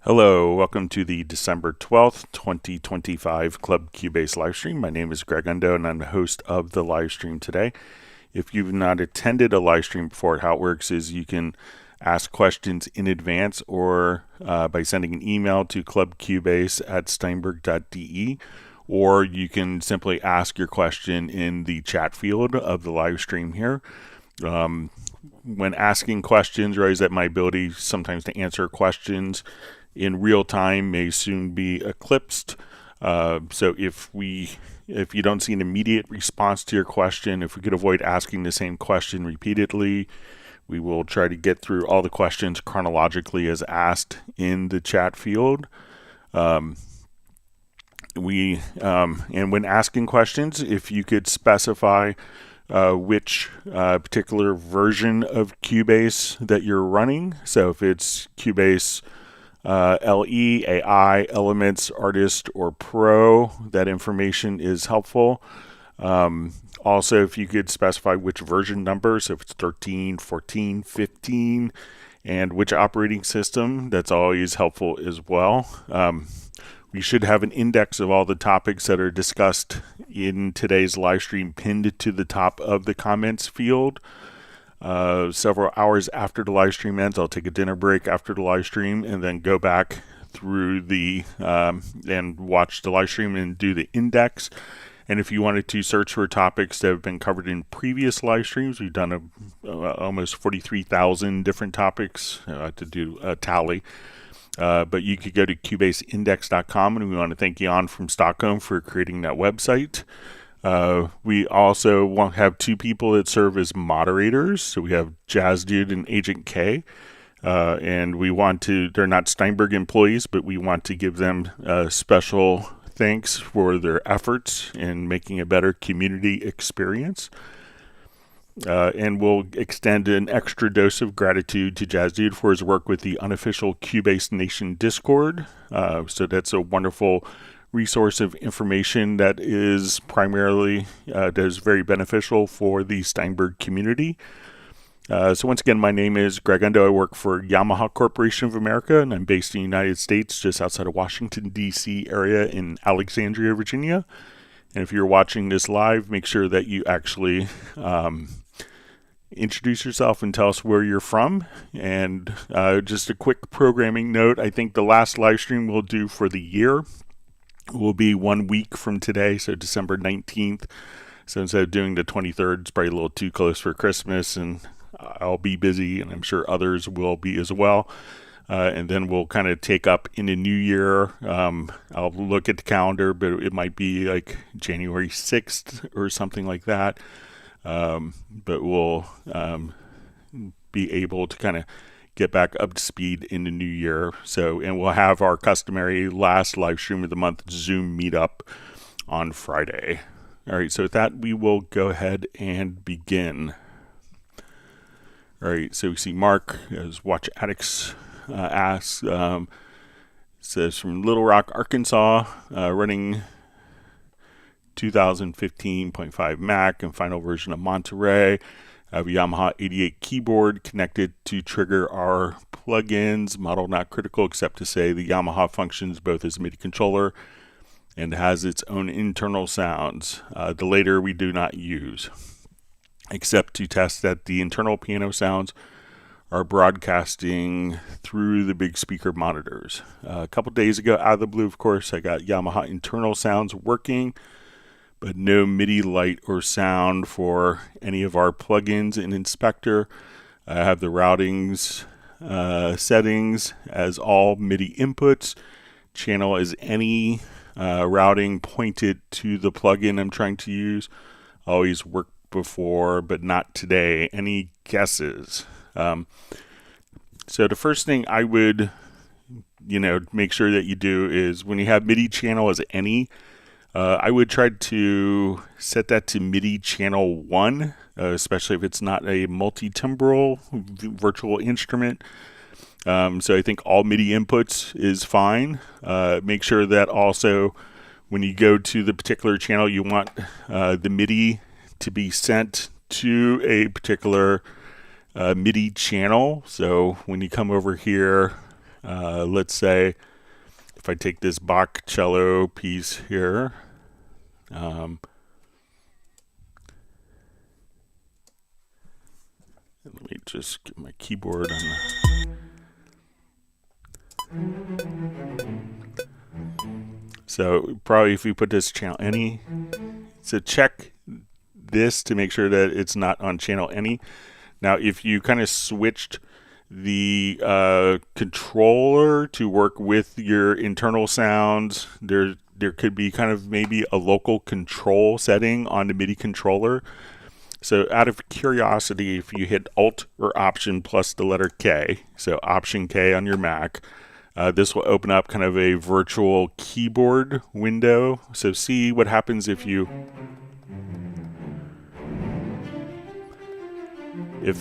Hello, welcome to the December 12th, 2025 Club Cubase livestream. My name is Greg Undo and I'm the host of the livestream today. If you've not attended a livestream before, how it works is you can ask questions in advance or by sending an email to clubcubase@steinberg.de, or you can simply ask your question in the chat field of the livestream here. When asking questions, realize that my ability sometimes to answer questions in real time may soon be eclipsed. So if you don't see an immediate response to your question, if we could avoid asking the same question repeatedly, we will try to get through all the questions chronologically as asked in the chat field. And when asking questions, if you could specify which particular version of Cubase that you're running. So if it's Cubase LE, AI, Elements, Artist, or Pro, that information is helpful. Also, if you could specify which version number, so if it's 13, 14, 15, and which operating system, that's always helpful as well. We should have an index of all the topics that are discussed in today's live stream pinned to the top of the comments field. Several hours after the live stream ends, I'll take a dinner break after the live stream and then go back through and watch the live stream and do the index. And if you wanted to search for topics that have been covered in previous live streams, we've done almost 43,000 different topics to do a tally. But you could go to cubaseindex.com, and we want to thank Jan from Stockholm for creating that website. We also have two people that serve as moderators. So we have Jazz Dude and Agent K. And they're not Steinberg employees, but we want to give them special thanks for their efforts in making a better community experience. And we'll extend an extra dose of gratitude to Jazz Dude for his work with the unofficial Cubase Nation Discord. So that's a wonderful resource of information that is very beneficial for the Steinberg community. So once again, my name is Greg Undo. I work for Yamaha Corporation of America, and I'm based in the United States, just outside of Washington, D.C. area in Alexandria, Virginia. And if you're watching this live, make sure that you actually introduce yourself and tell us where you're from. And just a quick programming note, I think the last live stream we'll do for the year will be 1 week from today, so December 19th. So instead of doing the 23rd, it's probably a little too close for Christmas, and I'll be busy, and I'm sure others will be as well. And then we'll kind of take up in the new year. I'll look at the calendar, but it might be like January 6th or something like that. But we'll be able to kind of get back up to speed in the new year. And we'll have our customary last live stream of the month Zoom meetup on Friday. All right, so with that, we will go ahead and begin. All right, so we see Mark, as Watch Addicts asks, says from Little Rock, Arkansas, running 2015.5 Mac and final version of Monterey. I have a Yamaha 88 keyboard connected to trigger our plugins. Model not critical, except to say the Yamaha functions both as a MIDI controller and has its own internal sounds. The later we do not use, except to test that the internal piano sounds are broadcasting through the big speaker monitors. A couple days ago, out of the blue, of course, I got Yamaha internal sounds working, but no MIDI light or sound for any of our plugins in Inspector. I have the routings settings as all MIDI inputs. Channel as any routing pointed to the plugin I'm trying to use. Always worked before, but not today. Any guesses? So the first thing I would, make sure that you do is when you have MIDI channel as any, I would try to set that to MIDI channel 1, especially if it's not a multi-timbral virtual instrument. So I think all MIDI inputs is fine. Make sure that also when you go to the particular channel, you want the MIDI to be sent to a particular MIDI channel. So when you come over here Let's say if I take this Bach cello piece here, let me just get my keyboard on. So probably if we put this channel any, so check this to make sure that it's not on channel any. Now if you kind of switched the controller to work with your internal sounds, there could be kind of maybe a local control setting on the MIDI controller. So out of curiosity, if you hit Alt or Option plus the letter K, so Option K on your Mac, this will open up kind of a virtual keyboard window. So see what happens if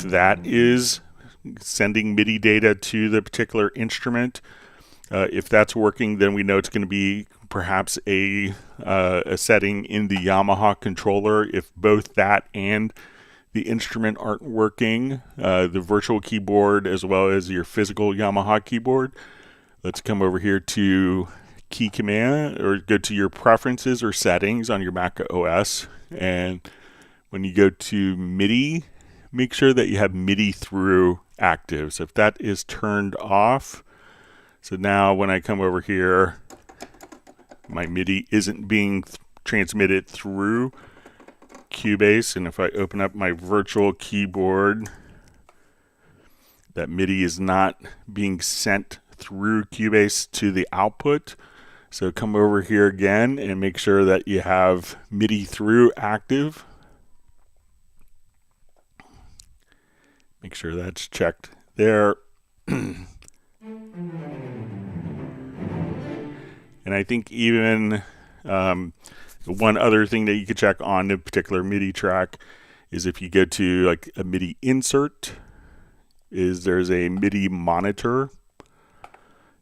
that is sending MIDI data to the particular instrument. If that's working, then we know it's going to be perhaps a setting in the Yamaha controller. If both that and the instrument aren't working, the virtual keyboard as well as your physical Yamaha keyboard, let's come over here to Key Command, or go to your preferences or settings on your Mac OS. And when you go to MIDI, make sure that you have MIDI through active. So if that is turned off, so now when I come over here, my MIDI isn't being transmitted through Cubase. And if I open up my virtual keyboard, that MIDI is not being sent through Cubase to the output. So come over here again and make sure that you have MIDI through active. Make sure that's checked there. And I think even one other thing that you could check on the particular MIDI track is if you go to like a MIDI insert, there's a MIDI monitor.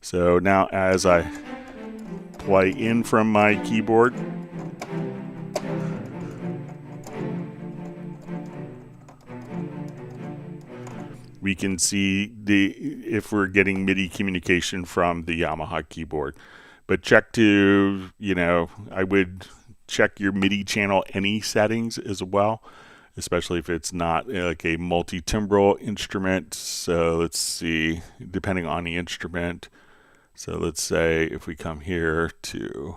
So now as I play in from my keyboard, we can see if we're getting MIDI communication from the Yamaha keyboard. But check to, I would check your MIDI channel any settings as well, especially if it's not like a multi-timbral instrument. So let's see, depending on the instrument. So let's say if we come here to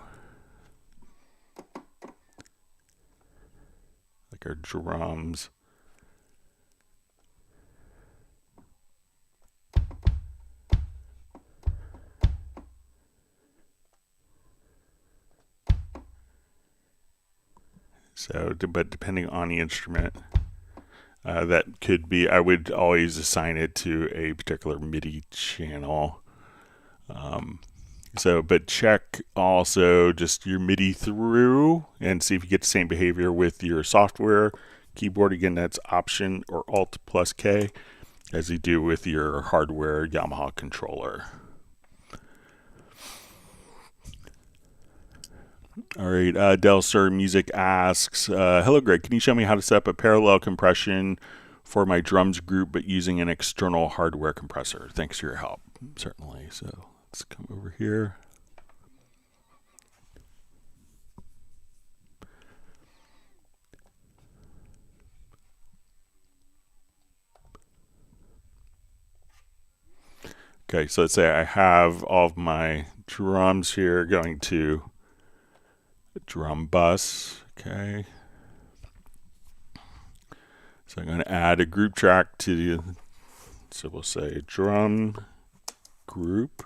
like our drums. So, but depending on the instrument, that could be, I would always assign it to a particular MIDI channel. But check also just your MIDI through and see if you get the same behavior with your software keyboard. Again, that's Option or Alt plus K, as you do with your hardware Yamaha controller. All right, Del Sir Music asks, hello Greg, can you show me how to set up a parallel compression for my drums group but using an external hardware compressor? Thanks for your help. Certainly. So let's come over here. Okay, so let's say I have all of my drums here going to a drum bus. Okay. So I'm going to add a group track to the, so we'll say drum group.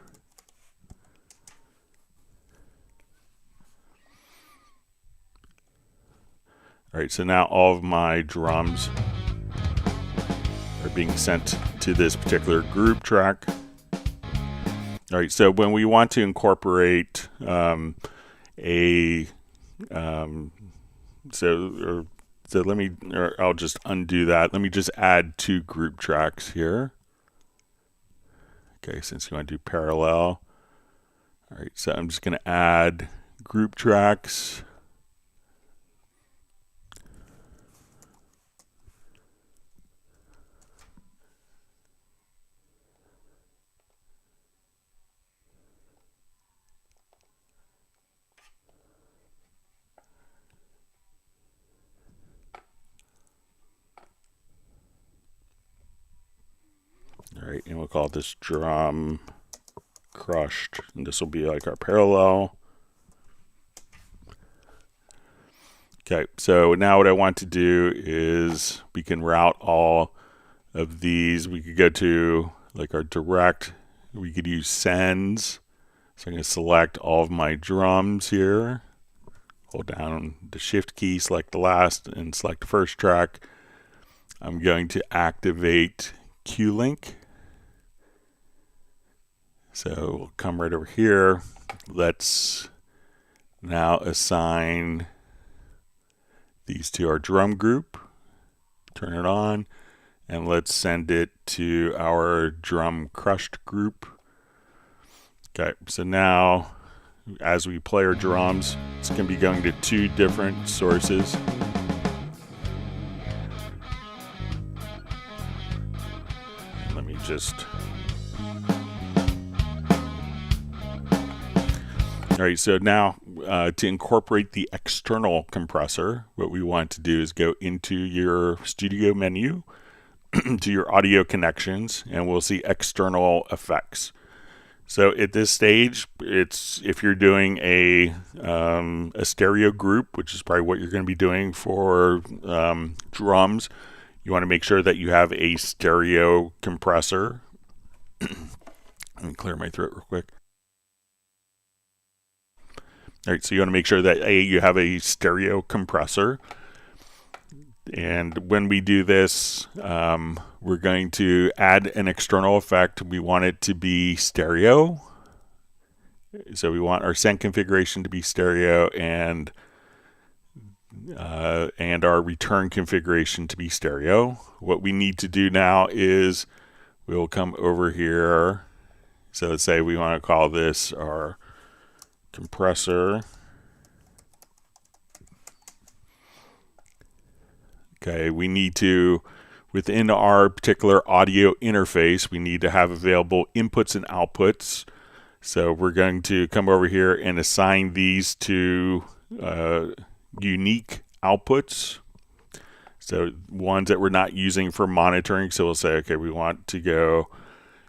All right, so now all of my drums are being sent to this particular group track. All right, so when we want to incorporate so I'll just undo that. Let me just add two group tracks here. Okay, since you want to do parallel. All right, so I'm just going to add group tracks. right, and we'll call this drum crushed, and this will be like our parallel. Okay, so now what I want to do is we can route all of these. We could go to like our direct, we could use sends. So I'm going to select all of my drums here, hold down the shift key, select the last, and select the first track. I'm going to activate Q-Link. So we'll come right over here. Let's now assign these to our drum group, turn it on, and let's send it to our drum crushed group. Okay, so now as we play our drums, it's going to be going to two different sources. Let me just... All right, so now to incorporate the external compressor, what we want to do is go into your studio menu to your audio connections, and we'll see external effects. So at this stage, it's if you're doing a stereo group, which is probably what you're going to be doing for drums, you want to make sure that you have a stereo compressor. Let me clear my throat real quick. All right, so you want to make sure that you have a stereo compressor. And when we do this, we're going to add an external effect. We want it to be stereo. So we want our send configuration to be stereo and our return configuration to be stereo. What we need to do now is we'll come over here. So let's say we want to call this our compressor. Okay, we need to, within our particular audio interface, we need to have available inputs and outputs. So we're going to come over here and assign these to unique outputs. So ones that we're not using for monitoring. So we'll say, okay, we want to go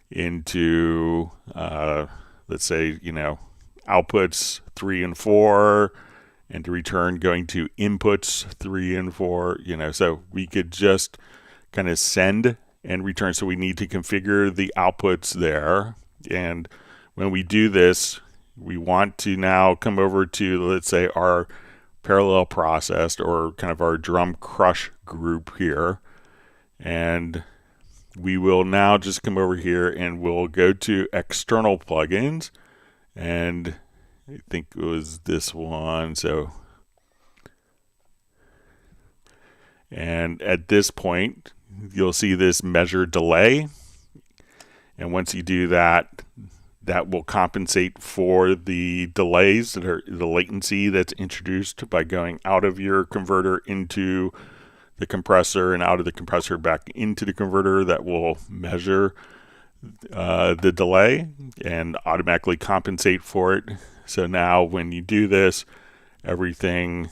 into, let's say, outputs 3 and 4, and to return going to inputs 3 and 4, so we could just kind of send and return. So we need to configure the outputs there. And when we do this, we want to now come over to, let's say, our parallel processed or kind of our drum crush group here. And we will now just come over here and we'll go to external plugins. And I think it was this one. And at this point, you'll see this measure delay. And once you do that, that will compensate for the delays that are the latency that's introduced by going out of your converter into the compressor and out of the compressor back into the converter. That will measure the delay and automatically compensate for it. So now when you do this, everything,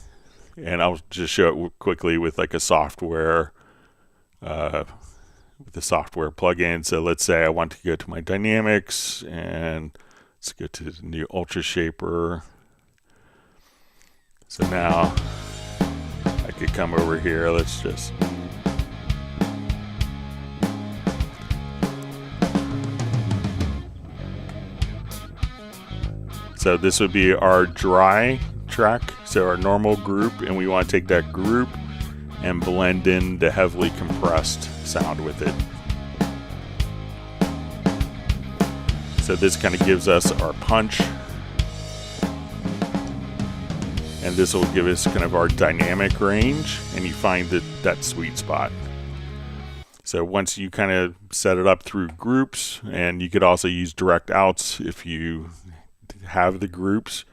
and I'll just show it quickly with like a software, with the software plugin. So let's say I want to go to my dynamics and let's go to the new Ultra Shaper. So now I could come over here. Let's just so this would be our dry track, so our normal group, and we want to take that group and blend in the heavily compressed sound with it. So this kind of gives us our punch, and this will give us kind of our dynamic range, and you find that sweet spot. So once you kind of set it up through groups, and you could also use direct outs if you have the groups.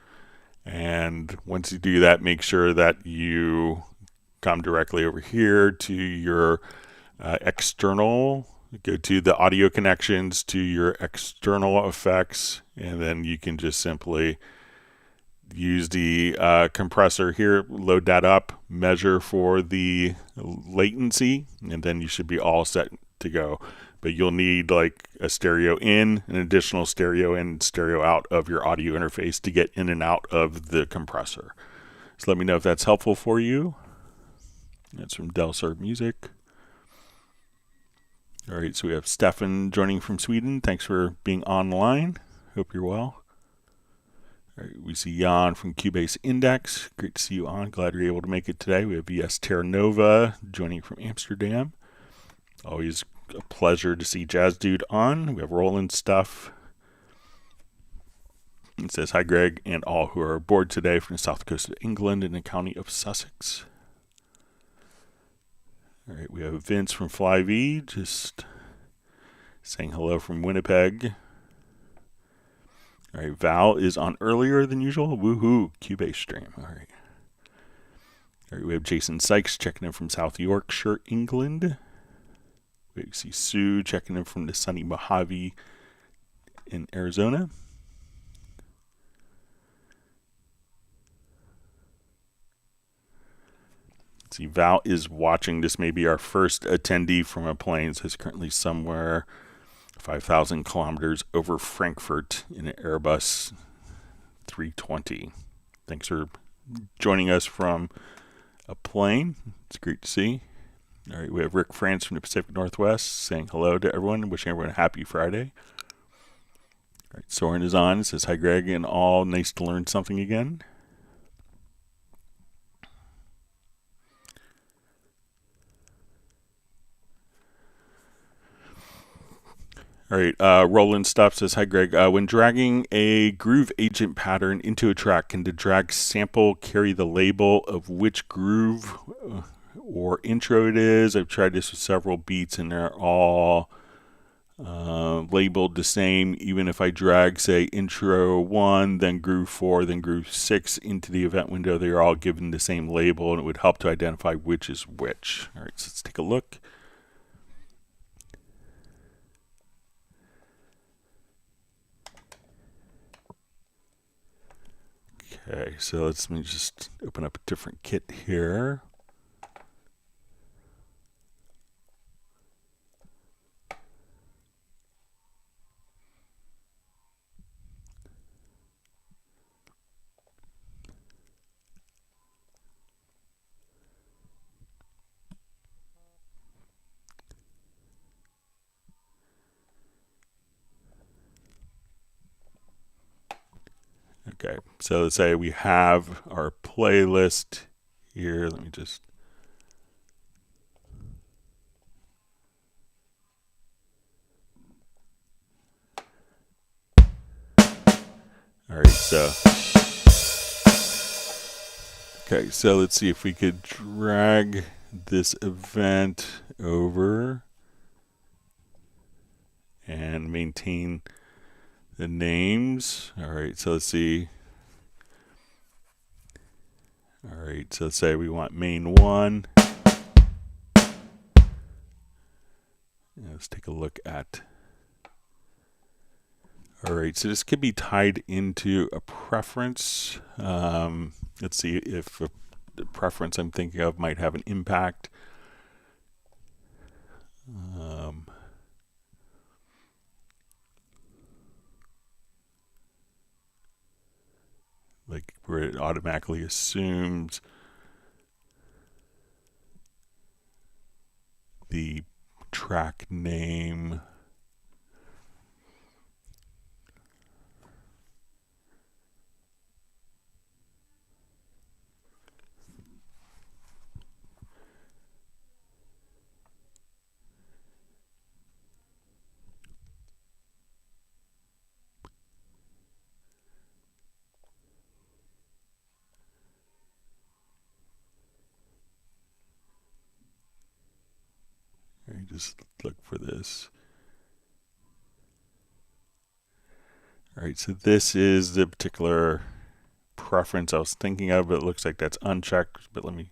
And once you do that, make sure that you come directly over here to your external, go to the audio connections, to your external effects, and then you can just simply use the compressor here, load that up, measure for the latency, and then you should be all set to go. but you'll need like a stereo in, an additional stereo in, and stereo out of your audio interface to get in and out of the compressor. So let me know if that's helpful for you. That's from Delsar Music. All right, so we have Stefan joining from Sweden. Thanks for being online. Hope you're well. All right, we see Jan from Cubase Index. Great to see you on. Glad you're able to make it today. We have VS Terra Nova joining from Amsterdam. Always a pleasure to see Jazz Dude on. We have Roland Stuff. It says, hi, Greg, and all who are aboard today from the south coast of England and the county of Sussex. All right, we have Vince from FlyV, just saying hello from Winnipeg. All right, Val is on earlier than usual. Woohoo, Cubase stream. All right. All right, we have Jason Sykes checking in from South Yorkshire, England. We see Sue checking in from the sunny Mojave in Arizona. See, Val is watching. This may be our first attendee from a plane. So it's currently somewhere 5,000 kilometers over Frankfurt in an Airbus 320. Thanks for joining us from a plane. It's great to see. All right, we have Rick France from the Pacific Northwest saying hello to everyone, wishing everyone a happy Friday. All right, Soren is on. It says, hi, Greg, and all. Nice to learn something again. All right, Roland Stuff says, hi, Greg. When dragging a groove agent pattern into a track, can the drag sample carry the label of which groove or intro it is? I've tried this with several beats, and they're all labeled the same. Even if I drag, say, intro 1, then groove 4, then groove 6 into the event window, they're all given the same label, and it would help to identify which is which. All right, so let's take a look. Okay, so let me just open up a different kit here. Okay, so let's say we have our playlist here. Let me just... All right, so... Okay, so let's see if we could drag this event over and maintain the names. All right, so let's see. All right, so let's say we want main 1. Let's take a look at... All right, so this could be tied into a preference. Let's see if the preference I'm thinking of might have an impact. Like where it automatically assumes the track name. Just look for this. All right, so this is the particular preference I was thinking of, but it looks like that's unchecked. But let me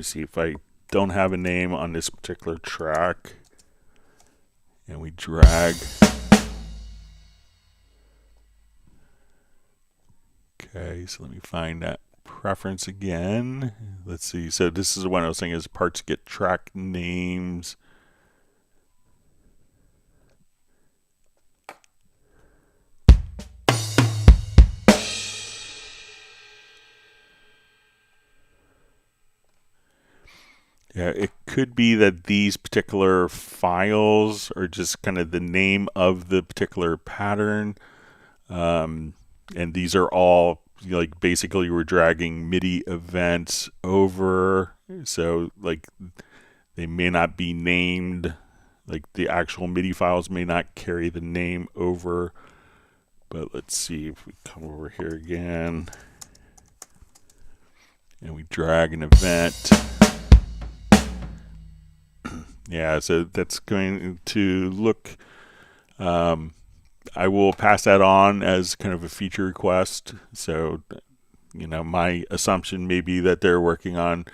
see if I don't have a name on this particular track and we drag. Okay, so let me find that preference again. Let's see. So this is one I was saying is parts get track names. Yeah, it could be that these particular files are just kind of the name of the particular pattern. And these are all, like, basically we're dragging MIDI events over. So, like, they may not be named. Like, the actual MIDI files may not carry the name over. But let's see if we come over here again. And we drag an event. Yeah, so that's going to look, I will pass that on as kind of a feature request. So, my assumption may be that they're working on,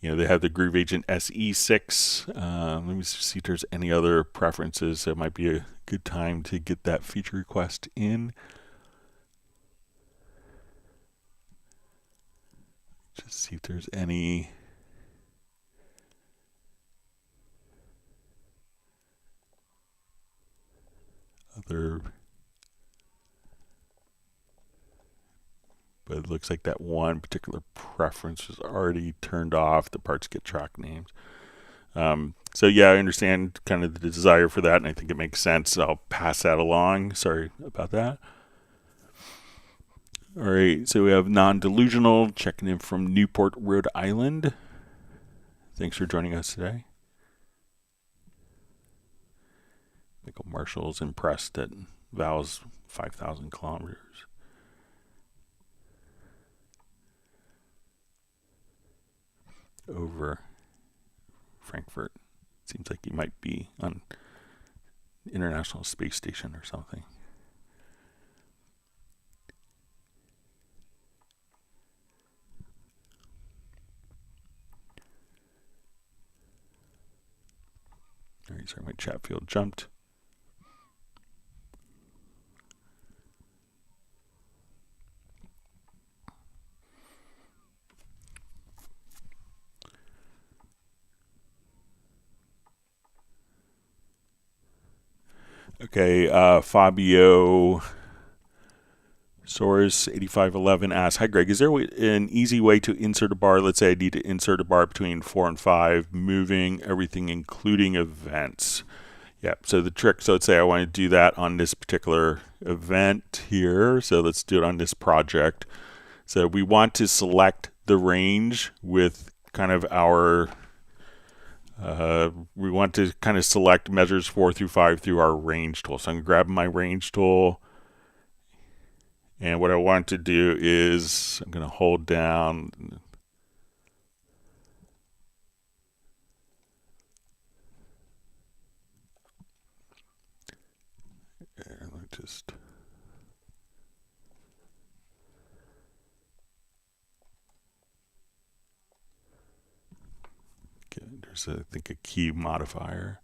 they have the Groove Agent SE6. Let me see if there's any other preferences. So it might be a good time to get that feature request in. Just see if there's any other, but it looks like that one particular preference was already turned off. The parts get track names. So yeah, I understand kind of the desire for that, and I think it makes sense. I'll pass that along. Sorry about that. All right, so we have non-delusional checking in from Newport, Rhode Island. Thanks for joining us today. Michael Marshall's impressed at Val's 5,000 kilometers. Over Frankfurt. Seems like he might be on International Space Station or something. All right, sorry, my chat field jumped. Okay, Fabio Source 8511 asks, "Hi Greg, is there an easy way to insert a bar? Let's say I need to insert a bar between 4 and 5, moving everything including events." Yeah, so the trick, so let's say I want to do that on this particular event here. So let's do it on this project. So we want to select the range with kind of our we want to kind of select measures 4 through 5 through our range tool. So I'm grabbing my range tool, and what I want to do is I'm going to hold down and let me just there's I think a key modifier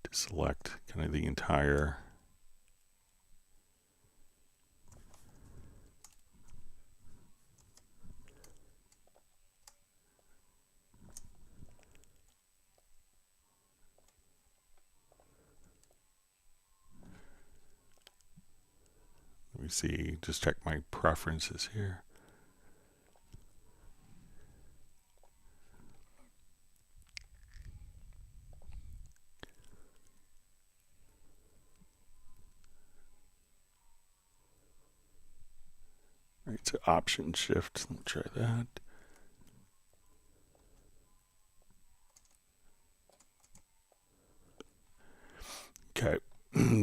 to select kind of the entire let me see, just check my preferences here. All right, so option shift, let's try that. Okay,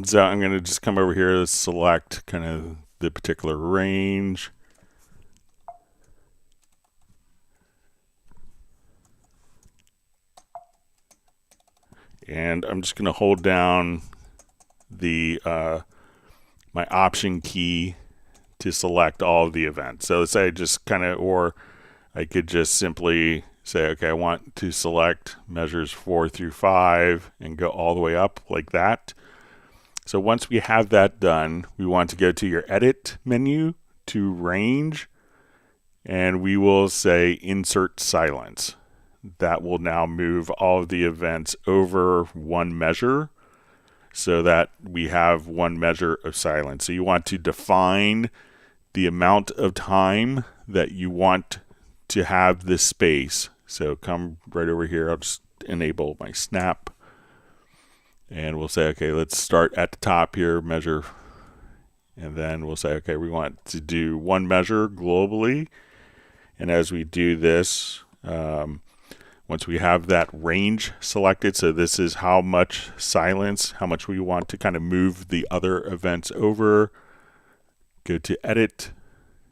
so I'm going to just come over here to select kind of the particular range. And I'm just going to hold down the my option key to select all of the events. So let's say I just kind of, or I could just simply say, okay, I want to select measures 4 through 5 and go all the way up like that. So once we have that done, we want to go to your edit menu, to range, and we will say insert silence. That will now move all of the events over one measure so that we have one measure of silence. So you want to define the amount of time that you want to have this space. So come right over here. I'll just enable my snap. And we'll say, okay, let's start at the top here, measure. And then we'll say, okay, we want to do one measure globally. And as we do this, once we have that range selected, so this is how much silence, how much we want to kind of move the other events over, go to edit,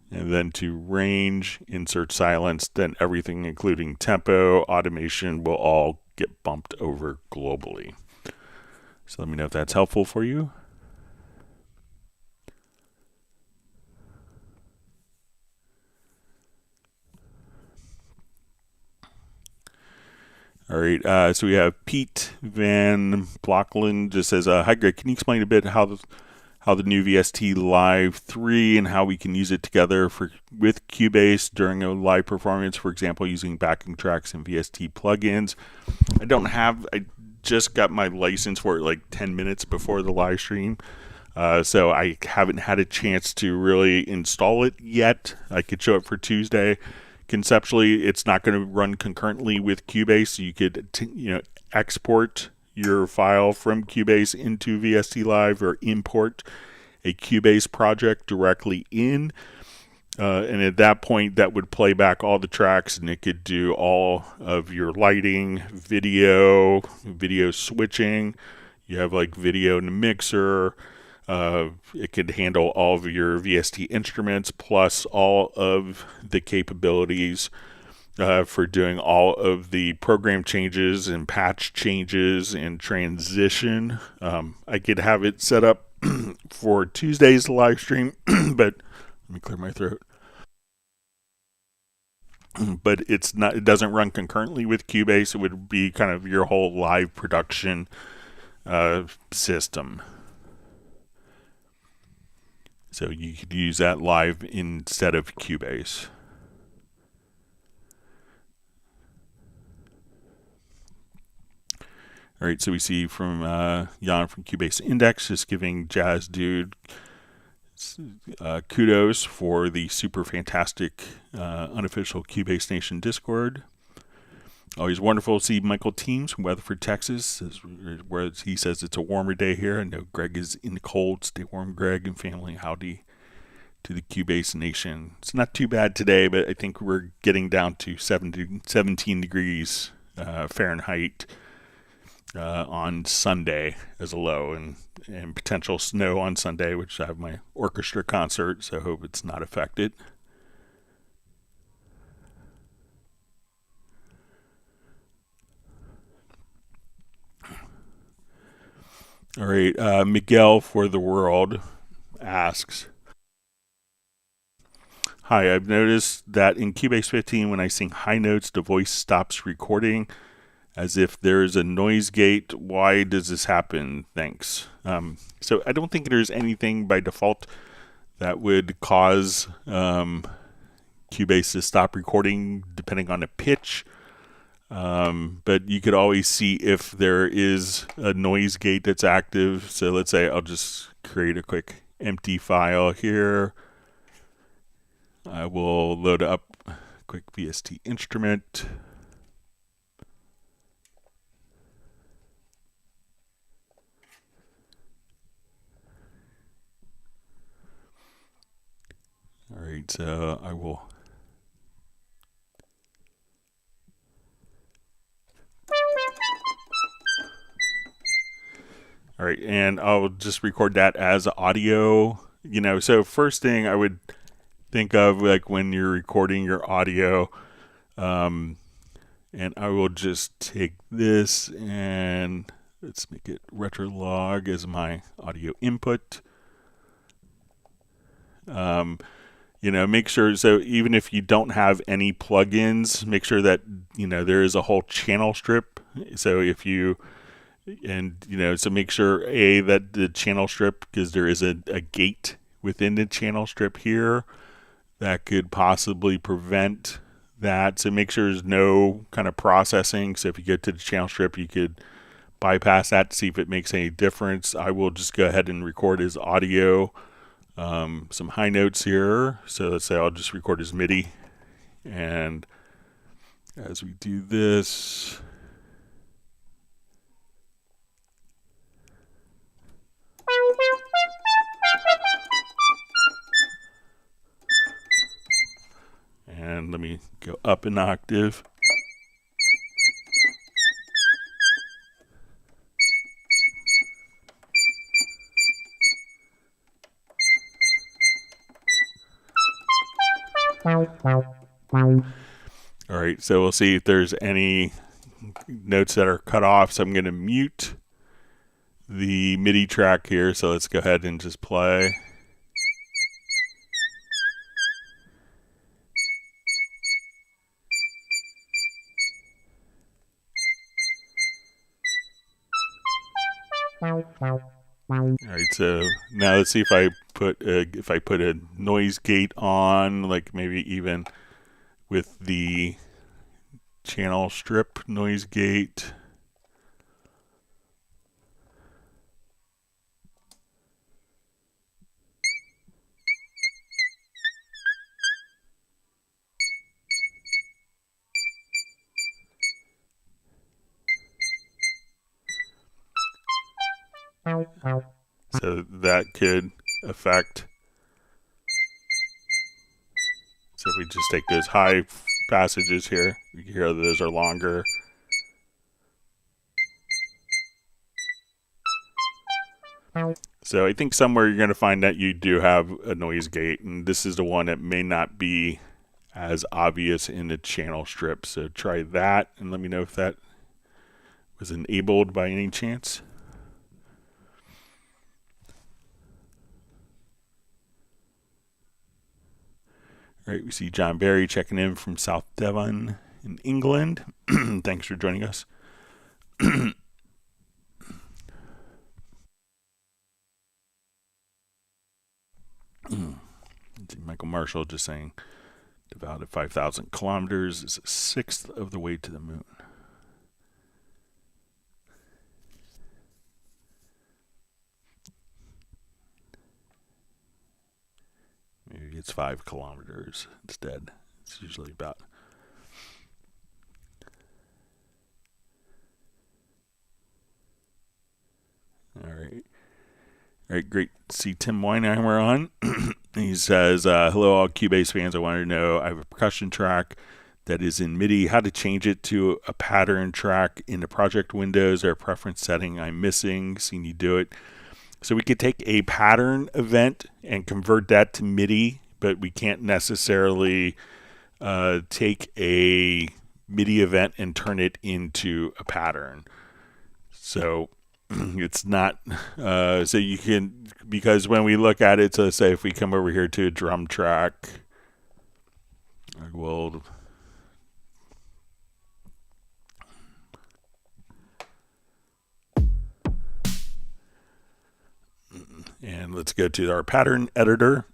and then to range, insert silence, then everything including tempo, automation will all get bumped over globally. So let me know if that's helpful for you. All right, so we have Pete Van Blockland just says, hi Greg, can you explain a bit how the new VST Live 3 and how we can use it together with Cubase during a live performance, for example, using backing tracks and VST plugins? I just got my license for it like 10 minutes before the live stream. So I haven't had a chance to really install it yet. I could show it for Tuesday. Conceptually, it's not going to run concurrently with Cubase. So you could, export your file from Cubase into VST Live or import a Cubase project directly in. And at that point, that would play back all the tracks, and it could do all of your lighting, video switching. You have like video in the mixer. It could handle all of your VST instruments plus all of the capabilities for doing all of the program changes and patch changes and transition. I could have it set up for Tuesday's live stream, but let me clear my throat. But it doesn't run concurrently with Cubase. It would be kind of your whole live production system. So you could use that live instead of Cubase. All right, so we see from Jan from Cubase Index just giving Jazz Dude kudos for the super fantastic unofficial Cubase Nation Discord. Always wonderful to see Michael Teams from Weatherford, Texas, where he says it's a warmer day here. I know Greg is in the cold. Stay warm, Greg, and family. Howdy to the Cubase Nation. It's not too bad today, but I think we're getting down to 17 degrees Fahrenheit on Sunday as a low, and potential snow on Sunday, which I have my orchestra concert, so I hope it's not affected. All right, Miguel for the World asks, hi, I've noticed that in Cubase 15, when I sing high notes, the voice stops recording as if there's a noise gate. Why does this happen? Thanks. So I don't think there's anything by default that would cause Cubase to stop recording depending on the pitch. But you could always see if there is a noise gate that's active. So let's say I'll just create a quick empty file here. I will load up a quick VST instrument. All right, so I will. All right, and I'll just record that as audio. So first thing I would think of, like when you're recording your audio, and I will just take this and let's make it retro log as my audio input. Make sure, so even if you don't have any plugins, make sure that, there is a whole channel strip. So if you, so make sure that the channel strip, because there is a gate within the channel strip here, that could possibly prevent that. So make sure there's no kind of processing. So if you get to the channel strip, you could bypass that to see if it makes any difference. I will just go ahead and record his audio, some high notes here. So let's say I'll just record his MIDI. And as we do this, and let me go up an octave. All right, so we'll see if there's any notes that are cut off. So I'm going to mute the MIDI track here. So let's go ahead and just play. All right, so now let's see if I put a noise gate on, like maybe even with the channel strip noise gate. So that could affect. So if we just take those high passages here, you can hear those are longer. So I think somewhere you're going to find that you do have a noise gate, and this is the one that may not be as obvious in the channel strip. So try that and let me know if that was enabled by any chance. All right, we see John Barry checking in from South Devon in England. Thanks for joining us. Michael Marshall just saying, about 5,000 kilometers is a sixth of the way to the moon. Maybe it's 5 kilometers instead. It's usually about. All right, great to see Tim Weinheimer on. He says, hello all Cubase fans, I wanted to know, I have a percussion track that is in MIDI, how to change it to a pattern track in the project window. Is there a preference setting I'm missing? Seen you do it. So we could take a pattern event and convert that to MIDI, but we can't necessarily take a MIDI event and turn it into a pattern. So it's not, so you can, because when we look at it, so say if we come over here to a drum track, we'll, and let's go to our pattern editor.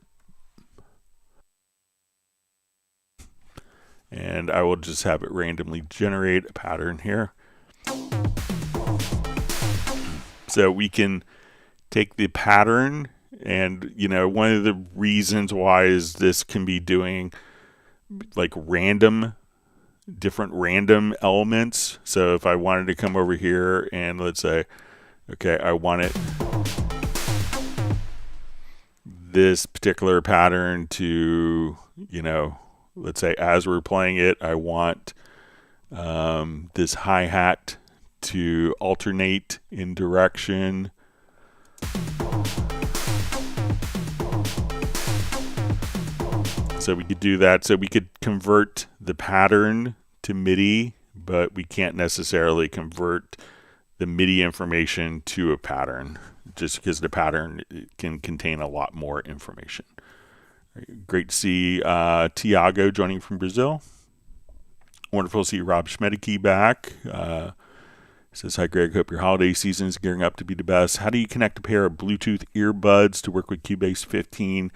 And I will just have it randomly generate a pattern here. So we can take the pattern, and you know, one of the reasons why is this can be doing like different random elements. So if I wanted to come over here and let's say, okay, I want it this particular pattern to, you know, let's say as we're playing it, I want this hi-hat to alternate in direction. So we could do that. So we could convert the pattern to MIDI, but we can't necessarily convert the MIDI information to a pattern, just because the pattern can contain a lot more information. Great to see Tiago joining from Brazil. Wonderful to see Rob Schmedeke back. Says, hi Greg, hope your holiday season is gearing up to be the best. How do you connect a pair of Bluetooth earbuds to work with Cubase 15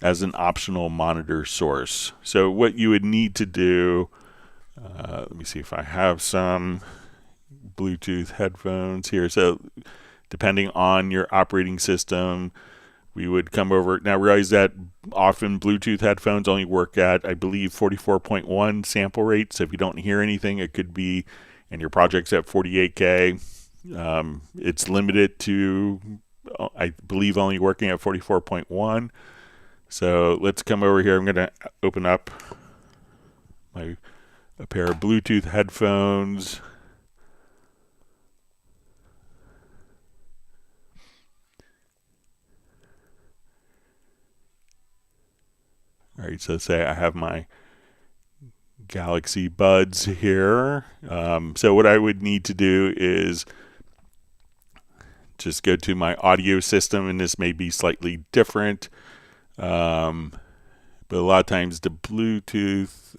as an optional monitor source. So what you would need to do, let me see if I have some Bluetooth headphones here. So depending on your operating system, we would come over. Now realize that often Bluetooth headphones only work at, I believe, 44.1 sample rate. So if you don't hear anything, it could be, and your project's at 48K, it's limited to, I believe, only working at 44.1. So let's come over here. I'm going to open up a pair of Bluetooth headphones. All right, so say I have my Galaxy Buds here. So what I would need to do is just go to my audio system, and this may be slightly different. But a lot of times the Bluetooth,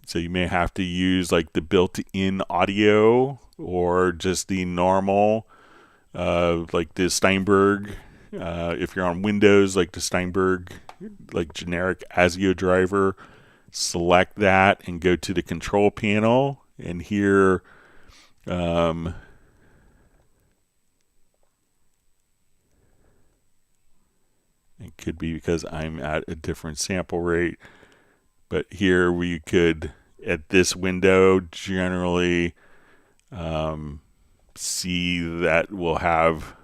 so you may have to use like the built-in audio or just the normal, like the Steinberg. If you're on Windows, like the Steinberg, like generic ASIO driver, select that and go to the control panel. And here, it could be because I'm at a different sample rate, but here we could, at this window, generally see that we'll have,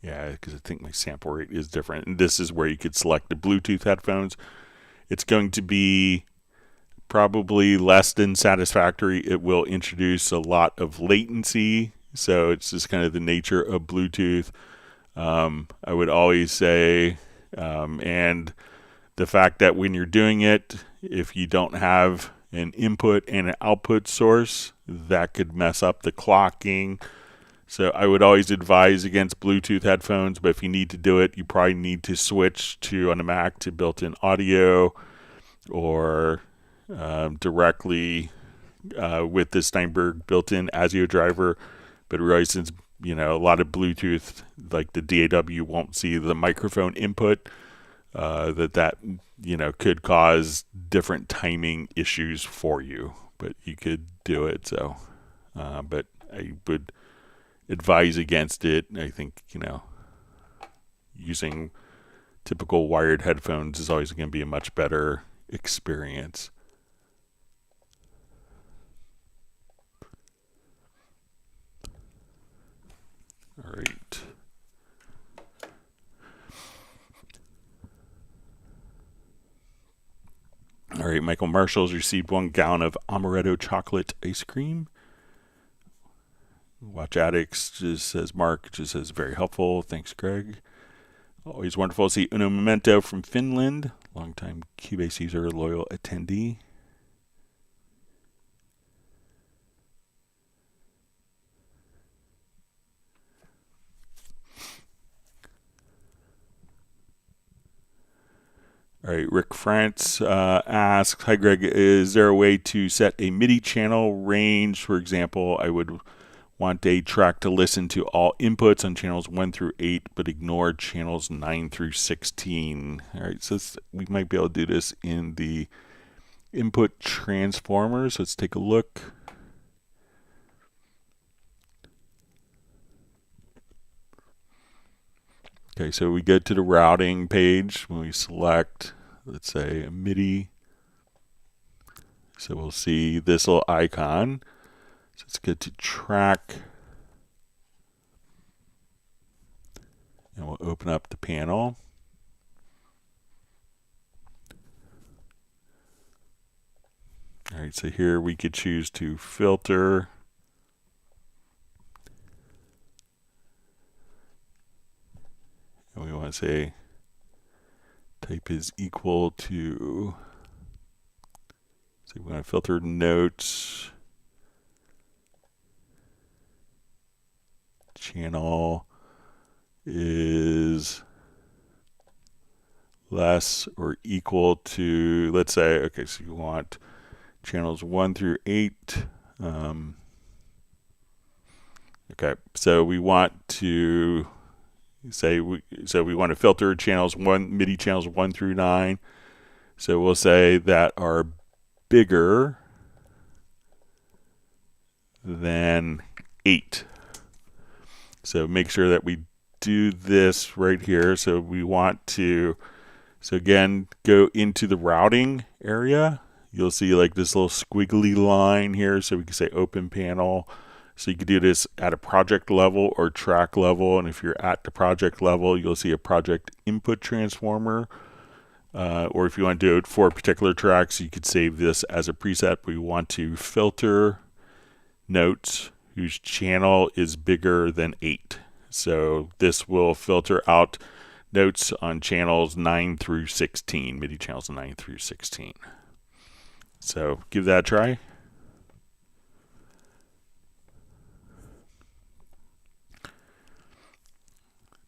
yeah, because I think my sample rate is different. And this is where you could select the Bluetooth headphones. It's going to be probably less than satisfactory. It will introduce a lot of latency. So it's just kind of the nature of Bluetooth. I would always say, and the fact that when you're doing it, if you don't have an input and an output source, that could mess up the clocking. So I would always advise against Bluetooth headphones, but if you need to do it, you probably need to switch to, on a Mac, to built-in audio, or directly with the Steinberg built-in ASIO driver. But really, since a lot of Bluetooth, like the DAW, won't see the microphone input, that could cause different timing issues for you. But you could do it. So, but I would advise against it. I think using typical wired headphones is always going to be a much better experience. All right. All right, Michael Marshall's received 1 gallon of amaretto chocolate ice cream. Watch Addicts just says, Mark just says, very helpful. Thanks, Greg. Always wonderful to see Uno Memento from Finland. Longtime Cubase user, loyal attendee. All right, Rick France asks, hi Greg, is there a way to set a MIDI channel range? For example, I would want a track to listen to all inputs on channels 1 through 8, but ignore channels 9 through 16. All right, so we might be able to do this in the input transformers. Let's take a look. Okay, so we get to the routing page when we select, let's say, a MIDI. So we'll see this little icon. So let's get to track. And we'll open up the panel. All right, so here we could choose to filter. And we want to say type is equal to, so we want to filter notes, channel is less or equal to, let's say, okay, so you want channels 1 through 8. Okay, so we want to we want to filter channels MIDI channels 1 through 9. So we'll say that are bigger than 8. So make sure that we do this right here. So we want to, so again, go into the routing area. You'll see like this little squiggly line here. So we can say open panel. So you can do this at a project level or track level. And if you're at the project level, you'll see a project input transformer. Or if you want to do it for particular tracks, you could save this as a preset. We want to filter notes whose channel is bigger than 8. So this will filter out notes on channels 9 through 16, MIDI channels 9 through 16. So give that a try.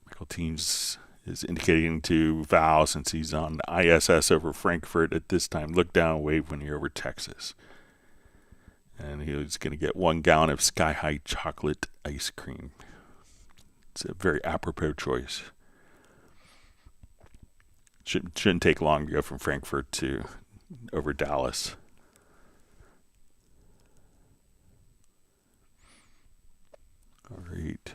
Michael Teams is indicating to Val, since he's on the ISS over Frankfurt at this time, look down, wave when you're over Texas. And he's going to get 1 gallon of Sky High chocolate ice cream. It's a very apropos choice. Shouldn't take long to go from Frankfurt to over Dallas. All right.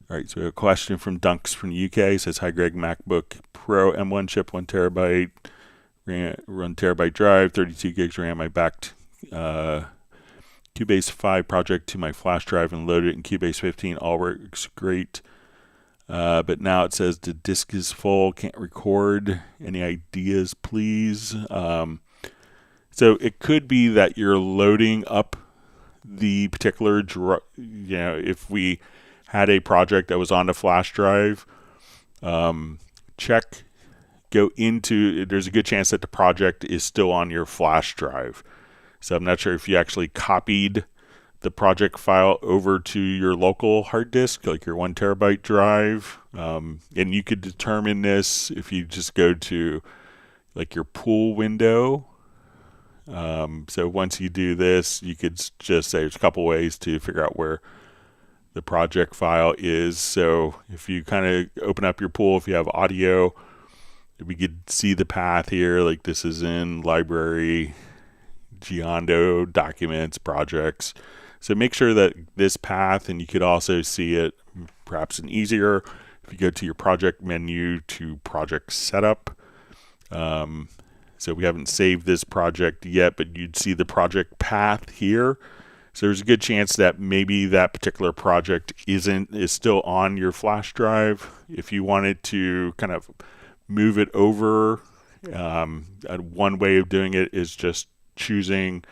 All right, so we have a question from Dunks from the UK. It says, hi Greg, MacBook Pro M1 chip, 1 terabyte, run terabyte drive, 32 gigs RAM. I backed Cubase 5 project to my flash drive and loaded it in Cubase 15. All works great. But now it says the disk is full, can't record. Any ideas, please? So it could be that you're loading up the particular, if we had a project that was on the flash drive, go into, there's a good chance that the project is still on your flash drive. So I'm not sure if you actually copied the project file over to your local hard disk, like your 1 terabyte drive. And you could determine this if you just go to like your pool window. So once you do this, you could just say there's a couple ways to figure out where the project file is. So if you kind of open up your pool, if you have audio, we could see the path here. Like this is in library, Giondo, documents, projects. So make sure that this path, and you could also see it perhaps an easier if you go to your project menu to project setup. So we haven't saved this project yet, but you'd see the project path here. So there's a good chance that maybe that particular project is still on your flash drive. If you wanted to kind of move it over, one way of doing it is just choosing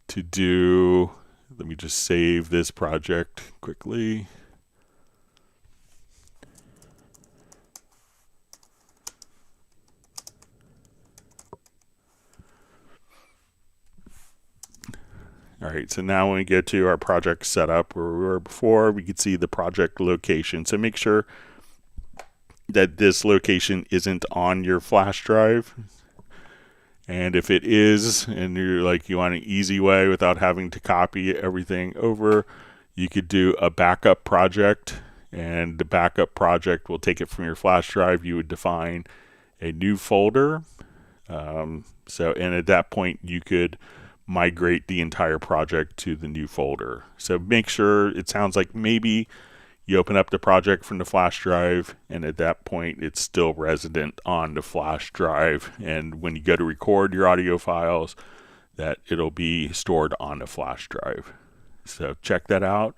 to do, let me just save this project quickly. All right, so now when we get to our project setup where we were before, we could see the project location. So make sure that this location isn't on your flash drive. And if it is, and you're like, you want an easy way without having to copy everything over, you could do a backup project, and the backup project will take it from your flash drive. You would define a new folder. And at that point, you could migrate the entire project to the new folder. So make sure, it sounds like maybe you open up the project from the flash drive, and at that point it's still resident on the flash drive, and when you go to record your audio files, that it'll be stored on the flash drive. So check that out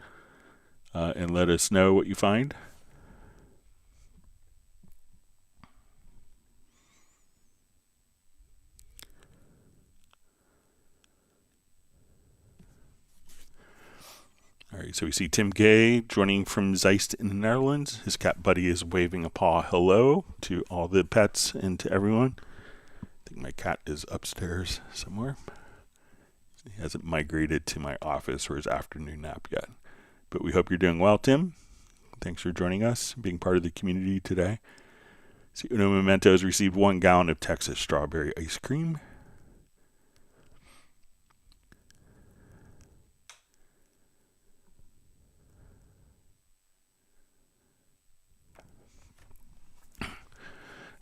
and let us know what you find. All right, so we see Tim Gay joining from Zeist in the Netherlands. His cat buddy is waving a paw hello to all the pets and to everyone. I think my cat is upstairs somewhere. He hasn't migrated to my office or his afternoon nap yet. But we hope you're doing well, Tim. Thanks for joining us, being part of the community today. See, Uno Memento has received 1 gallon of Texas strawberry ice cream.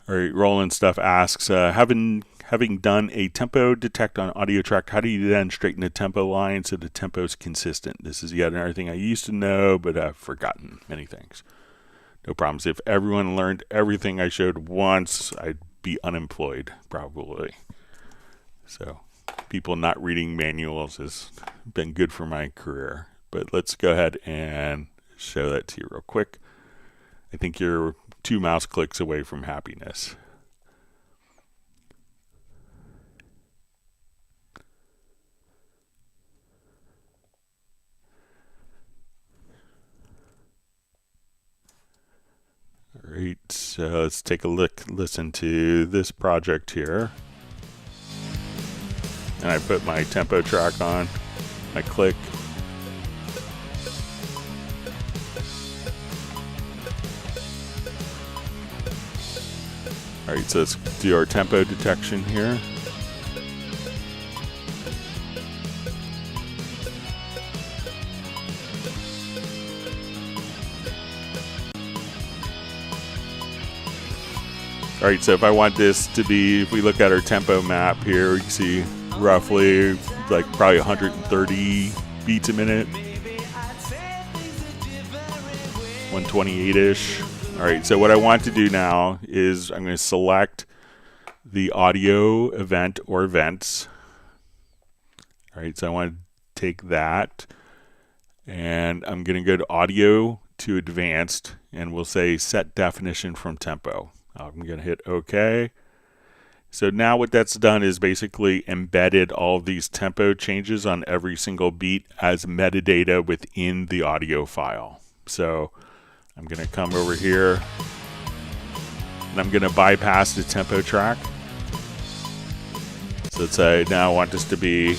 All right, Roland Stuff asks, having done a tempo detect on audio track, how do you then straighten the tempo line so the tempo is consistent? This is yet another thing I used to know, but I've forgotten many things. No problems. If everyone learned everything I showed once, I'd be unemployed, probably. So people not reading manuals has been good for my career. But let's go ahead and show that to you real quick. I think you're 2 mouse clicks away from happiness. All right, so let's take a listen to this project here. And I put my tempo track on, I click. All right, so let's do our tempo detection here. All right, so if I want this to be, if we look at our tempo map here, you can see roughly like probably 130 beats a minute, 128-ish. All right, so what I want to do now is I'm going to select the audio event or events. All right, so I want to take that, and I'm going to go to audio to advanced, and we'll say set definition from tempo. I'm going to hit OK. So now what that's done is basically embedded all of these tempo changes on every single beat as metadata within the audio file. So I'm going to come over here and I'm going to bypass the tempo track. So let's say now I want this to be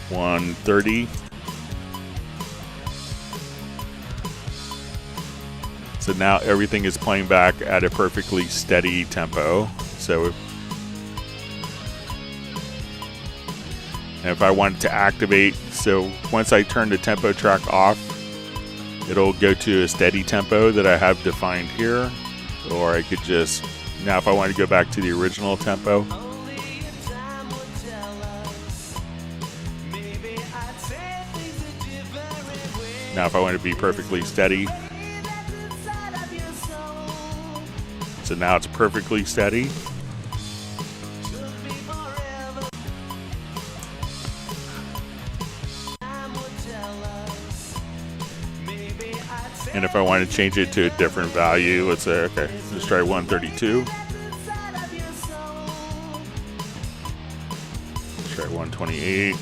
130. So now everything is playing back at a perfectly steady tempo. So if I wanted to activate, so once I turn the tempo track off, it'll go to a steady tempo that I have defined here. Or I could just, now if I want to go back to the original tempo, now if I want to be perfectly steady, so now it's perfectly steady. And if I want to change it to a different value, let's say, okay, let's try 132. Let's try 128.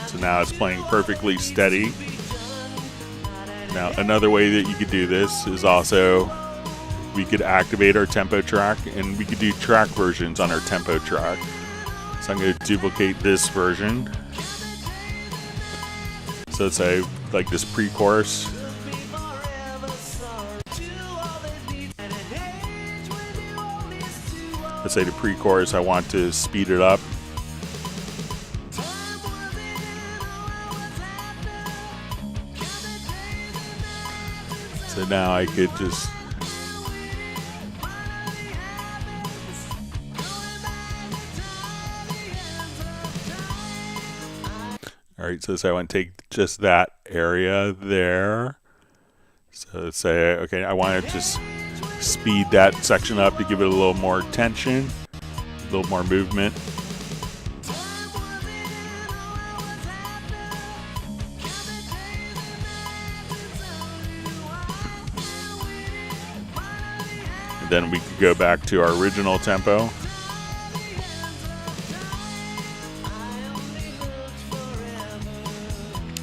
So now it's playing perfectly steady. Now, another way that you could do this is also we could activate our tempo track, and we could do track versions on our tempo track. So I'm going to duplicate this version. So let's say like this pre-chorus. Let's say the pre-chorus, I want to speed it up. So now I could just Alright, so let's say I want to take just that area there. So let's say, okay, I want to just speed that section up to give it a little more tension, a little more movement. And then we could go back to our original tempo.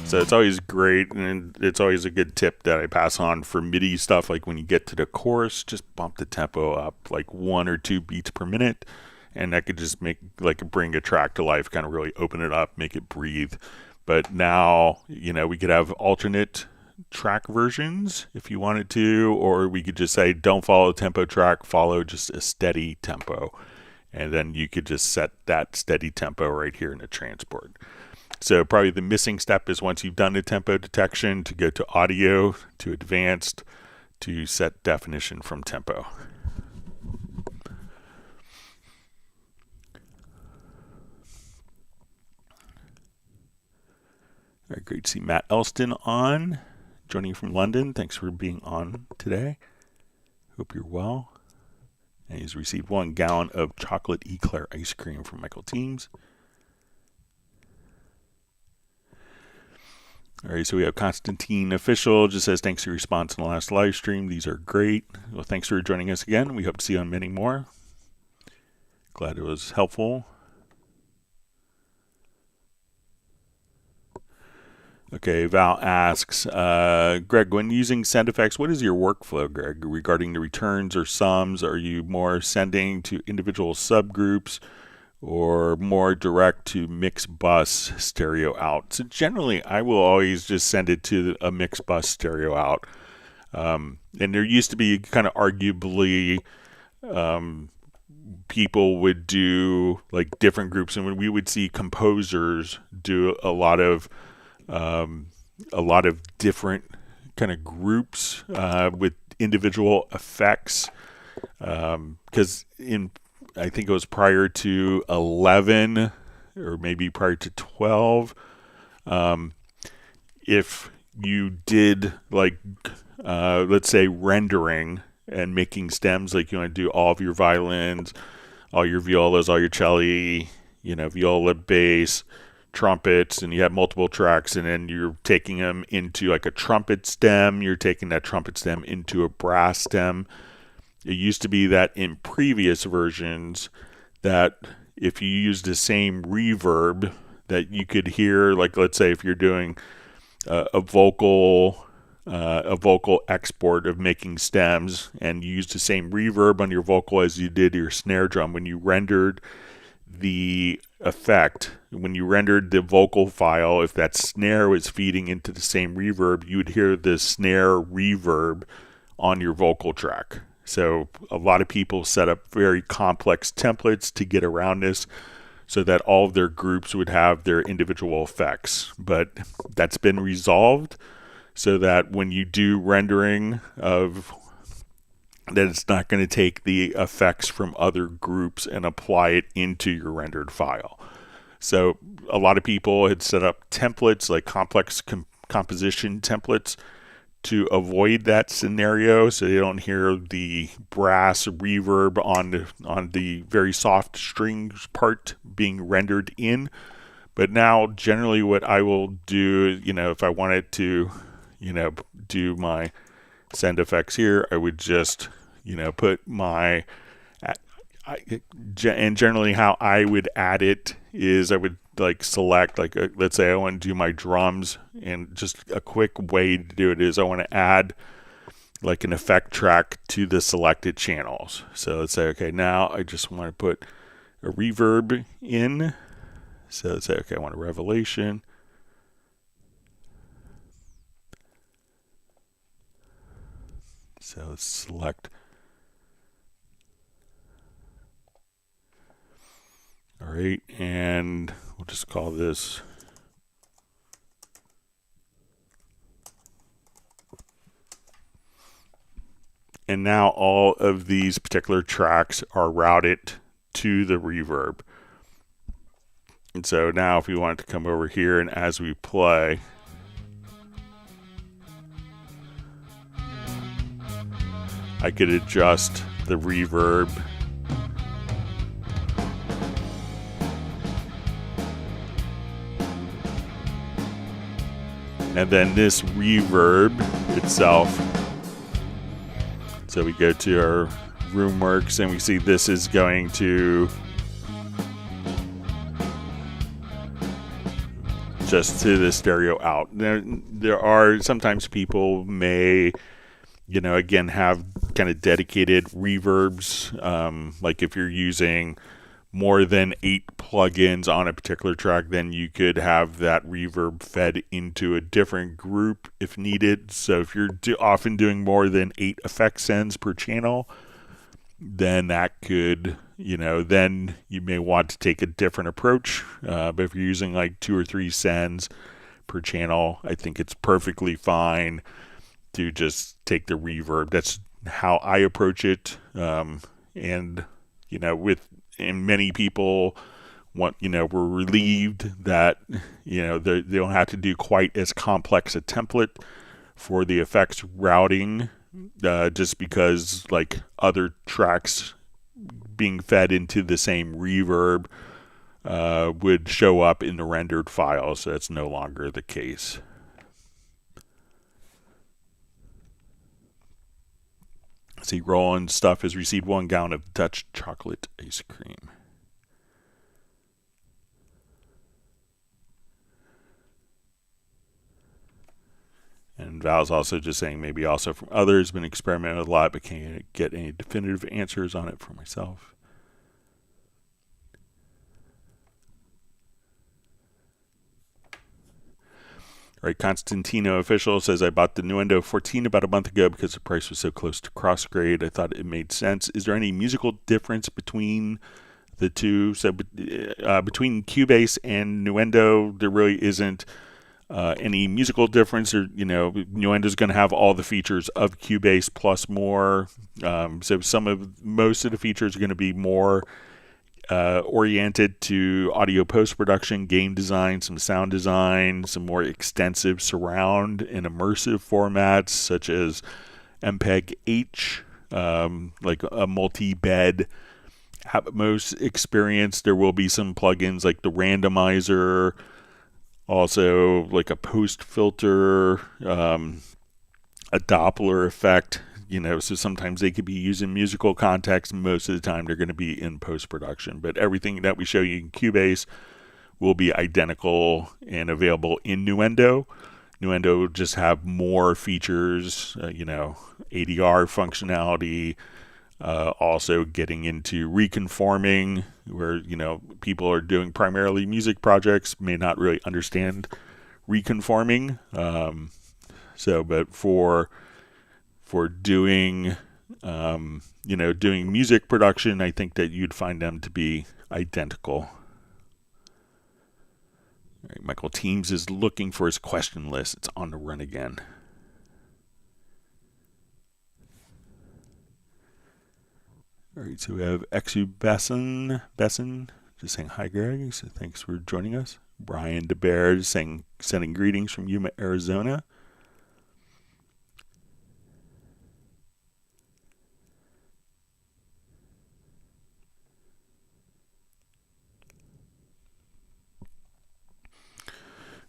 So it's always great, and it's always a good tip that I pass on for MIDI stuff. Like when you get to the chorus, just bump the tempo up like 1 or 2 beats per minute, and that could just make, like, bring a track to life, kind of really open it up, make it breathe. But now, you know, we could have alternate track versions if you wanted to, or we could just say don't follow a tempo track, follow just a steady tempo, and then you could just set that steady tempo right here in the transport. So probably the missing step is once you've done the tempo detection to go to audio, to advanced, to set definition from tempo. All right, great to see Matt Elston on, joining you from London. Thanks for being on today. Hope you're well. And he's received 1 gallon of chocolate eclair ice cream from Michael Teams. All right, so we have Constantine Official, just says, thanks for your response in the last live stream. These are great. Well, thanks for joining us again. We hope to see you on many more. Glad it was helpful. Okay, Val asks, Greg, when using send effects, what is your workflow, Greg, regarding the returns or sums? Are you more sending to individual subgroups or more direct to mix bus stereo out? So generally, I will always just send it to a mix bus stereo out. And there used to be kind of arguably people would do like different groups, and when we would see composers do a lot of different kind of groups with individual effects, because I think it was prior to 11 or maybe prior to 12, if you did like let's say rendering and making stems, like you want to do all of your violins, all your violas, all your celli, viola, bass, trumpets, and you have multiple tracks, and then you're taking them into like a trumpet stem, you're taking that trumpet stem into a brass stem. It used to be that in previous versions that if you used the same reverb that you could hear, like let's say if you're doing a vocal export of making stems and you used the same reverb on your vocal as you did your snare drum, when you rendered the effect, when you rendered the vocal file, if that snare was feeding into the same reverb, you would hear the snare reverb on your vocal track. So a lot of people set up very complex templates to get around this so that all of their groups would have their individual effects. But that's been resolved so that when you do rendering of that, it's not going to take the effects from other groups and apply it into your rendered file. So a lot of people had set up templates, like complex composition templates, to avoid that scenario, so they don't hear the brass reverb on the very soft strings part being rendered in. But now, generally, what I will do, if I wanted to, do my send effects here, I would just, put my, and generally how I would add it is I would select, let's say I want to do my drums, and just a quick way to do it is I want to add like an effect track to the selected channels. So let's say, okay, now I just want to put a reverb in. So let's say, okay, I want a revelation. So let's select. All right, and we'll just call this and now all of these particular tracks are routed to the reverb. And so now if we want to come over here and as we play, I could adjust the reverb. And then this reverb itself, so we go to our RoomWorks and we see this is going to just to the stereo out. There are sometimes people may, again, have kind of dedicated reverbs. Like if you're using more than 8 plugins on a particular track, then you could have that reverb fed into a different group if needed. So if you're often doing more than 8 effect sends per channel, then that could, then you may want to take a different approach. But if you're using like 2 or 3 sends per channel, I think it's perfectly fine to just take the reverb. That's how I approach it. And many people were relieved that, they don't have to do quite as complex a template for the effects routing, just because like other tracks being fed into the same reverb would show up in the rendered file. So that's no longer the case. See, Roland Stuff has received 1 gallon of Dutch chocolate ice cream. And Val's also just saying maybe also from others, been experimenting with a lot, but can't get any definitive answers on it for myself. All right, Constantino Official says, I bought the Nuendo 14 about a month ago because the price was so close to crossgrade. I thought it made sense. Is there any musical difference between the two? So between Cubase and Nuendo, there really isn't any musical difference. Or Nuendo is going to have all the features of Cubase plus more. So most of the features are going to be more oriented to audio post-production, game design, some sound design, some more extensive surround and immersive formats such as MPEG-H, like a multi-bed Atmos experience. There will be some plugins like the randomizer, also like a post filter, a Doppler effect. So sometimes they could be used in musical context. Most of the time they're going to be in post-production. But everything that we show you in Cubase will be identical and available in Nuendo. Nuendo will just have more features, ADR functionality, also getting into reconforming, where, people are doing primarily music projects, may not really understand reconforming. But for doing, doing music production, I think that you'd find them to be identical. All right, Michael Teams is looking for his question list. It's on the run again. All right, so we have Exu Besson just saying hi, Greg. So thanks for joining us. Brian DeBear sending greetings from Yuma, Arizona.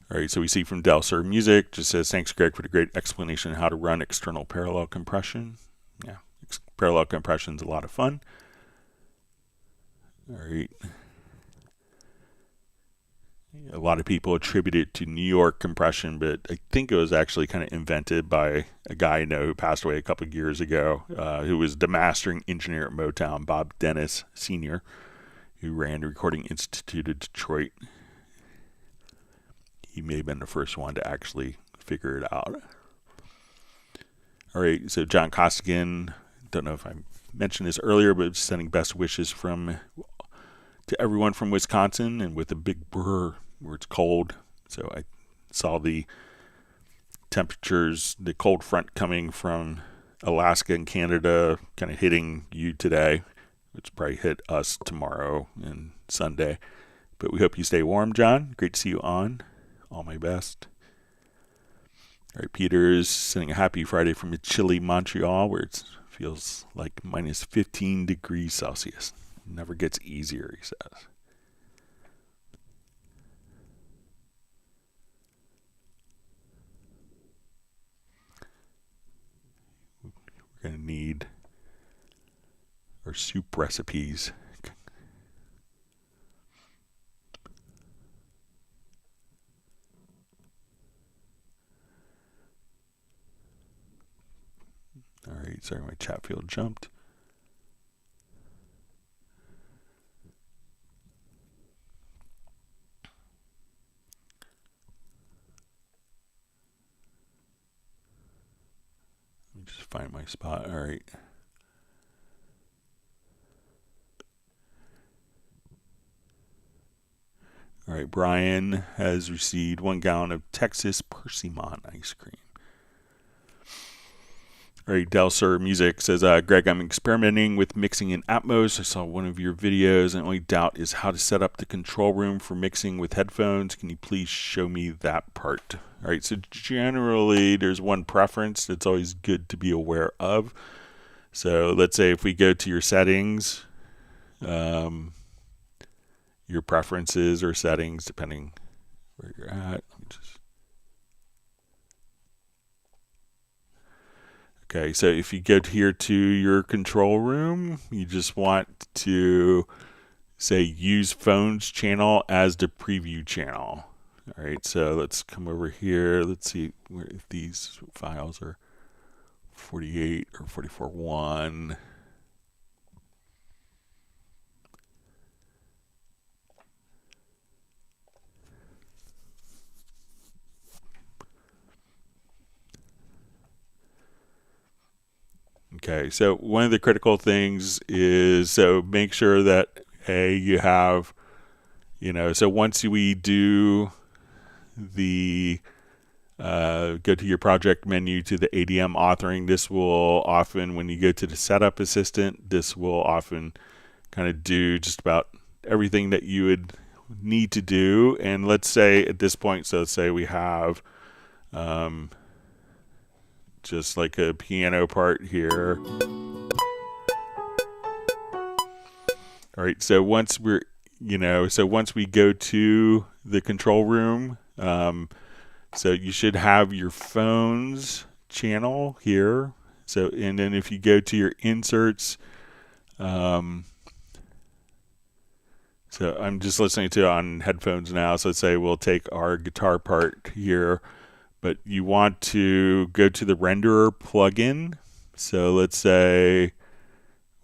All right, so we see from Delser Music, just says, thanks, Greg, for the great explanation on how to run external parallel compression. Yeah, parallel compression is a lot of fun. All right. A lot of people attribute it to New York compression, but I think it was actually kind of invented by a guy I know who passed away a couple of years ago, who was the mastering engineer at Motown, Bob Dennis Sr., who ran the Recording Institute of Detroit. He may have been the first one to actually figure it out. All right, so John Costigan, don't know if I mentioned this earlier, but sending best wishes to everyone from Wisconsin, and with a big brr where it's cold. So I saw the temperatures, the cold front coming from Alaska and Canada kind of hitting you today, which probably hit us tomorrow and Sunday. But we hope you stay warm, John. Great to see you on. All my best. All right, Peter is sending a happy Friday from chilly Montreal, where it feels like minus 15 degrees Celsius. Never gets easier, he says. We're going to need our soup recipes. All right, sorry, my chat field jumped. Let me just find my spot. All right. All right, Brian has received 1 gallon of Texas Persimmon ice cream. All right, Del Sur Music says, Greg, I'm experimenting with mixing in Atmos. I saw one of your videos, and the only doubt is how to set up the control room for mixing with headphones. Can you please show me that part? All right, so generally there's one preference that's always good to be aware of. So let's say if we go to your settings, your preferences or settings, depending where you're at. Okay, so if you go here to your control room, you just want to say use phones channel as the preview channel. All right, so let's come over here. Let's see where if these files are 48 or 44.1. Okay, so one of the critical things is, so make sure that you have, so once we do the go to your project menu to the ADM authoring, this will often, when you go to the setup assistant, this will often kind of do just about everything that you would need to do. And let's say at this point, so let's say we have just like a piano part here. All right, so once we're, so once we go to the control room, so you should have your phones channel here. So, and then if you go to your inserts, so I'm just listening to it on headphones now. So let's say we'll take our guitar part here, but you want to go to the renderer plugin. So let's say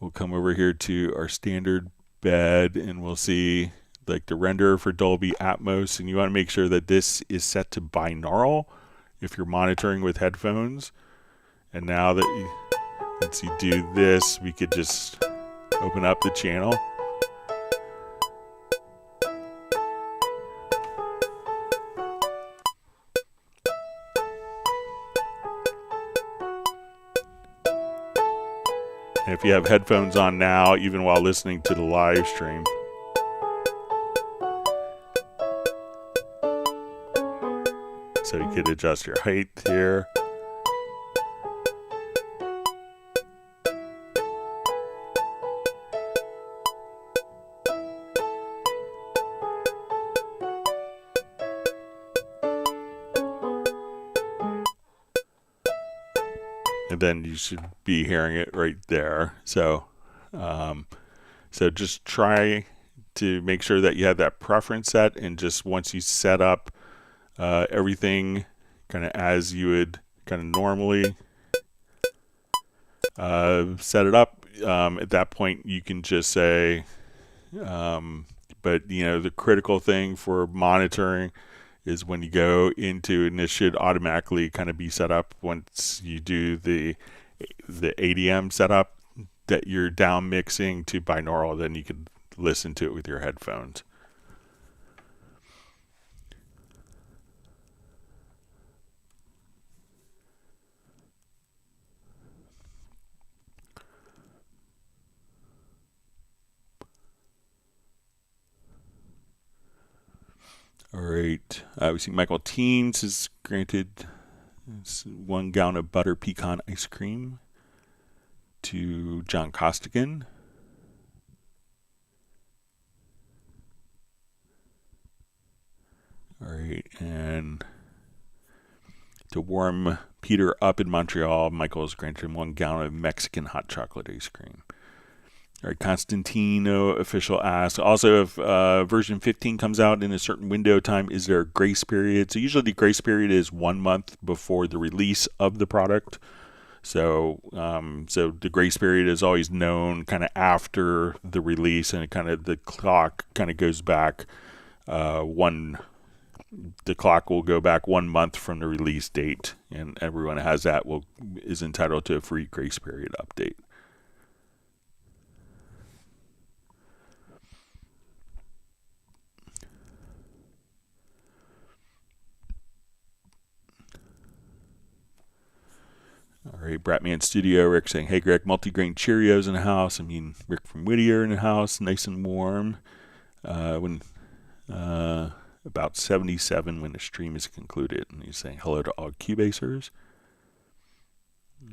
we'll come over here to our standard bed and we'll see like the renderer for Dolby Atmos, and you want to make sure that this is set to binaural if you're monitoring with headphones. And now that once you do this, we could just open up the channel. And if you have headphones on now, even while listening to the live stream, so you could adjust your height here. And then you should be hearing it right there. So, so just try to make sure that you have that preference set, and just once you set up everything kind of as you would kind of normally set it up, at that point you can just say, but the critical thing for monitoring is when you go into, and this should automatically kind of be set up once you do the ADM setup, that you're down mixing to binaural, then you can listen to it with your headphones. All right. We see Michael Teens is granted 1 gallon of butter pecan ice cream to John Costigan. All right. And to warm Peter up in Montreal, Michael is granted 1 gallon of Mexican hot chocolate ice cream. All right, Constantino official asks, also if version 15 comes out in a certain window of time, is there a grace period? So usually the grace period is 1 month before the release of the product. So so the grace period is always known kind of after the release, and the clock kind of goes back the clock will go back 1 month from the release date, and everyone that has that is entitled to a free grace period update. All All right, Bratman Studio, Rick saying, hey Greg, multi-grain Cheerios in the house. I mean, Rick from Whittier in the house, nice and warm. About 77 when the stream is concluded. And he's saying hello to all Cubasers.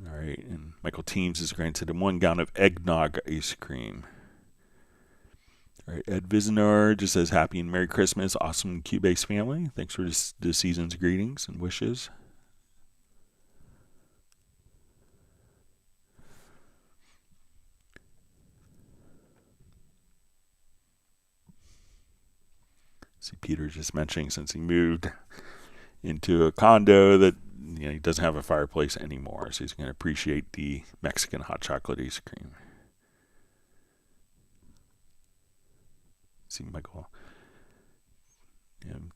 All right, and Michael Teams is granted him 1 gallon of eggnog ice cream. All right, Ed Visinor just says happy and Merry Christmas, awesome Cubase family. Thanks for the season's greetings and wishes. See, Peter just mentioning since he moved into a condo that he doesn't have a fireplace anymore, so he's going to appreciate the Mexican hot chocolate ice cream. See Michael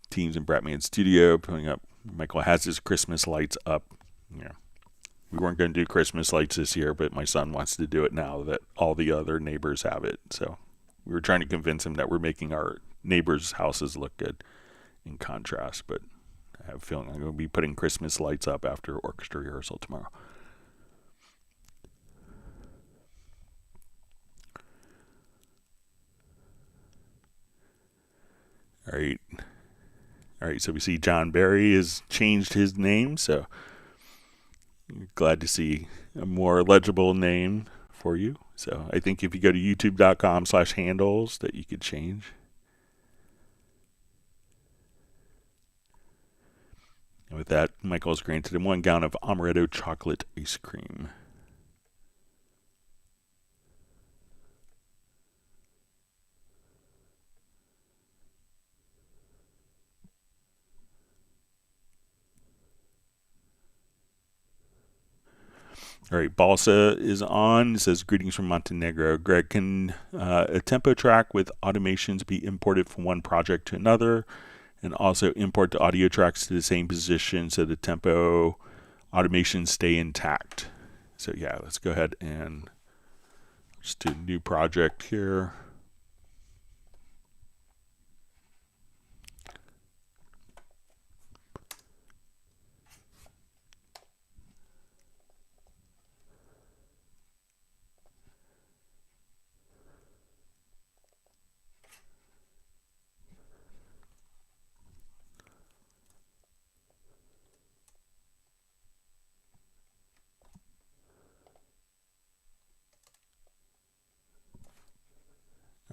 Teams in Bratman Studio putting up. Michael has his Christmas lights up. We weren't going to do Christmas lights this year, but my son wants to do it now that all the other neighbors have it. So we were trying to convince him that we're making our neighbors' houses look good in contrast, but I have a feeling I'm going to be putting Christmas lights up after orchestra rehearsal tomorrow. All right, so we see John Barry has changed his name, so glad to see a more legible name for you. So I think if you go to youtube.com/handles that you could change. And with that, Michael's granted him 1 gallon of amaretto chocolate ice cream. All right, Balsa is on. It says, greetings from Montenegro. Greg, can a tempo track with automations be imported from one project to another? And also import the audio tracks to the same position so the tempo automations stay intact. So yeah, let's go ahead and just do a new project here.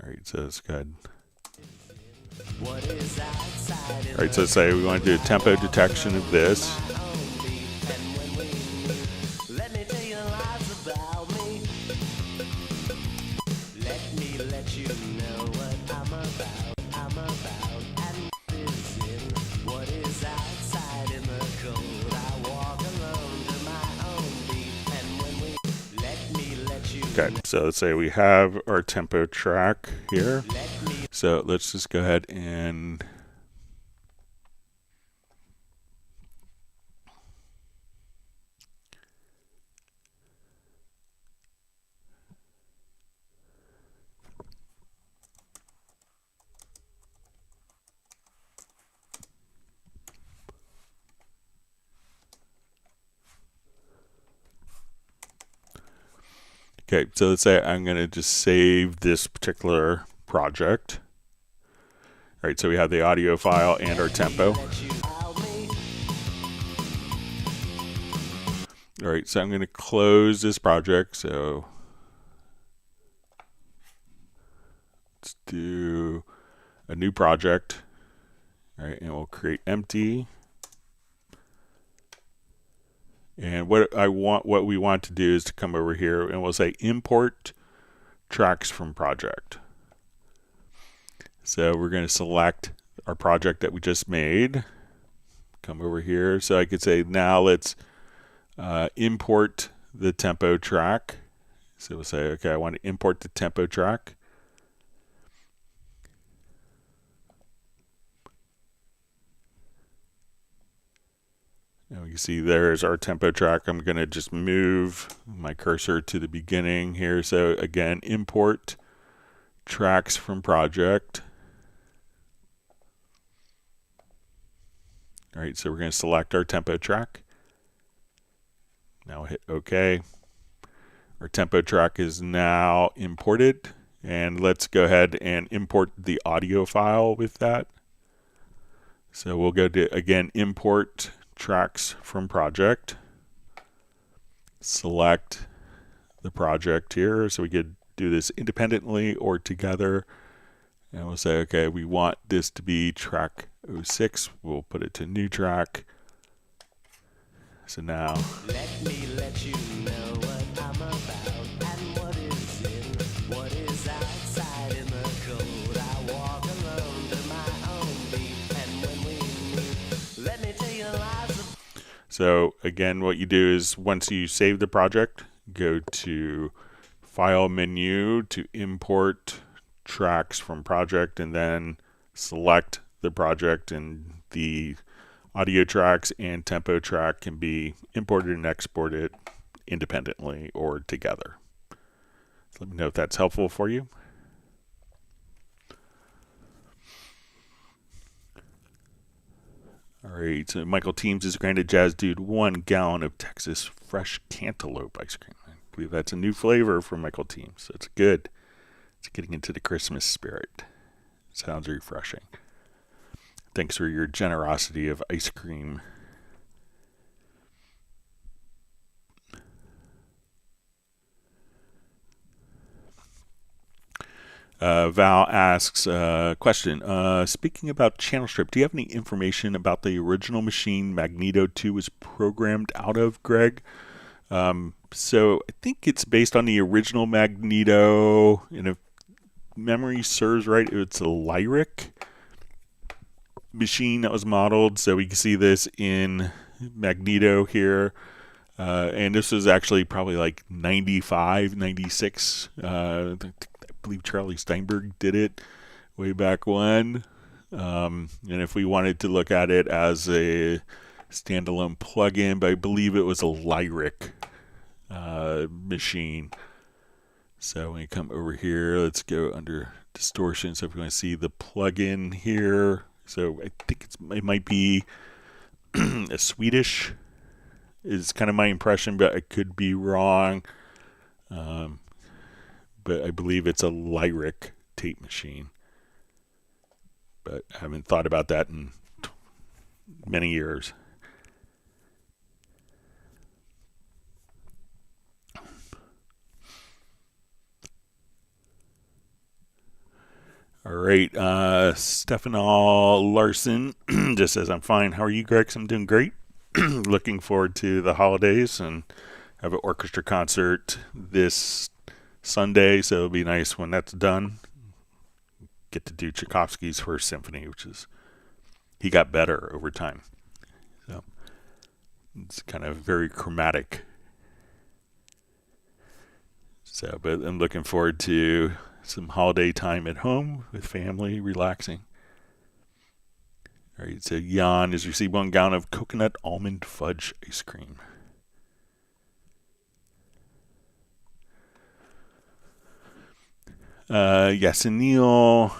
All right, so let's go ahead. All right, so let's say we want to do a tempo detection of this. Okay, so let's say we have our tempo track here. So let's just go ahead and okay, so let's say I'm going to just save this particular project. All right, so we have the audio file and our tempo. All right, so I'm going to close this project. So let's do a new project. All right, and we'll create empty. And what we want to do is to come over here and we'll say import tracks from project. So we're going to select our project that we just made. Come over here. So I could say now let's import the tempo track. So we'll say, okay, I want to import the tempo track. And we can see there's our tempo track. I'm going to just move my cursor to the beginning here. So again, import tracks from project. All right, so we're going to select our tempo track. Now hit OK. Our tempo track is now imported, and let's go ahead and import the audio file with that. So we'll go to, again, import tracks from project, select the project here, so we could do this independently or together, and we'll say, okay, we want this to be track 06. We'll put it to new track. So now let me let you know what I'm about and what is in, what is outside in the cold. I walk alone to my own beat, and when we meet, let me tell you lies of... So again, what you do is once you save the project, go to File menu to import tracks from project, and then select the project, and the audio tracks and tempo track can be imported and exported independently or together. So let me know if that's helpful for you. All right, so Michael Teams is granted Jazz Dude 1 gallon of Texas fresh cantaloupe ice cream. I believe that's a new flavor from Michael Teams. So it's good. It's getting into the Christmas spirit. Sounds refreshing. Thanks for your generosity of ice cream. Val asks a question. Speaking about channel strip, do you have any information about the original machine Magneto 2 was programmed out of, Greg? So I think it's based on the original Magneto. And if memory serves right, it's a Lyric machine that was modeled. So we can see this in Magneto here. And this was actually probably like 95, 96. I believe Charlie Steinberg did it way back when. And if we wanted to look at it as a standalone plugin, but I believe it was a Lyric machine. So when you come over here, let's go under distortion. So if we're going to see the plugin here, so I think it might be a Swedish is kind of my impression, but I could be wrong. But I believe it's a Lyric tape machine. But I haven't thought about that in many years. All right, Stefano Larson just says, I'm fine. How are you, Greg? I'm doing great. Looking forward to the holidays and have an orchestra concert this Sunday, so it'll be nice when that's done. Get to do Tchaikovsky's First Symphony, which is, he got better over time. So it's kind of very chromatic. So, but I'm looking forward to some holiday time at home with family, relaxing. All right, so Jan has received 1 gallon of coconut almond fudge ice cream. Yes, and Neil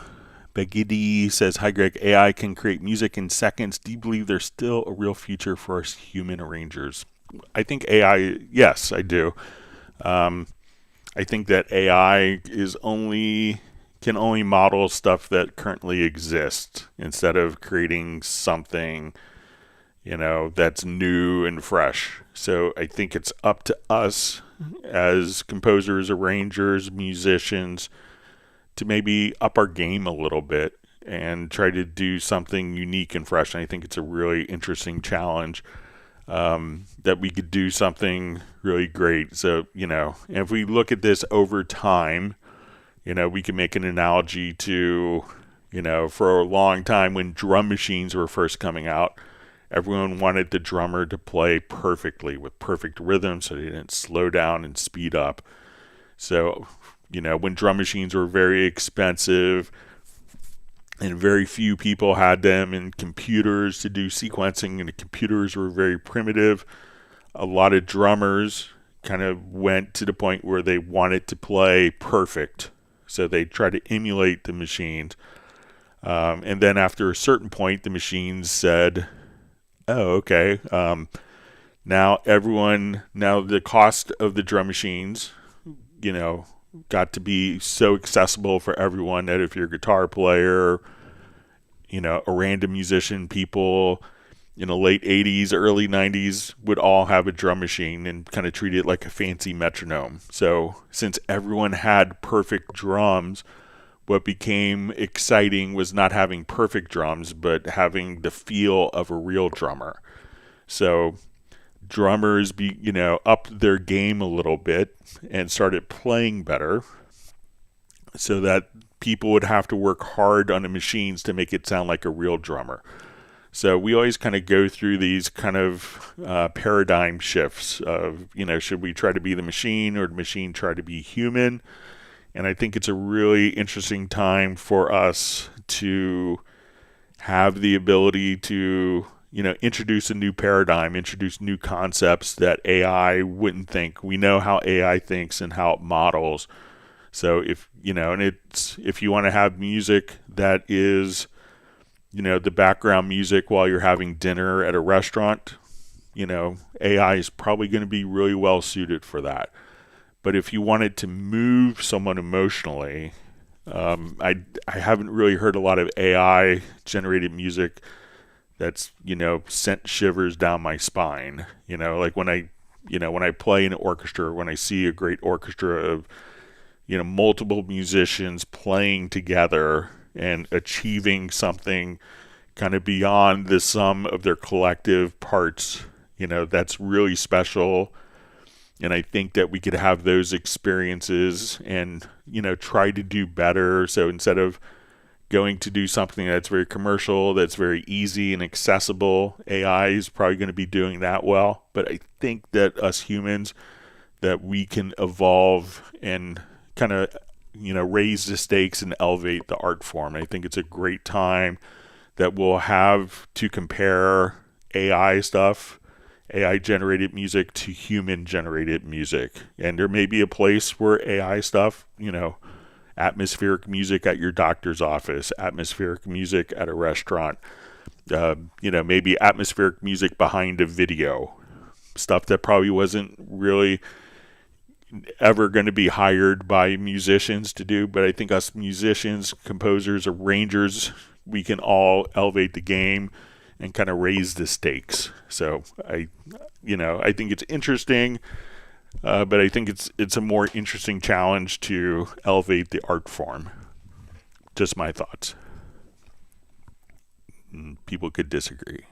Begidi says, hi Greg, AI can create music in seconds. Do you believe there's still a real future for us human arrangers? I think AI, yes, I do. I think that AI can only model stuff that currently exists instead of creating something, that's new and fresh. So I think it's up to us as composers, arrangers, musicians to maybe up our game a little bit and try to do something unique and fresh. And I think it's a really interesting challenge. That we could do something really great. So, and if we look at this over time, we can make an analogy to, for a long time when drum machines were first coming out, everyone wanted the drummer to play perfectly with perfect rhythm so they didn't slow down and speed up. So, when drum machines were very expensive, and very few people had them, and computers to do sequencing, and the computers were very primitive. A lot of drummers kind of went to the point where they wanted to play perfect. So they tried to emulate the machines. And then after a certain point, the machines said, oh, okay, Now the cost of the drum machines, got to be so accessible for everyone that if you're a guitar player, a random musician, people in the late 80s, early 90s would all have a drum machine and kind of treat it like a fancy metronome. So since everyone had perfect drums, what became exciting was not having perfect drums, but having the feel of a real drummer. So drummers upped their game a little bit and started playing better so that people would have to work hard on the machines to make it sound like a real drummer. So we always kind of go through these kind of paradigm shifts of, should we try to be the machine or the machine try to be human? And I think it's a really interesting time for us to have the ability to, introduce a new paradigm, introduce new concepts that AI wouldn't think. We know how AI thinks and how it models. So if you want to have music that is, the background music while you're having dinner at a restaurant, AI is probably going to be really well suited for that. But if you wanted to move someone emotionally, I haven't really heard a lot of AI generated music that's, sent shivers down my spine. Like when I play in an orchestra, when I see a great orchestra of, multiple musicians playing together and achieving something kind of beyond the sum of their collective parts, that's really special. And I think that we could have those experiences and, try to do better. So instead of going to do something that's very commercial, that's very easy and accessible, AI is probably going to be doing that well. But I think that us humans, that we can evolve and kind of, raise the stakes and elevate the art form. I think it's a great time that we'll have to compare AI stuff, AI generated music to human generated music. And there may be a place where AI stuff, atmospheric music at your doctor's office, atmospheric music at a restaurant, maybe atmospheric music behind a video, stuff that probably wasn't really ever going to be hired by musicians to do. But I think us musicians, composers, arrangers, we can all elevate the game and kind of raise the stakes. So I think it's interesting, but I think it's a more interesting challenge to elevate the art form. Just my thoughts. People could disagree.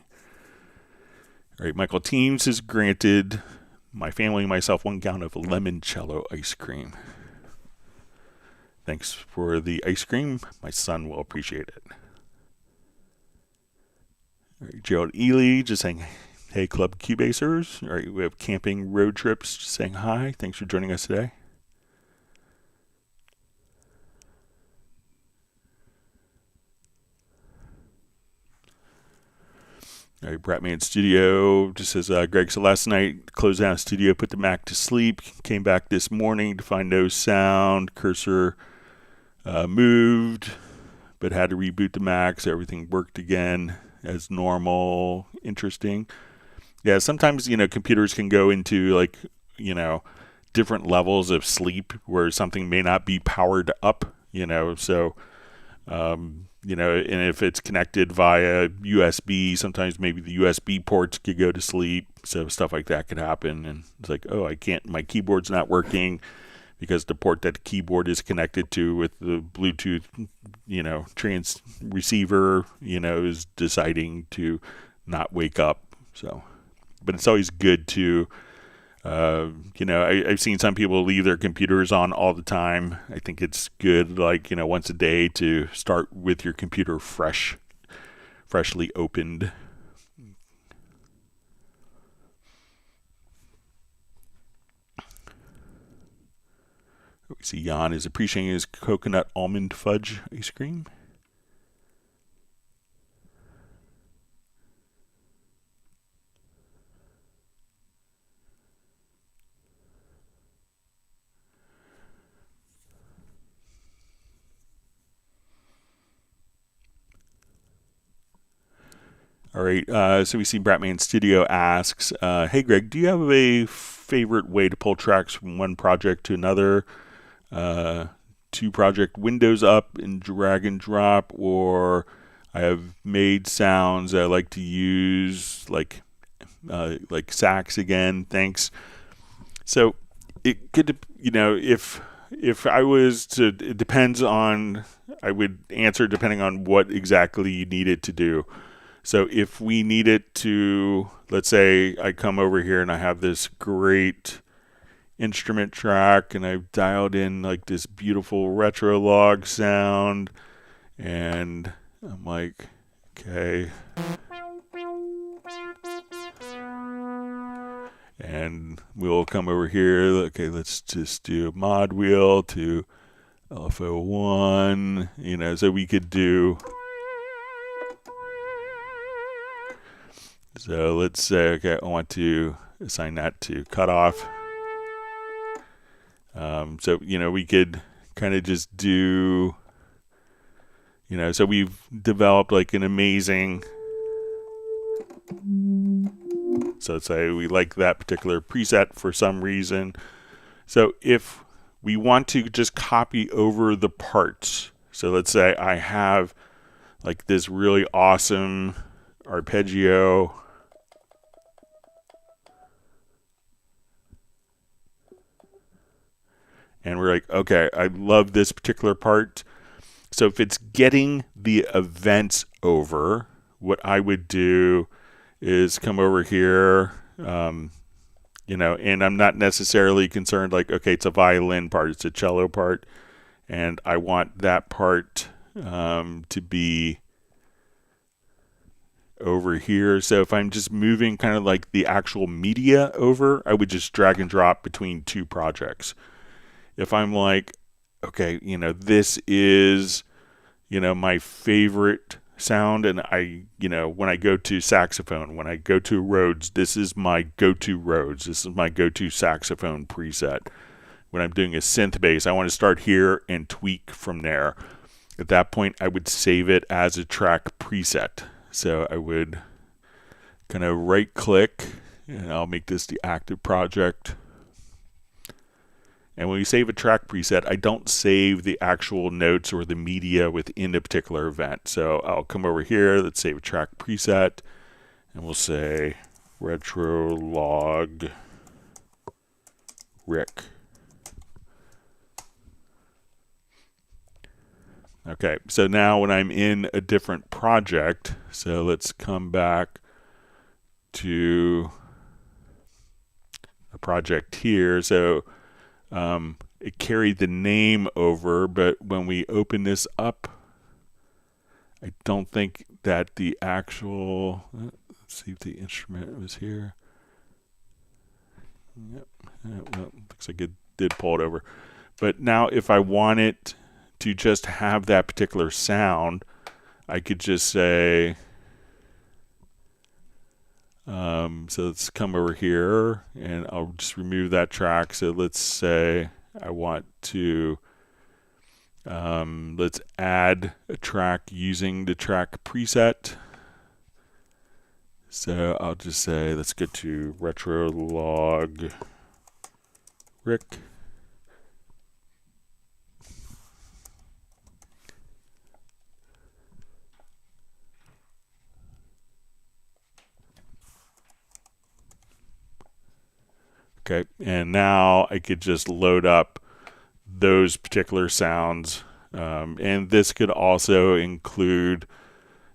All right, Michael Teams has granted my family and myself 1 gallon of limoncello ice cream. Thanks for the ice cream. My son will appreciate it. All right, Gerald Ely just saying, hey, Club Cubasers. All right, we have Camping Road Trips just saying hi. Thanks for joining us today. All right, Bratman Studio just says, Greg, so last night closed down the studio, put the Mac to sleep, came back this morning to find no sound, cursor moved, but had to reboot the Mac, so everything worked again as normal. Interesting. Yeah, sometimes, computers can go into different levels of sleep where something may not be powered up, so and if it's connected via USB, sometimes maybe the USB ports could go to sleep. So stuff like that could happen. And it's like, oh, my keyboard's not working because the port that the keyboard is connected to with the Bluetooth, trans receiver, is deciding to not wake up. So, but it's always good to, I've seen some people leave their computers on all the time. I think it's good, once a day to start with your computer freshly opened. We see Jan is appreciating his coconut almond fudge ice cream. All right, so we see Bratman Studio asks, hey Greg, do you have a favorite way to pull tracks from one project to another? To project windows up and drag and drop, or I have made sounds I like to use, like sax again. Thanks. So it could, if I was to, it depends on, I would answer depending on what exactly you need it to do. So if we need it to, let's say I come over here and I have this great instrument track and I've dialed in like this beautiful retro log sound, and I'm like, okay, and we'll come over here, okay, let's just do a mod wheel to LFO1, so we could do, so let's say, okay, I want to assign that to cutoff. So, we could kind of just do, so we've developed like an amazing, so let's say we like that particular preset for some reason. So if we want to just copy over the parts, so let's say I have like this really awesome arpeggio, and we're like, okay, I love this particular part. So if it's getting the events over, what I would do is come over here, and I'm not necessarily concerned like, okay, it's a violin part, it's a cello part, and I want that part to be over here. So if I'm just moving kind of like the actual media over, I would just drag and drop between two projects. If I'm like, okay, this is, my favorite sound, and I, when I go to saxophone, when I go to Rhodes, this is my go-to Rhodes. This is my go-to saxophone preset. When I'm doing a synth bass, I want to start here and tweak from there. At that point, I would save it as a track preset. So I would kind of right-click, and I'll make this the active project. And when we save a track preset, I don't save the actual notes or the media within a particular event. So I'll come over here, let's save a track preset, and we'll say retro log Rick. Okay, so now when I'm in a different project, so let's come back to a project here. So it carried the name over, but when we open this up, I don't think that the actual, let's see if the instrument was here. Yep, well, looks like it did pull it over. But now if I want it to just have that particular sound, I could just say, so let's come over here and I'll just remove that track. So let's say I want to, let's add a track using the track preset. So I'll just say, let's go to retro log Rick. Okay, and now I could just load up those particular sounds, and this could also include,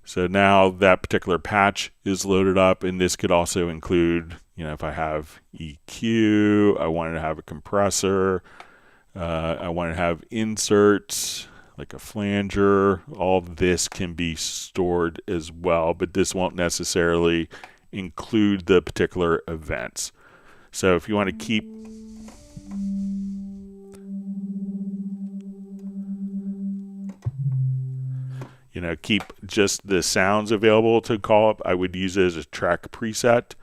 so now that particular patch is loaded up, and this could also include, if I have EQ, I wanted to have a compressor, I want to have inserts, like a flanger, all of this can be stored as well, but this won't necessarily include the particular events. So if you want to keep keep just the sounds available to call up, I would use it as a track preset.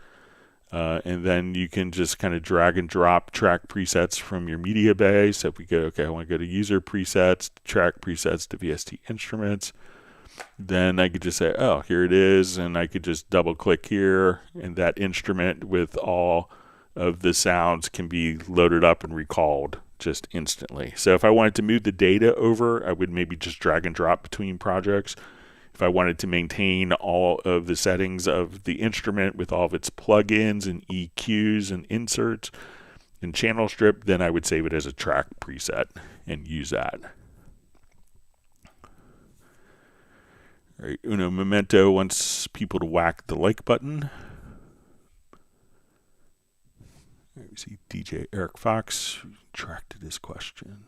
And then you can just kind of drag and drop track presets from your media bay. So if we go, okay, I want to go to user presets, track presets to VST instruments. then I could just say, oh, here it is, and I could just double click here, and that instrument with all of the sounds can be loaded up and recalled just instantly. So if I wanted to move the data over, I would maybe just drag and drop between projects. If I wanted to maintain all of the settings of the instrument with all of its plugins and EQs and inserts and channel strip, then I would save it as a track preset and use that. All right, Memento wants people to whack the like button. All right, we see DJ Eric Fox who retracted his question.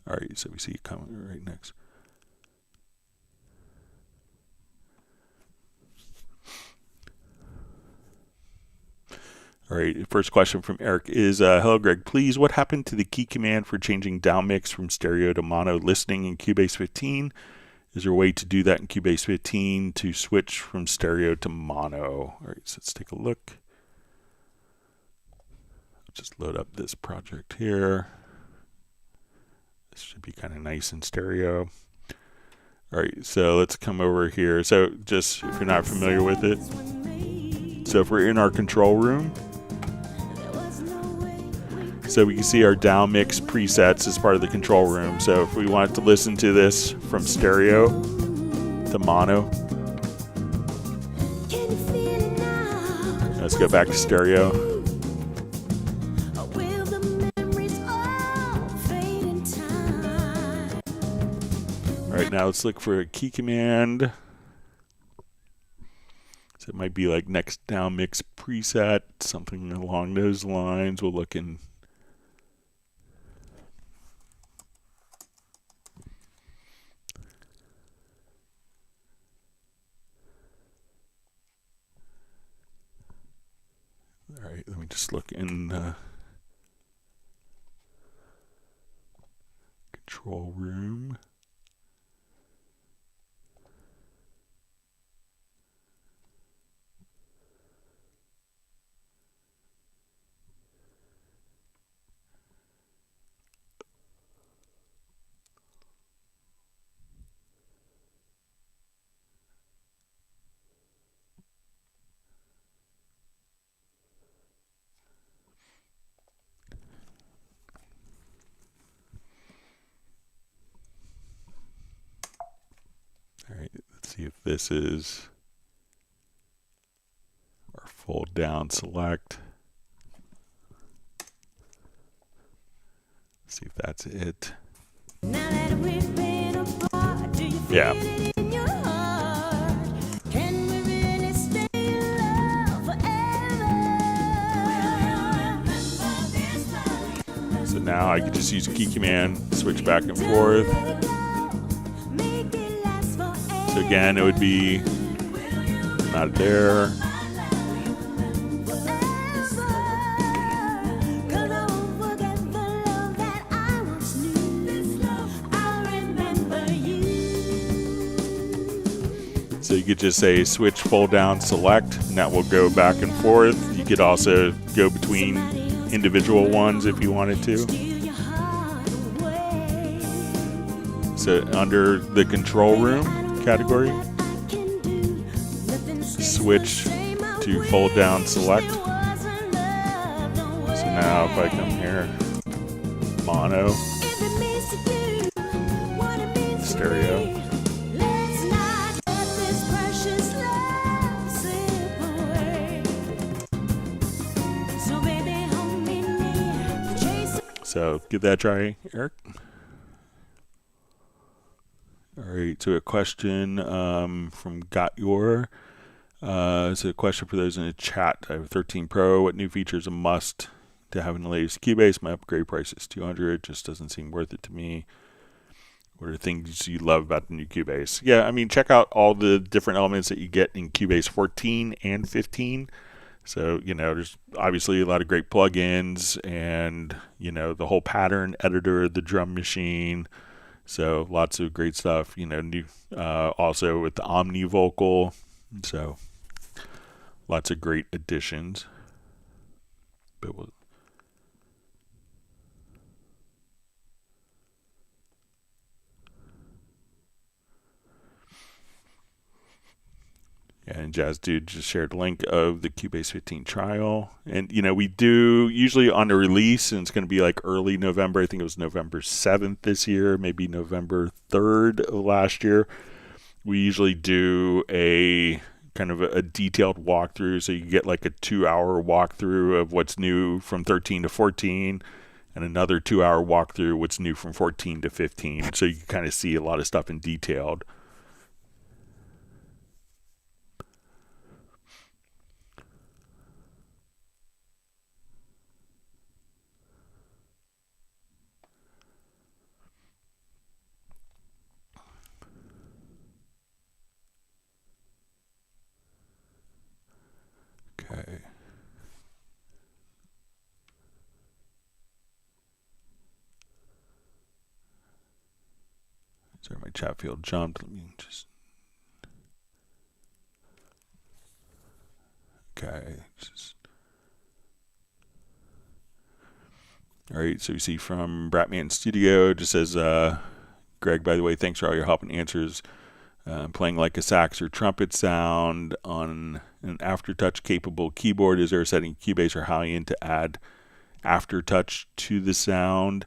All right, so we see it coming right next. All right, first question from Eric is, hello Greg, please, what happened to the key command for changing down mix from stereo to mono listening in Cubase 15? Is there a way to do that in Cubase 15 to switch from stereo to mono? All right, so let's take a look. Just load up this project here. This should be kind of nice in stereo. All right, so let's come over here. So just if you're not familiar with it, so if we're in our control room, so we can see our down mix presets as part of the control room. So if we wanted to listen to this from stereo to mono, let's go back to stereo. All right, now let's look for a key command. So it might be like next down mix preset, something along those lines. We'll look in. All right, let me just look in control room. All right, let's see if this is our fold down select. Let's see if that's it. Yeah. So now I can just use a key command, switch back and forth. So again, it would be not there. So you could just say switch, fold down, select, and that will go back and forth. You could also go between individual ones if you wanted to. So under the control room category, switch to fold down, select. So now if I come here, mono, stereo. So give that a try, Eric. All right, so a question from Got Your. So a question for those in the chat. I have a 13 Pro. What new features a must to have in the latest Cubase? My upgrade price is $200. Just doesn't seem worth it to me. What are things you love about the new Cubase? Yeah, I mean, check out all the different elements that you get in Cubase 14 and 15. So, you know, there's obviously a lot of great plugins and, you know, the whole pattern editor, the drum machine. So lots of great stuff, you know, new, also with the Omni Vocal. So lots of great additions. But we'll And Jazz Dude just shared a link of the Cubase 15 trial. And, we do usually on the release, and it's going to be like early November. I think it was November 7th this year, maybe November 3rd of last year. We usually do a kind of a detailed walkthrough. So you get like a 2-hour walkthrough of what's new from 13 to 14, and another 2-hour walkthrough what's new from 14 to 15. So you can kind of see a lot of stuff in detailed. Okay. Sorry, my chat field jumped. Let me just. Okay. All right. So you see from Bratman Studio, it just says, Greg, by the way, thanks for all your help and answers. Playing like a sax or trumpet sound on an Aftertouch capable keyboard. Is there a setting Cubase or Halion to add Aftertouch to the sound?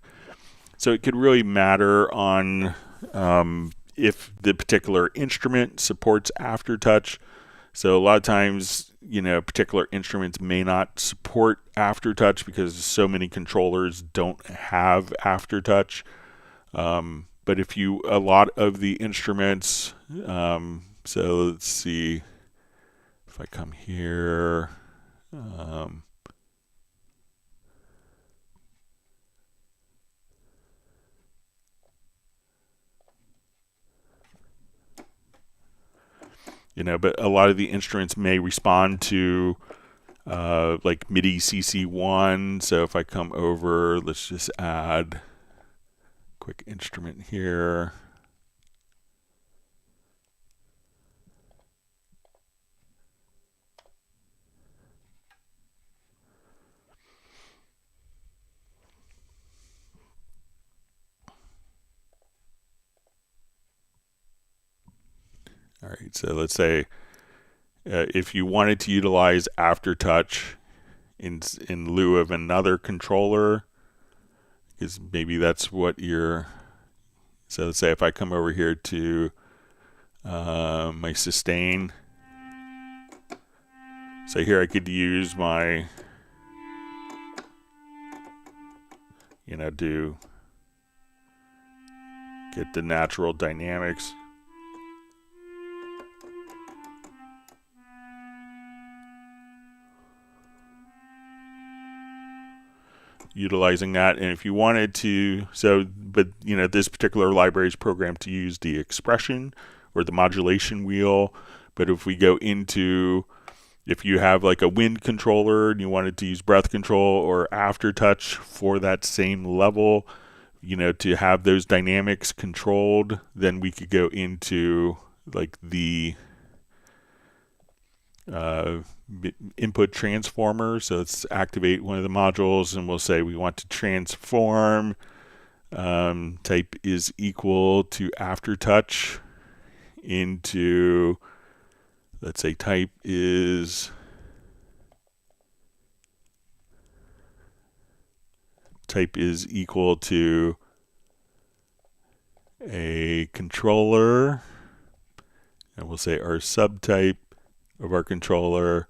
So it could really matter on if the particular instrument supports Aftertouch. So a lot of times, particular instruments may not support Aftertouch because so many controllers don't have Aftertouch. But a lot of the instruments, so let's see if I come here. But a lot of the instruments may respond to like MIDI CC1. So if I come over, let's just add a quick instrument here. All right, so let's say if you wanted to utilize Aftertouch in lieu of another controller, because maybe that's what you're. So let's say if I come over here to my sustain, so here I could use my, get the natural dynamics. Utilizing that, and if you wanted to, but this particular library is programmed to use the expression or the modulation wheel. But if we go into, if you have like a wind controller and you wanted to use breath control or Aftertouch for that same level, to have those dynamics controlled, then we could go into like the input transformer. So let's activate one of the modules and we'll say we want to transform type is equal to Aftertouch into, let's say type is equal to a controller, and we'll say our subtype of our controller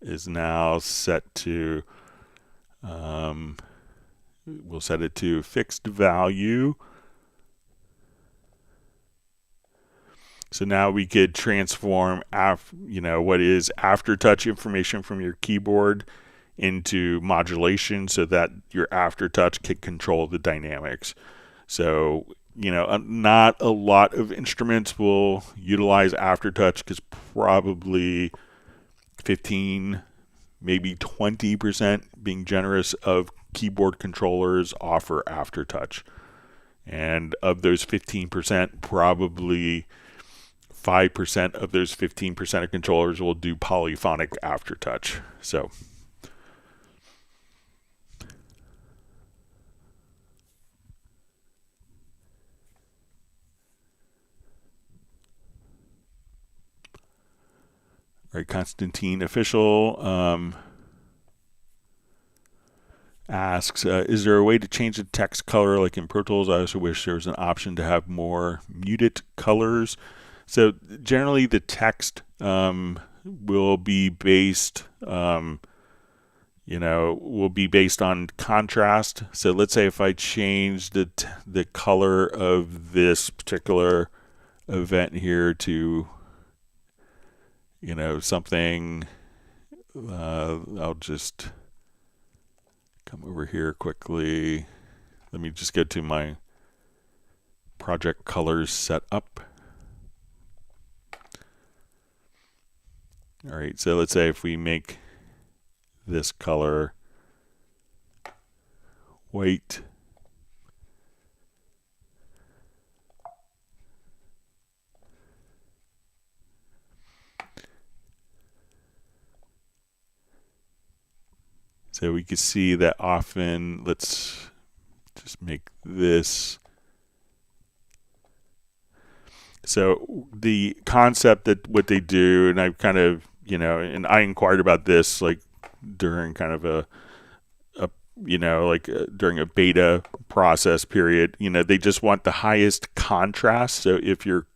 is now set to, we'll set it to fixed value. So now we could transform, what is Aftertouch information from your keyboard into modulation so that your Aftertouch can control the dynamics. So, not a lot of instruments will utilize Aftertouch because probably 15, maybe 20%, being generous, of keyboard controllers offer Aftertouch. And of those 15%, probably 5% of those 15% of controllers will do polyphonic Aftertouch. So All right, Constantine Official asks, is there a way to change the text color like in Pro Tools? I also wish there was an option to have more muted colors. So generally the text will be based, will be based on contrast. So let's say if I change the color of this particular event here to, something, I'll just come over here quickly. Let me just go to my project colors set up. All right, so let's say if we make this color white, so we can see that often. Let's just make this. So the concept that what they do, and I've kind of, and I inquired about this like during kind of during a beta process period, they just want the highest contrast. So if your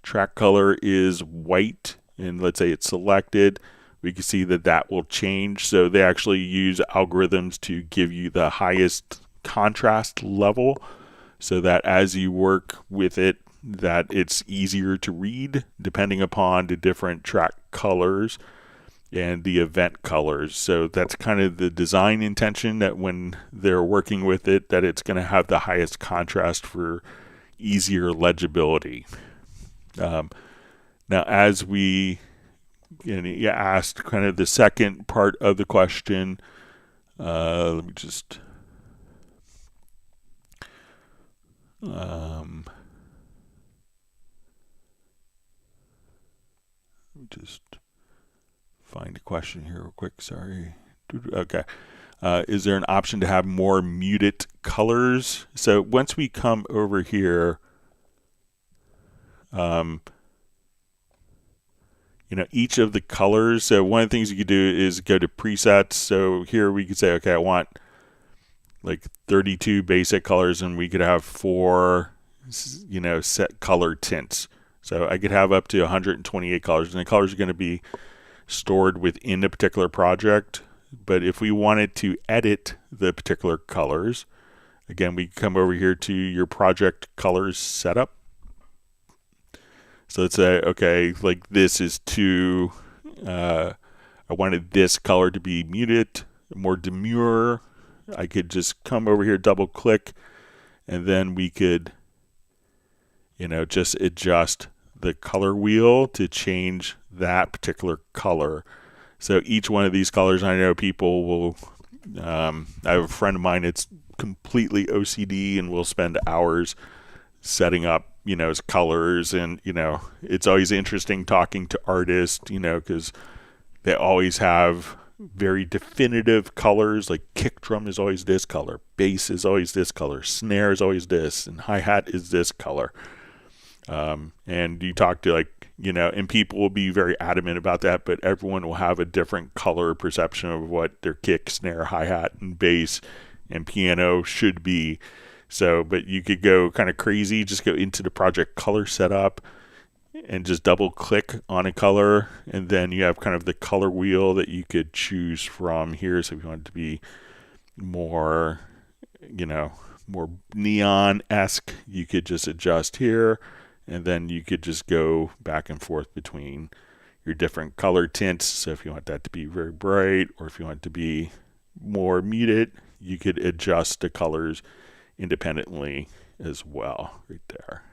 track color is white and let's say it's selected, we can see that will change. So they actually use algorithms to give you the highest contrast level so that as you work with it, that it's easier to read depending upon the different track colors and the event colors. So that's kind of the design intention, that when they're working with it, that it's going to have the highest contrast for easier legibility. Now, as we asked kind of the second part of the question, let me just find a question here real quick. Sorry. Okay. Is there an option to have more muted colors? So once we come over here, each of the colors. So one of the things you could do is go to presets. So here we could say, okay, I want like 32 basic colors, and we could have 4, set color tints. So I could have up to 128 colors, and the colors are going to be stored within a particular project. But if we wanted to edit the particular colors, again, we come over here to your project colors setup. So let's say, okay, like this is too, I wanted this color to be muted, more demure. I could just come over here, double click, and then we could, just adjust the color wheel to change that particular color. So each one of these colors, I know people will, I have a friend of mine that's completely OCD and will spend hours setting up, his colors. And, it's always interesting talking to artists, because they always have very definitive colors, like kick drum is always this color, bass is always this color, snare is always this, and hi-hat is this color. And you talk to and people will be very adamant about that, but everyone will have a different color perception of what their kick, snare, hi-hat, and bass and piano should be. So, but you could go kind of crazy, just go into the project color setup and just double click on a color, and then you have kind of the color wheel that you could choose from here. So if you want it to be more, more neon-esque, you could just adjust here, and then you could just go back and forth between your different color tints. So if you want that to be very bright, or if you want it to be more muted, you could adjust the colors independently as well, right there.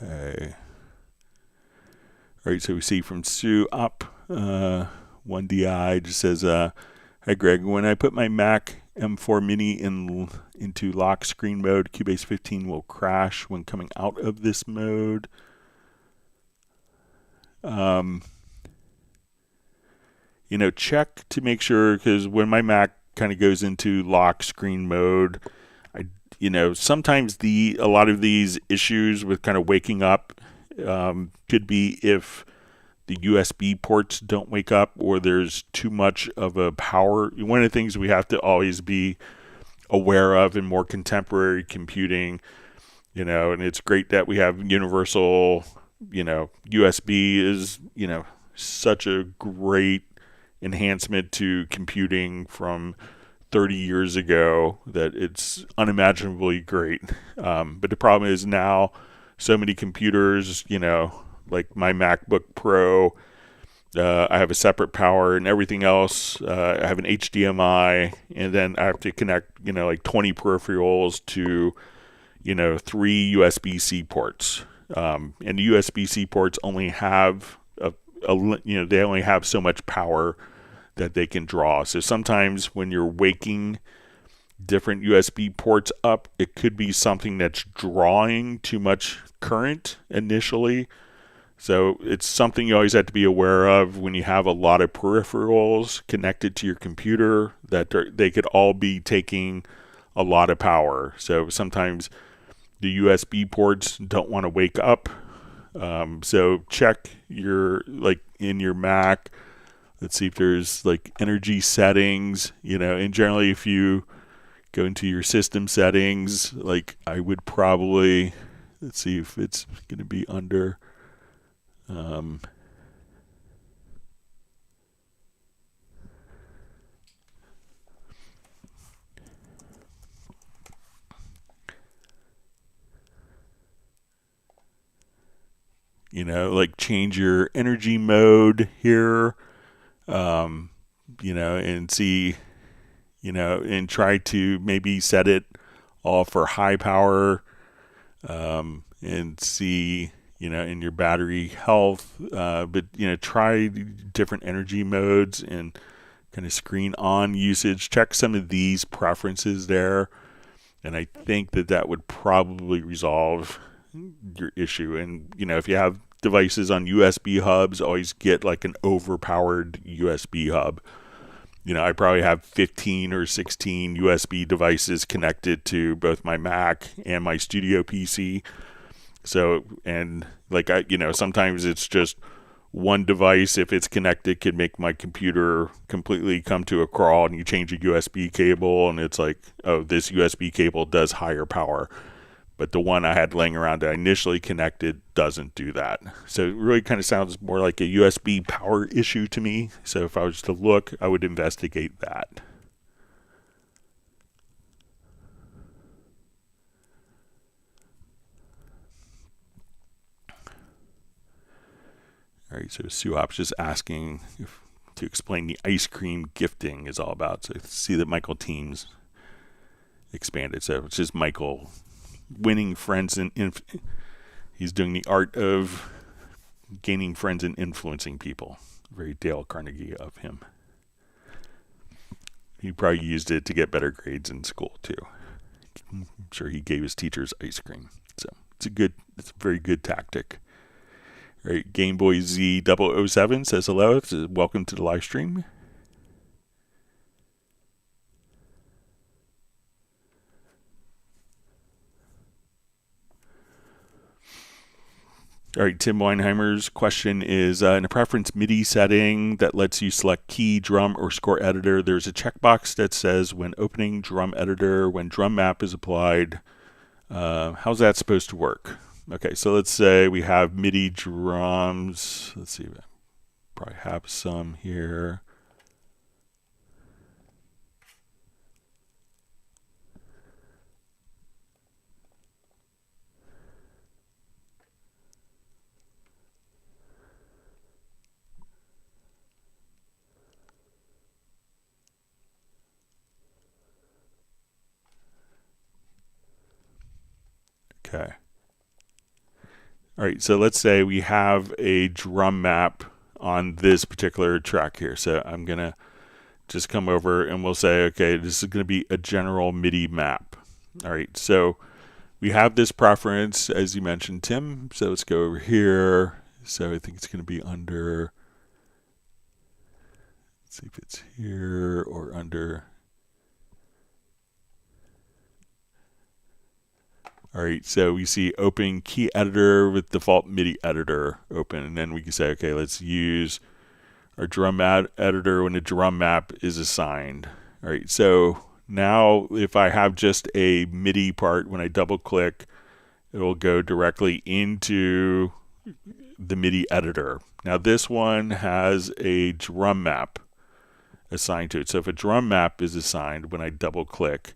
Okay. All right, so we see from Sue up, 1DI just says, hi Greg, when I put my Mac M4 Mini into lock screen mode, Cubase 15 will crash when coming out of this mode. check to make sure, because when my Mac kind of goes into lock screen mode, sometimes a lot of these issues with kind of waking up could be if the USB ports don't wake up or there's too much of a power. One of the things we have to always be aware of in more contemporary computing, and it's great that we have universal, USB is, such a great enhancement to computing from 30 years ago that it's unimaginably great. But the problem is now so many computers, like my MacBook Pro, I have a separate power and everything else. I have an HDMI, and then I have to connect, like 20 peripherals to, 3 USB-C ports. And the USB-C ports only have they only have so much power that they can draw. So sometimes when you're waking different USB ports up, it could be something that's drawing too much current initially. So it's something you always have to be aware of when you have a lot of peripherals connected to your computer, that they could all be taking a lot of power. So sometimes the USB ports don't want to wake up. So check in your Mac. Let's see if there's like energy settings, and generally if you go into your system settings, like I would probably, let's see if it's going to be under, like change your energy mode here, and see, and try to maybe set it all for high power, and see, in your battery health, but, try different energy modes and kind of screen on usage. Check some of these preferences there, and I think that would probably resolve your issue. And, if you have devices on USB hubs, always get like an overpowered USB hub. I probably have 15 or 16 USB devices connected to both my Mac and my studio PC. So, and like sometimes it's just one device, if it's connected, could make my computer completely come to a crawl, and you change a USB cable and it's like, oh, this USB cable does higher power. But the one I had laying around that I initially connected doesn't do that. So it really kind of sounds more like a USB power issue to me. So if I was to look, I would investigate that. All right, so Suop's just asking to explain the ice cream gifting is all about. So see that Michael Teams expanded. So it's just Michael winning friends and he's doing the art of gaining friends and influencing people. Very Dale Carnegie of him. He probably used it to get better grades in school too. I'm sure he gave his teachers ice cream. So it's a very good tactic. All right, Game Boy Z 007 says hello. Welcome to the live stream. All right, Tim Weinheimer's question is, in a preference MIDI setting that lets you select key, drum, or score editor, there's a checkbox that says when opening drum editor, when drum map is applied. How's that supposed to work? Okay, so let's say we have MIDI drums. Let's see, probably have some here. Okay. All right, so let's say we have a drum map on this particular track here. So I'm going to just come over and we'll say, okay, this is going to be a general MIDI map. All right, so we have this preference, as you mentioned, Tim. So let's go over here. So I think it's going to be under, let's see if it's here or under. All right, so we see open key editor with default MIDI editor open, and then we can say, okay, let's use our drum editor when a drum map is assigned. All right, so now if I have just a MIDI part, when I double click, it will go directly into the MIDI editor. Now this one has a drum map assigned to it. So if a drum map is assigned, when I double click,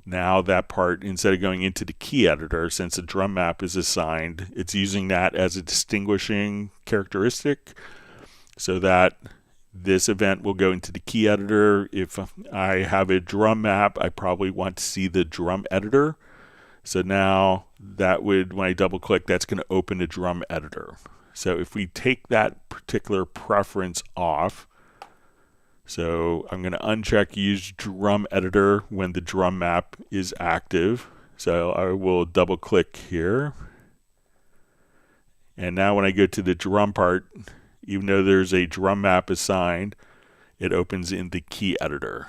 now that part, instead of going into the key editor, since the drum map is assigned, it's using that as a distinguishing characteristic so that this event will go into the key editor. If I have a drum map, I probably want to see the drum editor. So now that would, when I double click, that's going to open the drum editor. So if we take that particular preference off, so I'm going to uncheck use drum editor when the drum map is active. So I will double click here. And now when I go to the drum part, even though there's a drum map assigned, it opens in the key editor.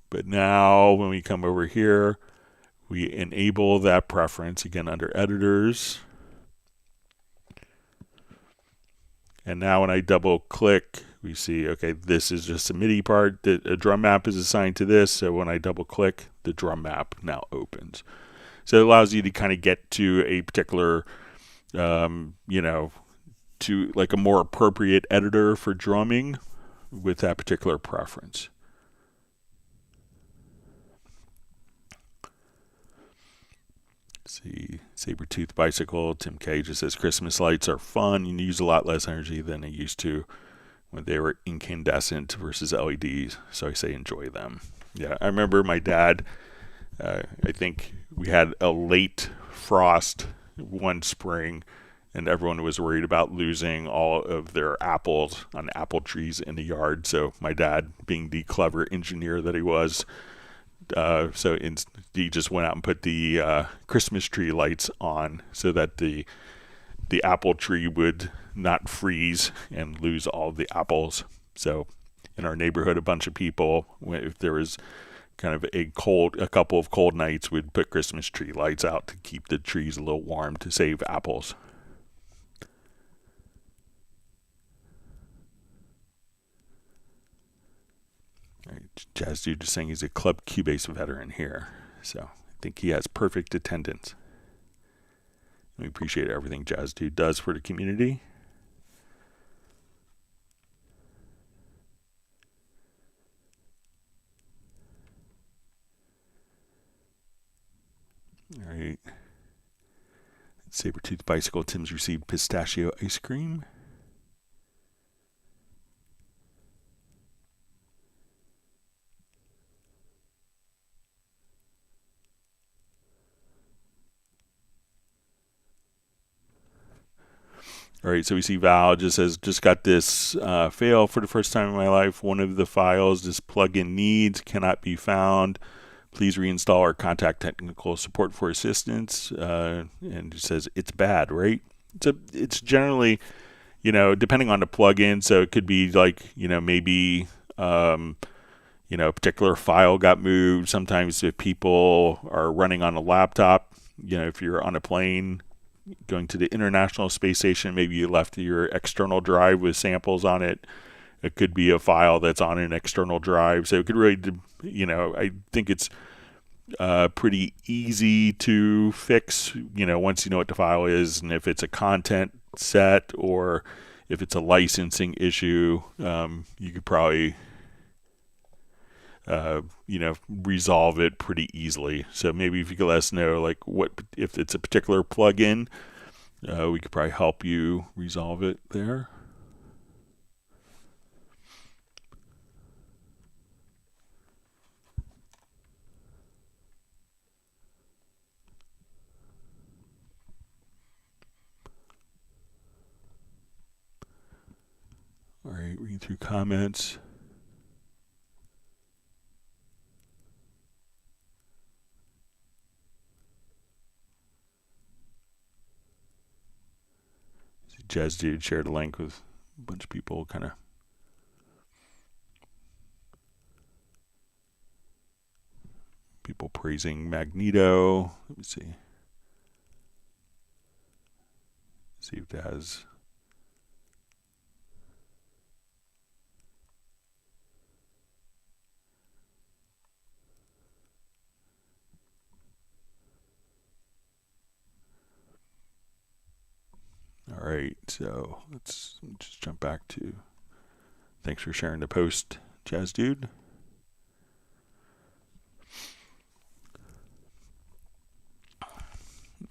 But now when we come over here, we enable that preference again under editors. And now when I double click, we see, okay, this is just a MIDI part. A drum map is assigned to this. So when I double click, the drum map now opens. So it allows you to kind of get to a particular, to like a more appropriate editor for drumming with that particular preference. Let's see, Sabertooth Bicycle, Tim K just says Christmas lights are fun. You use a lot less energy than they used to when they were incandescent versus LEDs. So I say enjoy them. Yeah, I remember my dad, I think we had a late frost one spring, and everyone was worried about losing all of their apples on apple trees in the yard. So my dad, being the clever engineer that he was, he just went out and put the Christmas tree lights on so that the apple tree would not freeze and lose all the apples. So in our neighborhood, a bunch of people, if there was kind of a couple of cold nights, would put Christmas tree lights out to keep the trees a little warm to save apples. All right, Jazz Dude is saying he's a Club Cubase veteran here, so I think he has perfect attendance. We appreciate everything Jazz Dude does for the community. All right. Sabertooth Bicycle, Tim's received pistachio ice cream. All right, so we see Val just says, just got this fail for the first time in my life. One of the files this plugin needs cannot be found. Please reinstall or contact technical support for assistance. And it says it's bad, right? It's generally, depending on the plugin. So it could be like, maybe, a particular file got moved. Sometimes if people are running on a laptop, if you're on a plane, going to the International Space Station, maybe you left your external drive with samples on it. It could be a file that's on an external drive. So it could really, I think it's pretty easy to fix, once you know what the file is, and if it's a content set or if it's a licensing issue, you could probably resolve it pretty easily. So maybe if you could let us know, like, what if it's a particular plugin, we could probably help you resolve it there. All right, reading through comments. Jazz Dude shared a link with a bunch of people kind of people praising Magneto. Let me see. See if it has. All right, so let's just jump back to. Thanks for sharing the post, Jazz Dude.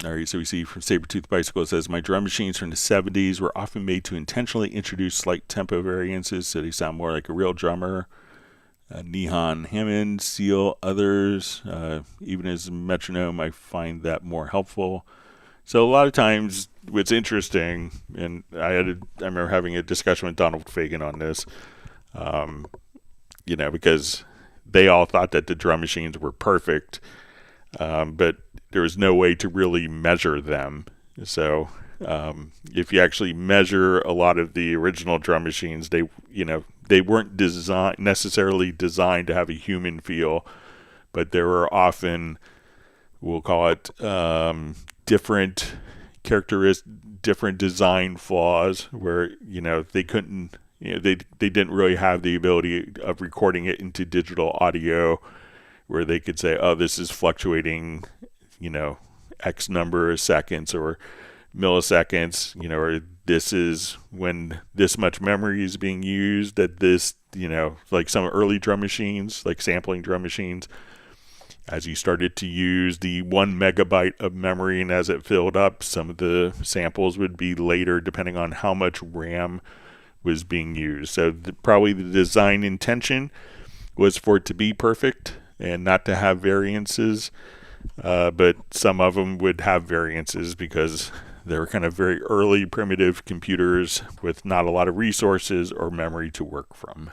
All right, so we see from Sabertooth Bicycle, it says, my drum machines from the 70s were often made to intentionally introduce slight tempo variances so they sound more like a real drummer. Nehan Hammond, Seal, others, even as a metronome, I find that more helpful. So a lot of times what's interesting, and I remember having a discussion with Donald Fagen on this, because they all thought that the drum machines were perfect, but there was no way to really measure them. So if you actually measure a lot of the original drum machines, they weren't necessarily designed to have a human feel, but there were often, we'll call it, different different design flaws where they couldn't, they didn't really have the ability of recording it into digital audio, where they could say, oh, this is fluctuating, X number of seconds or milliseconds, or this is when this much memory is being used at this, like some early drum machines, like sampling drum machines, as you started to use the 1 megabyte of memory, and as it filled up, some of the samples would be later depending on how much RAM was being used. So probably the design intention was for it to be perfect and not to have variances, but some of them would have variances because they were kind of very early primitive computers with not a lot of resources or memory to work from.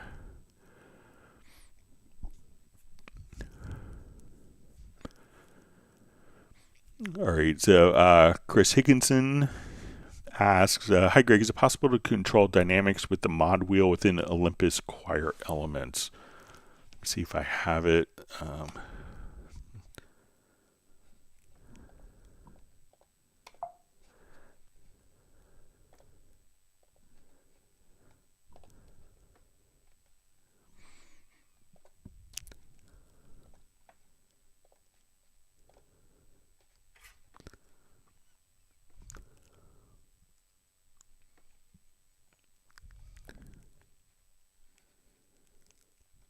All right, so Chris Higginson asks, hi Greg, is it possible to control dynamics with the mod wheel within Olympus Choir Elements? Let's see if I have it.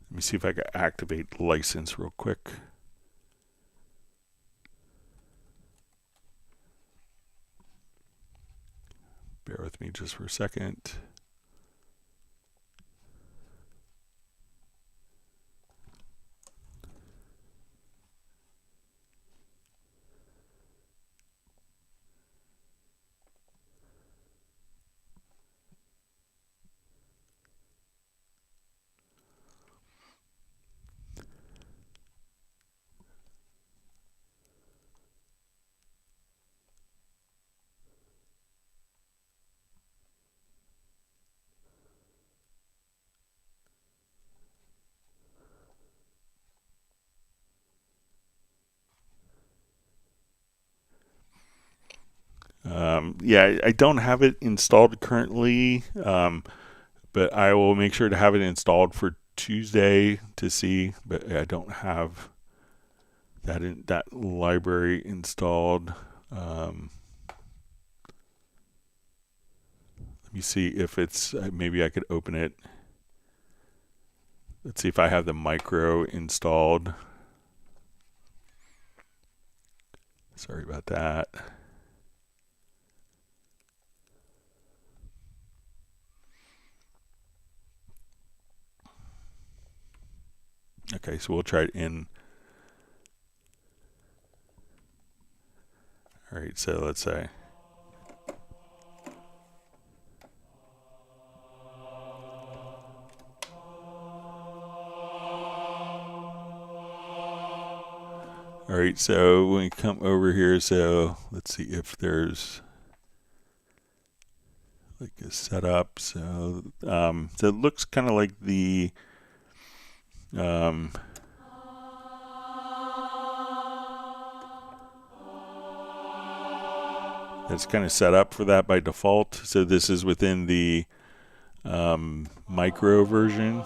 Let me see if I can activate license real quick. Bear with me just for a second. I don't have it installed currently, but I will make sure to have it installed for Tuesday to see. But I don't have that library installed. Let me see if it's maybe I could open it. Let's see if I have the micro installed. Sorry about that. Okay, so we'll try it in. All right, so let's say. All right, so when we come over here, so let's see if there's, like a setup. So so it looks kind of like the it's kind of set up for that by default. So this is within the micro version.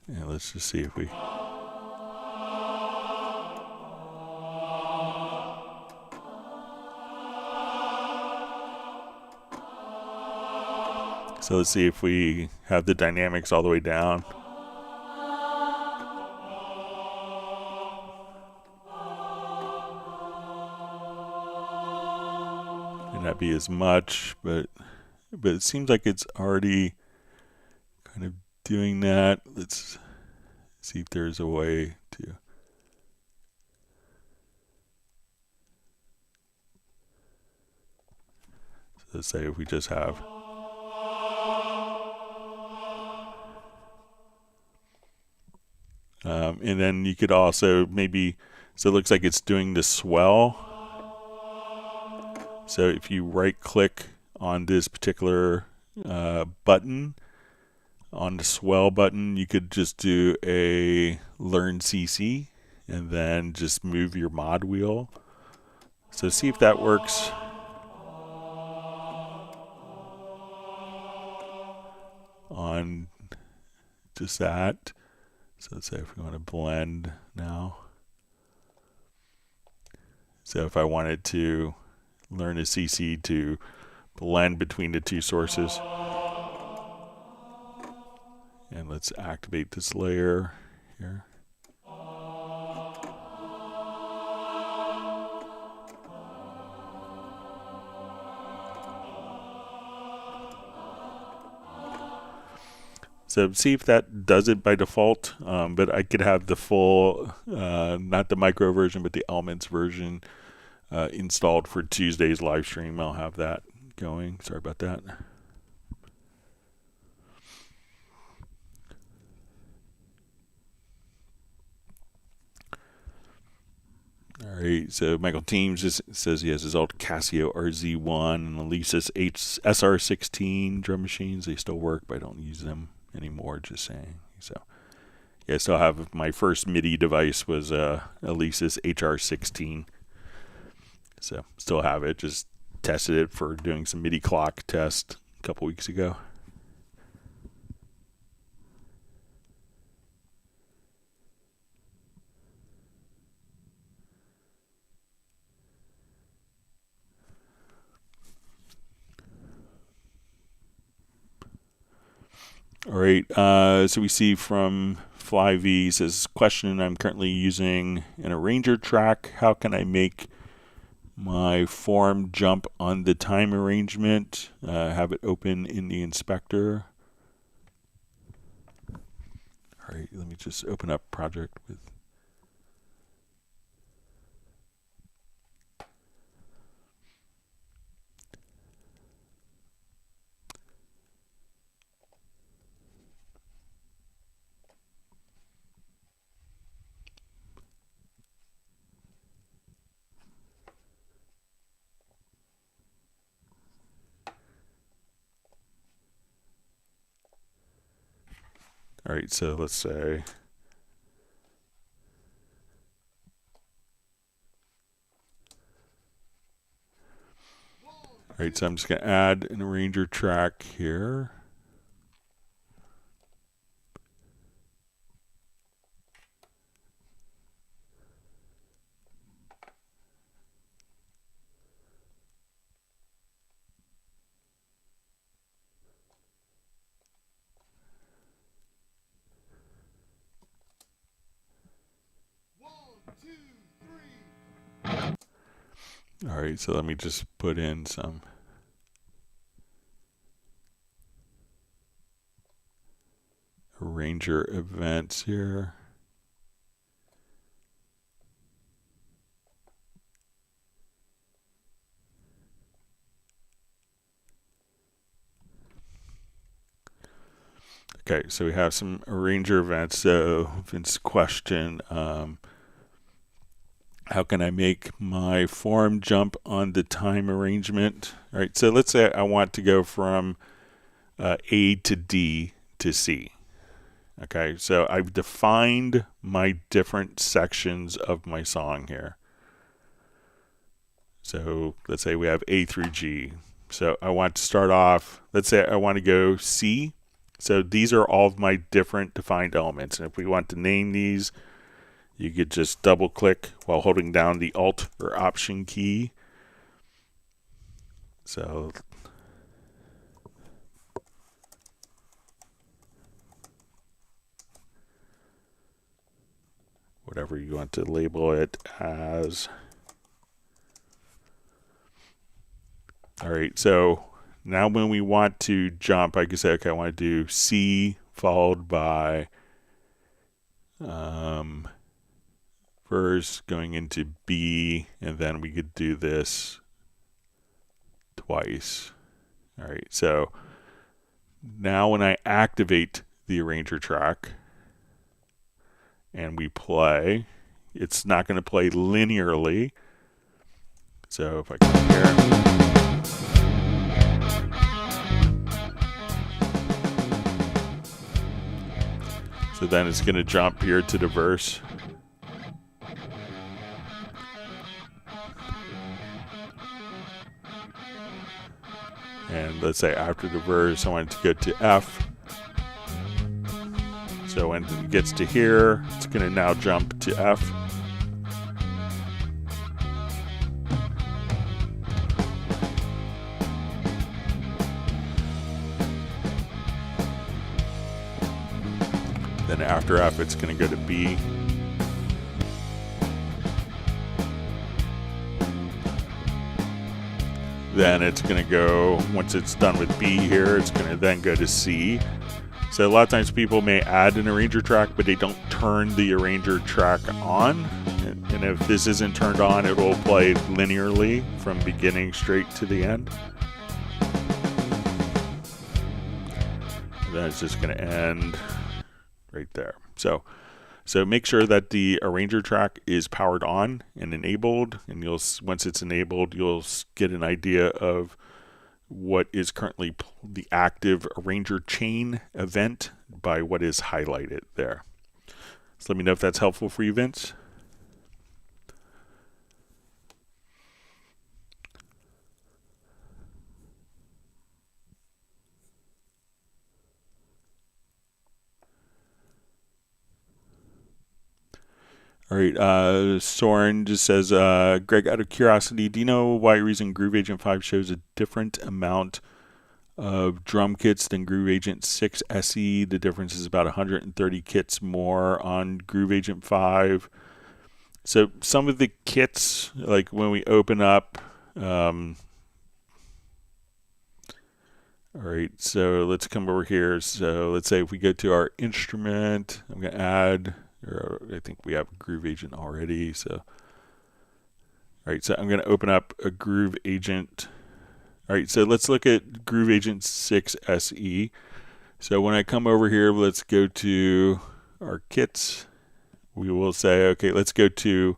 Yeah, let's just see if we. So let's see if we have the dynamics all the way down. May not be as much, but it seems like it's already kind of doing that. Let's see if there's a way to. So let's say if we just have. And then you could also maybe, so it looks like it's doing the swell. So if you right click on this particular button, on the swell button, you could just do a learn CC and then just move your mod wheel. So see if that works. On just that. So let's say if we want to blend now. So if I wanted to learn a CC to blend between the two sources. And let's activate this layer here. So see if that does it by default, but I could have the full, not the micro version, but the elements version installed for Tuesday's live stream. I'll have that going. Sorry about that. All right, so Michael Teams just says he has his old Casio RZ1 and Alesis SR16 drum machines. They still work, but I don't use them anymore, just saying. So yeah, I still have my first MIDI device was Alesis HR16. So still have it, just tested it for doing some MIDI clock test a couple weeks ago. All right, so we see from FlyV says, question, I'm currently using an arranger track. How can I make my form jump on the time arrangement? Have it open in the inspector. All right, let me just open up project with. All right, so let's say. All right, so I'm just going to add an arranger track here. All right, so let me just put in some arranger events here. Okay, so we have some arranger events. So Vince's question, how can I make my form jump on the time arrangement? All right, so let's say I want to go from A to D to C. Okay, so I've defined my different sections of my song here. So let's say we have A through G. So I want to start off, let's say I want to go C. So these are all of my different defined elements. And if we want to name these, you could just double click while holding down the Alt or Option key. So whatever you want to label it as. All right, so now when we want to jump, I can say, okay, I want to do C followed by verse going into B, and then we could do this twice. All right, so now when I activate the arranger track and we play, it's not going to play linearly. So if I come here, so then it's going to jump here to the verse. And let's say after the verse, I want it to go to F. So when it gets to here, it's going to now jump to F. Then after F, it's going to go to B. Then it's going to go, once it's done with B here, it's going to then go to C. So a lot of times people may add an arranger track, but they don't turn the arranger track on. And if this isn't turned on, it will play linearly from beginning straight to the end. And then it's just going to end right there. So make sure that the arranger track is powered on and enabled, and once it's enabled, you'll get an idea of what is currently the active arranger chain event by what is highlighted there. So let me know if that's helpful for you, Vince. All right, Soren just says, Greg, out of curiosity, do you know why you're using Groove Agent 5 shows a different amount of drum kits than Groove Agent 6 SE? The difference is about 130 kits more on Groove Agent 5. So some of the kits, like when we open up, all right, so let's come over here. So let's say if we go to our instrument, I'm going to add, or I think we have a Groove Agent already. So, all right, so I'm going to open up a Groove Agent. All right, so let's look at Groove Agent 6 SE. So when I come over here, let's go to our kits. We will say, okay, let's go to,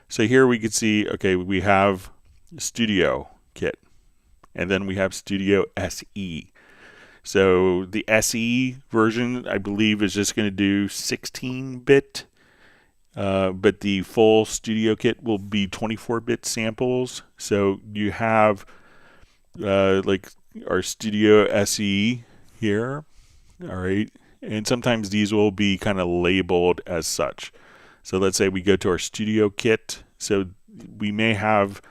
so here we can see, okay, we have Studio Kit, and then we have Studio SE. So the SE version, I believe, is just going to do 16-bit, but the full Studio Kit will be 24-bit samples. So you have like our Studio SE here, all right, and sometimes these will be kind of labeled as such. So let's say we go to our Studio Kit. So we may have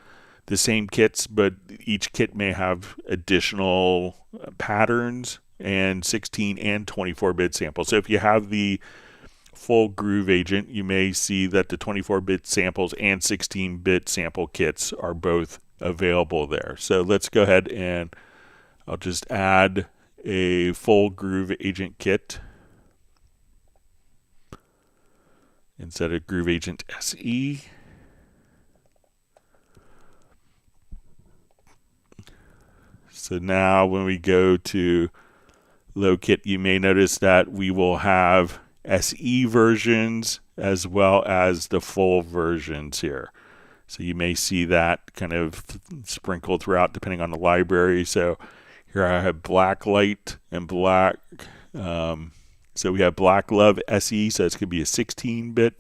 the same kits, but each kit may have additional patterns and 16 and 24-bit samples. So if you have the full Groove Agent, you may see that the 24-bit samples and 16-bit sample kits are both available there. So let's go ahead and I'll just add a full Groove Agent kit instead of Groove Agent SE. So now when we go to low kit, you may notice that we will have SE versions as well as the full versions here. So you may see that kind of sprinkled throughout depending on the library. So here I have Black Light and Black. So we have Black Love SE, so it's going to be a 16-bit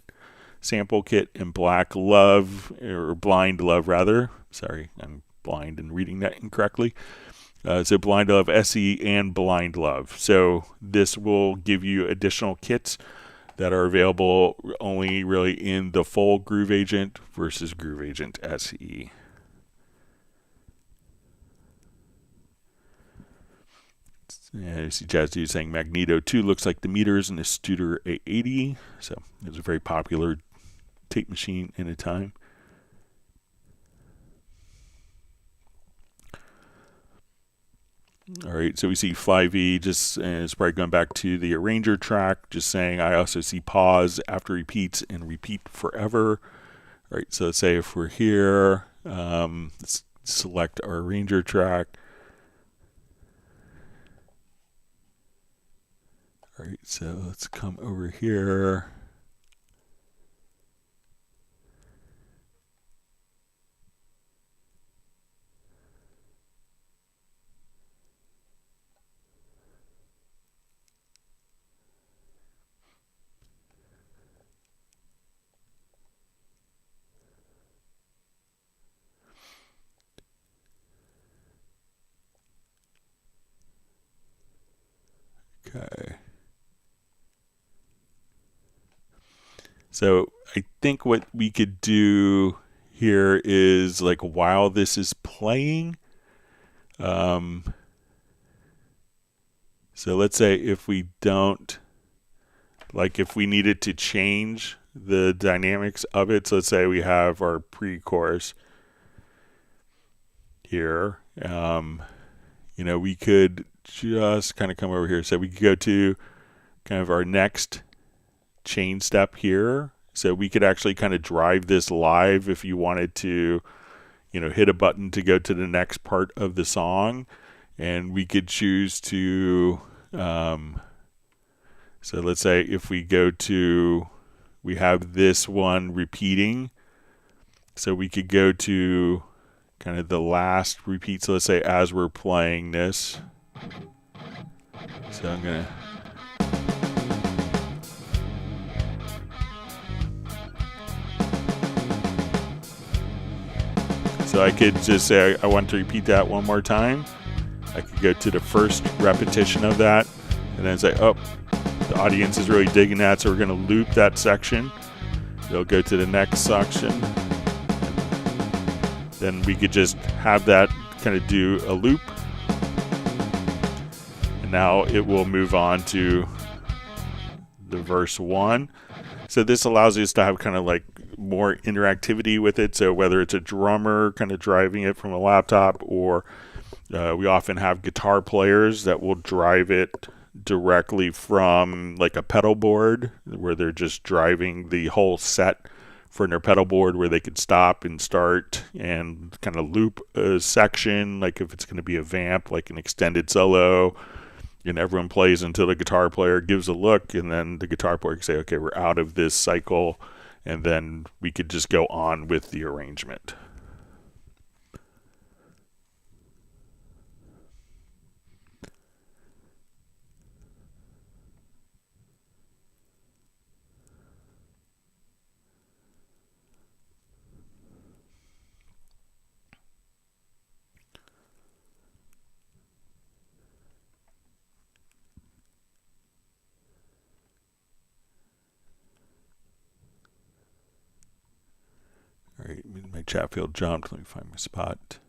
sample kit, and Black Love, or Blind Love rather. Sorry, I'm blind and reading that incorrectly. So Blind Love SE and Blind Love. So this will give you additional kits that are available only really in the full Groove Agent versus Groove Agent SE. Yeah, you see Jazz Dude saying Magneto 2 looks like the meters in the Studer A80. So it was a very popular tape machine in a time. All right, so we see Fly V, just it's probably going back to the arranger track, just saying I also see pause after repeats and repeat forever. All right, so let's say if we're here, let's select our arranger track. All right, so let's come over here. Okay. So I think what we could do here is, like, while this is playing, so let's say if we don't, like, if we needed to change the dynamics of it, so let's say we have our pre-chorus here, you know, we could just kind of come over here. So we could go to kind of our next chain step here. So we could actually kind of drive this live if you wanted to, you know, hit a button to go to the next part of the song. And we could choose to, so let's say if we go to, we have this one repeating. So we could go to kind of the last repeat. So let's say as we're playing this. So I'm going to. So I could just say I want to repeat that one more time. I could go to the first repetition of that and then say, oh, the audience is really digging that, so we're going to loop that section. They'll go to the next section. Then we could just have that kind of do a loop. And now it will move on to the verse 1. So this allows us to have kind of like more interactivity with it. So whether it's a drummer kind of driving it from a laptop, or we often have guitar players that will drive it directly from like a pedal board, where they're just driving the whole set from their pedal board, where they could stop and start and kind of loop a section, like if it's going to be a vamp, like an extended solo, and everyone plays until the guitar player gives a look, and then the guitar player can say, okay, we're out of this cycle, and then we could just go on with the arrangement. All right, my chat field jumped. Let me find my spot.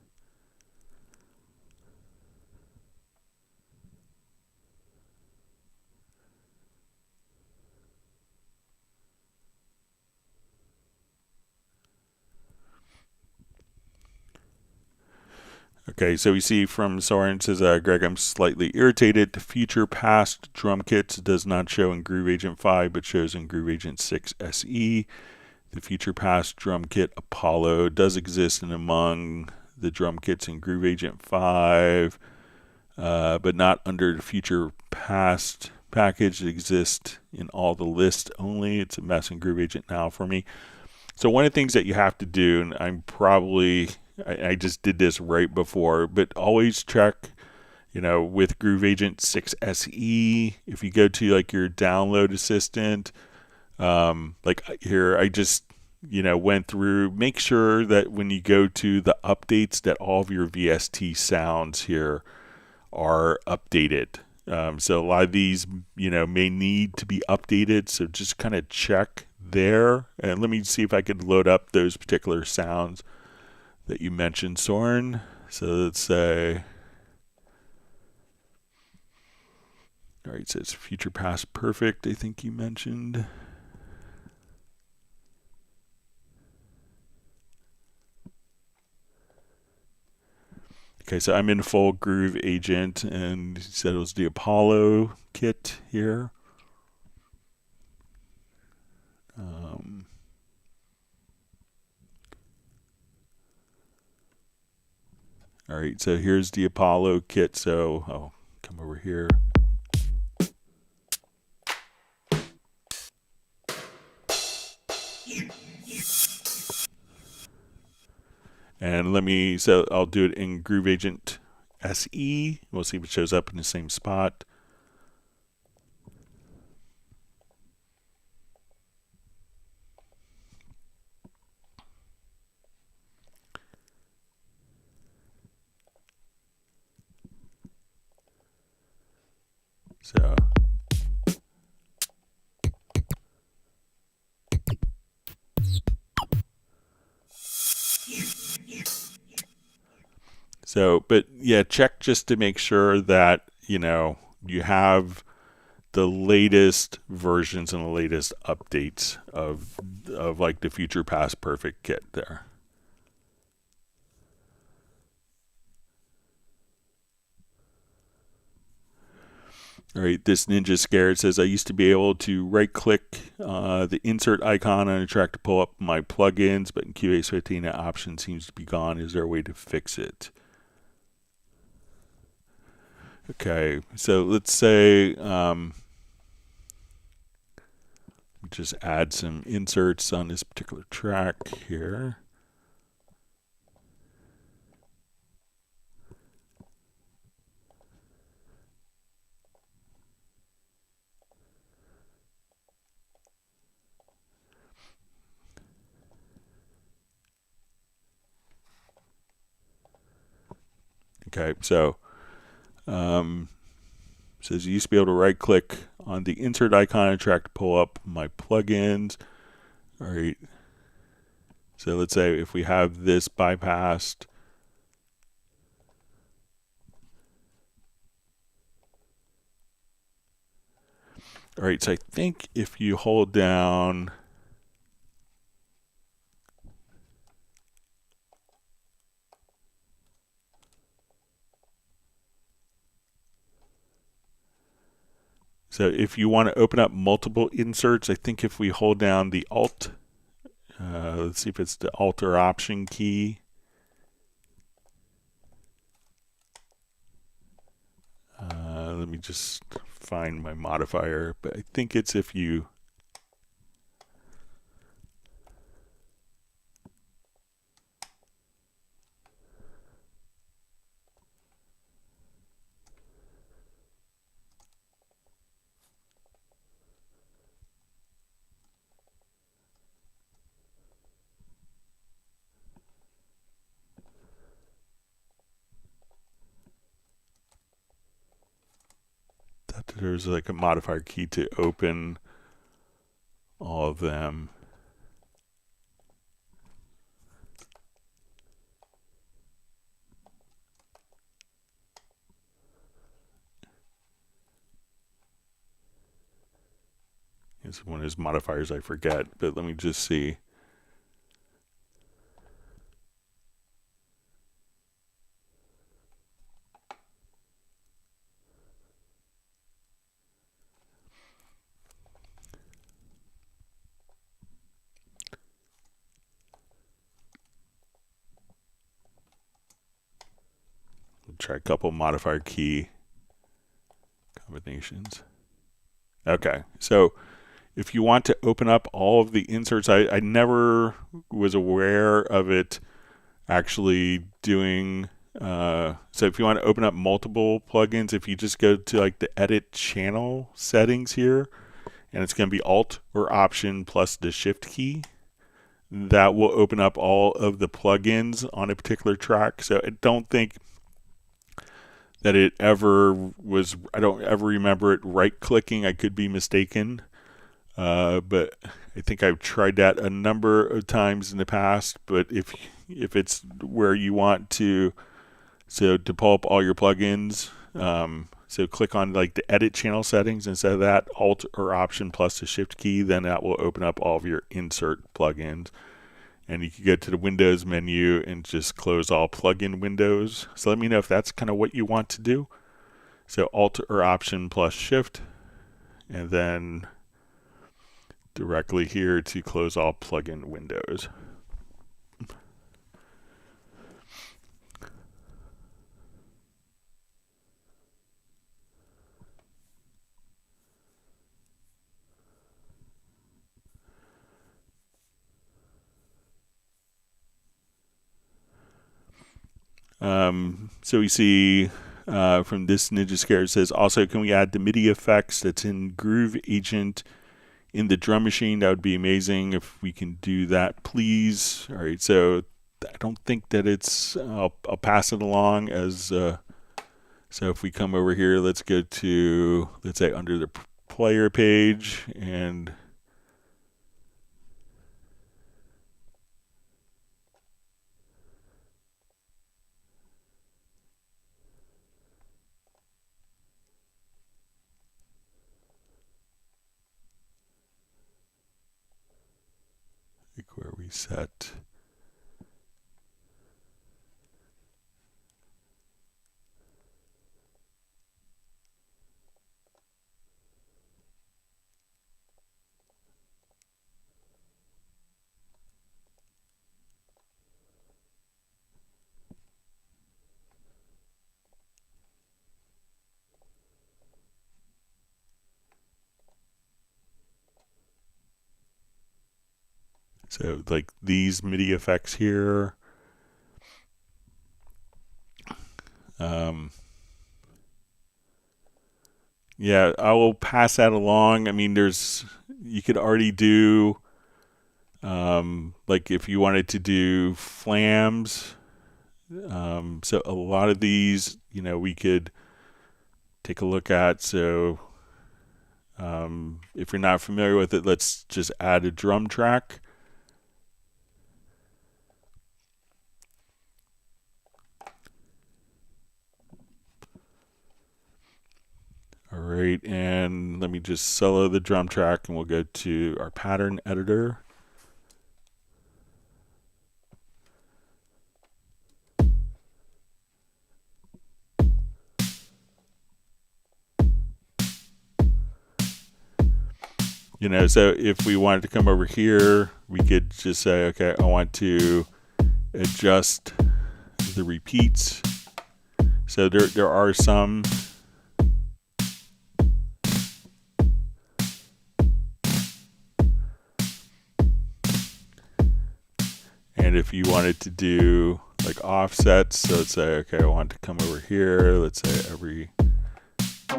Okay, so we see from Soren says, Greg, I'm slightly irritated. The future past drum kits does not show in Groove Agent 5, but shows in Groove Agent 6 SE. The future past drum kit Apollo does exist, and among the drum kits in Groove Agent 5, but not under the future past package. It exists in all the lists only. It's a mess in Groove Agent now for me. So one of the things that you have to do, and I just did this right before, but always check, with Groove Agent 6 SE, if you go to like your download assistant, like here, I just, went through, make sure that when you go to the updates that all of your VST sounds here are updated. So a lot of these, may need to be updated. So just kind of check there. And let me see if I could load up those particular sounds that you mentioned, Soren. So let's say, all right, so it's future past perfect, I think you mentioned. Okay, so I'm in full Groove Agent, and he said it was the Apollo kit here. All right, so here's the Apollo kit. So I'll come over here. And so I'll do it in Groove Agent SE. We'll see if it shows up in the same spot. So but yeah, check just to make sure that, you have the latest versions and the latest updates of like the future past perfect kit there. All right, this Ninja Scared says, I used to be able to right-click the insert icon on a track to pull up my plugins, but in Cubase 15 that option seems to be gone. Is there a way to fix it? Okay, so let's say just add some inserts on this particular track here. Okay, so says you used to be able to right click on the insert icon on a track to pull up my plugins. All right. So let's say if we have this bypassed, all right, so I think if you hold down, so if you want to open up multiple inserts, I think if we hold down the Alt, let's see if it's the Alt or Option key. Let me just find my modifier, but I think it's if you there's like a modifier key to open all of them. It's one of his modifiers I forget, but let me just see. try a couple modifier key combinations. Okay, so if you want to open up all of the inserts, I never was aware of it actually doing, so if you want to open up multiple plugins, if you just go to like the edit channel settings here, and it's going to be Alt or Option plus the Shift key, that will open up all of the plugins on a particular track. So I don't think that it ever was, I don't ever remember it right-clicking. I could be mistaken, but I think I've tried that a number of times in the past. But if it's where you want to, so to pull up all your plugins, so click on like the edit channel settings instead of that, Alt or Option plus the Shift key, then that will open up all of your insert plugins. And you can go to the Windows menu and just close all plugin windows. So let me know if that's kind of what you want to do. So Alt or Option plus Shift, and then directly here to close all plugin windows. So we see from this Ninja Scare, it says, also, can we add the MIDI effects that's in Groove Agent in the drum machine? That would be amazing if we can do that, please. All right, so I don't think that it's, I'll pass it along as, so if we come over here, let's go to, let's say under the player page, and where we set. So like these MIDI effects here. Yeah, I will pass that along. I mean, you could already do, like if you wanted to do flams. So a lot of these, we could take a look at. So if you're not familiar with it, let's just add a drum track. All right, and let me just solo the drum track, and we'll go to our pattern editor. So if we wanted to come over here, we could just say, okay, I want to adjust the repeats. So there are some. And if you wanted to do like offsets, so let's say, okay, I want to come over here, let's say every. All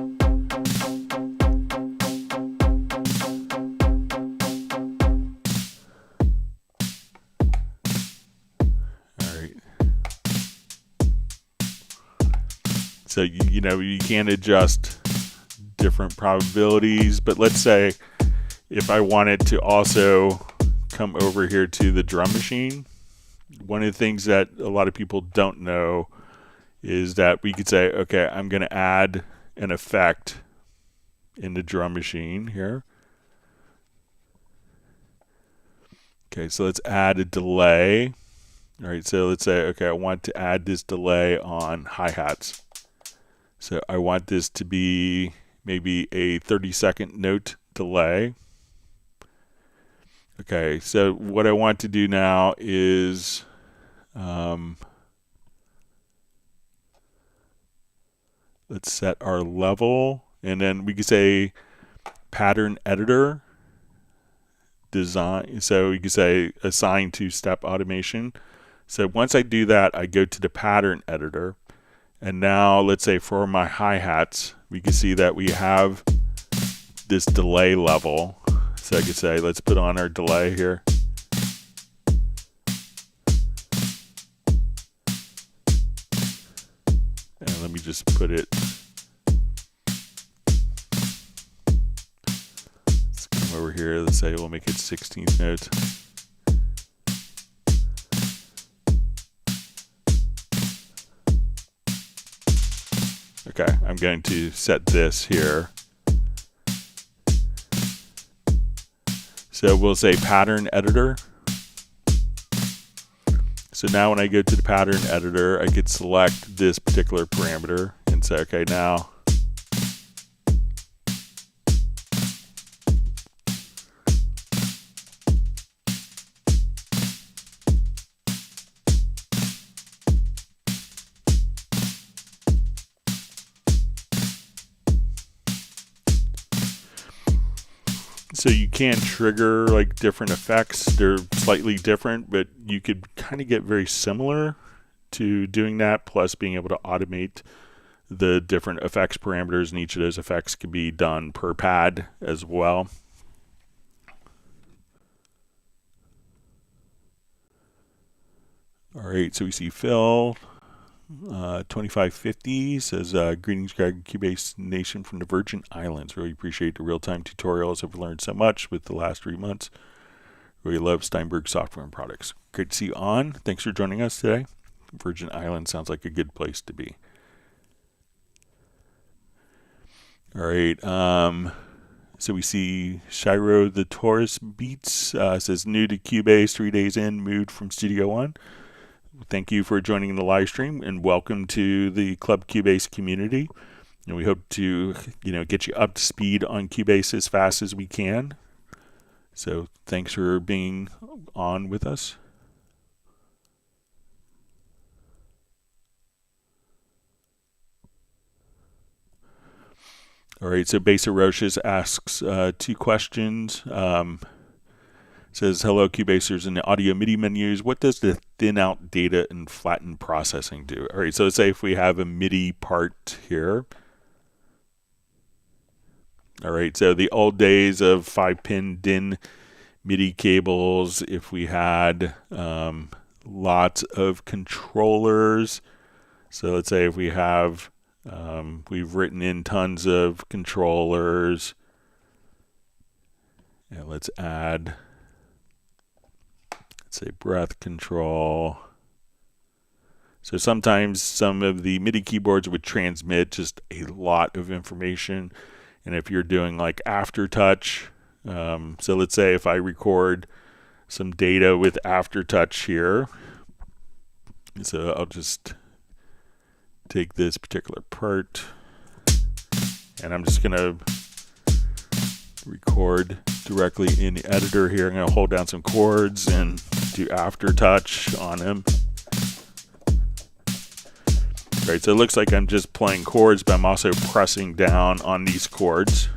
right. So, you can adjust different probabilities, but let's say if I wanted to also come over here to the drum machine, one of the things that a lot of people don't know is that we could say, okay, I'm going to add an effect in the drum machine here. Okay, so let's add a delay. All right, so let's say, okay, I want to add this delay on hi-hats. So I want this to be maybe a 30-second note delay. Okay, so what I want to do now is let's set our level, and then we can say pattern editor design. So we can say assign to step automation. So once I do that, I go to the pattern editor, and now let's say for my hi-hats, we can see that we have this delay level. So I could say, let's put on our delay here. And let me just put it, let's come over here, let's say we'll make it 16th notes. Okay, I'm going to set this here. So we'll say pattern editor. So now when I go to the pattern editor, I could select this particular parameter and say, okay, now so you can trigger like different effects. They're slightly different, but you could kind of get very similar to doing that, plus being able to automate the different effects parameters, and each of those effects can be done per pad as well. All right, so we see Phil 2550 says, greetings, Greg, Cubase Nation from the Virgin Islands. Really appreciate the real-time tutorials. I've learned so much with the last 3 months. Really love Steinberg software and products. Great to see you on. Thanks for joining us today. Virgin Islands sounds like a good place to be. All right. So we see Shiro the Taurus Beats says, new to Cubase, 3 days in, moved from Studio One. Thank you for joining the live stream, and welcome to the Club Cubase community. And we hope to, get you up to speed on Cubase as fast as we can. So thanks for being on with us. All right, so Besa Roches asks 2 questions. Says, hello, Cubasers. In the audio MIDI menus, what does the thin out data and flatten processing do? All right, so let's say if we have a MIDI part here. All right, so the old days of 5-pin DIN MIDI cables, if we had lots of controllers. So let's say if we have, we've written in tons of controllers. And let's add, say, breath control. So sometimes some of the MIDI keyboards would transmit just a lot of information. And if you're doing like Aftertouch, so let's say if I record some data with Aftertouch here, so I'll just take this particular part and I'm just going to record directly in the editor here. I'm going to hold down some chords and do Aftertouch on them. Right, so it looks like I'm just playing chords, but I'm also pressing down on these chords.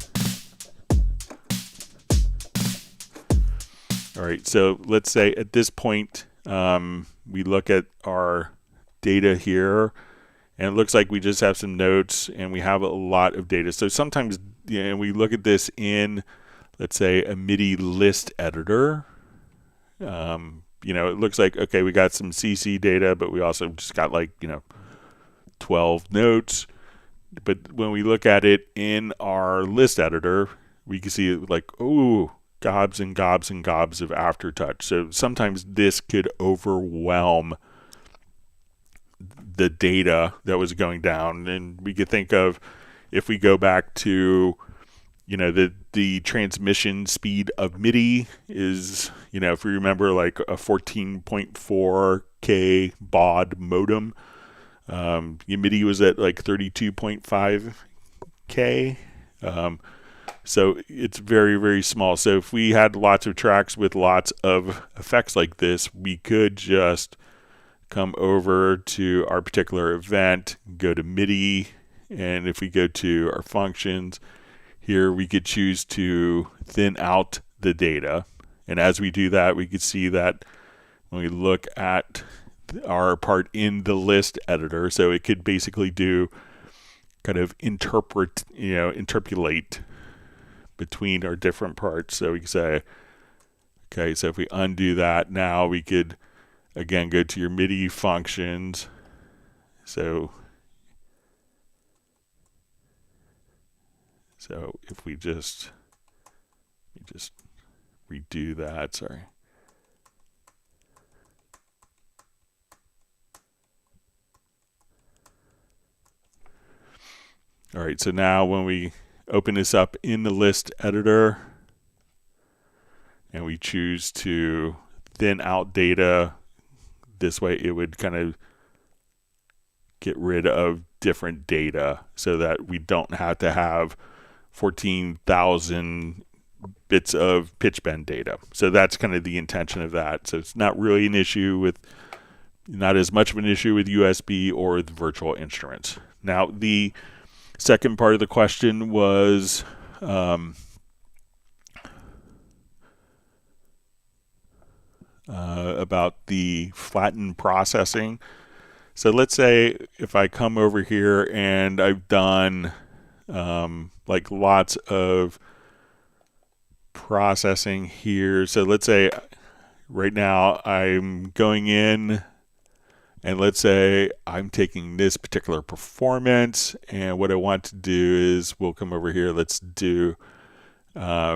All right, so let's say at this point, we look at our data here, and it looks like we just have some notes, and we have a lot of data. So sometimes, we look at this in, let's say, a MIDI list editor. It looks like, okay, we got some CC data, but we also just got 12 notes. But when we look at it in our list editor, we can see like, oh, gobs and gobs and gobs of Aftertouch. So sometimes this could overwhelm the data that was going down. And we could think of, if we go back to, the transmission speed of MIDI is, if we remember, like a 14.4K baud modem. MIDI was at like 32.5K. So it's very, very small. So if we had lots of tracks with lots of effects like this, we could just come over to our particular event, go to MIDI, And if we go to our functions, here we could choose to thin out the data. And as we do that, we could see that when we look at our part in the list editor, so it could basically do kind of interpolate between our different parts. So we can say, okay, so if we undo that, now we could again go to your MIDI functions. So if we just redo that, sorry. All right, so now when we open this up in the list editor and we choose to thin out data, this way it would kind of get rid of different data so that we don't have to have 14,000 bits of pitch bend data. So that's kind of the intention of that. So it's not really an issue with, not as much of an issue with USB or the virtual instruments. Now the second part of the question was about the flattened processing. So let's say if I come over here and I've done like lots of processing here. So let's say right now I'm going in and let's say I'm taking this particular performance, and what I want to do is we'll come over here. Let's do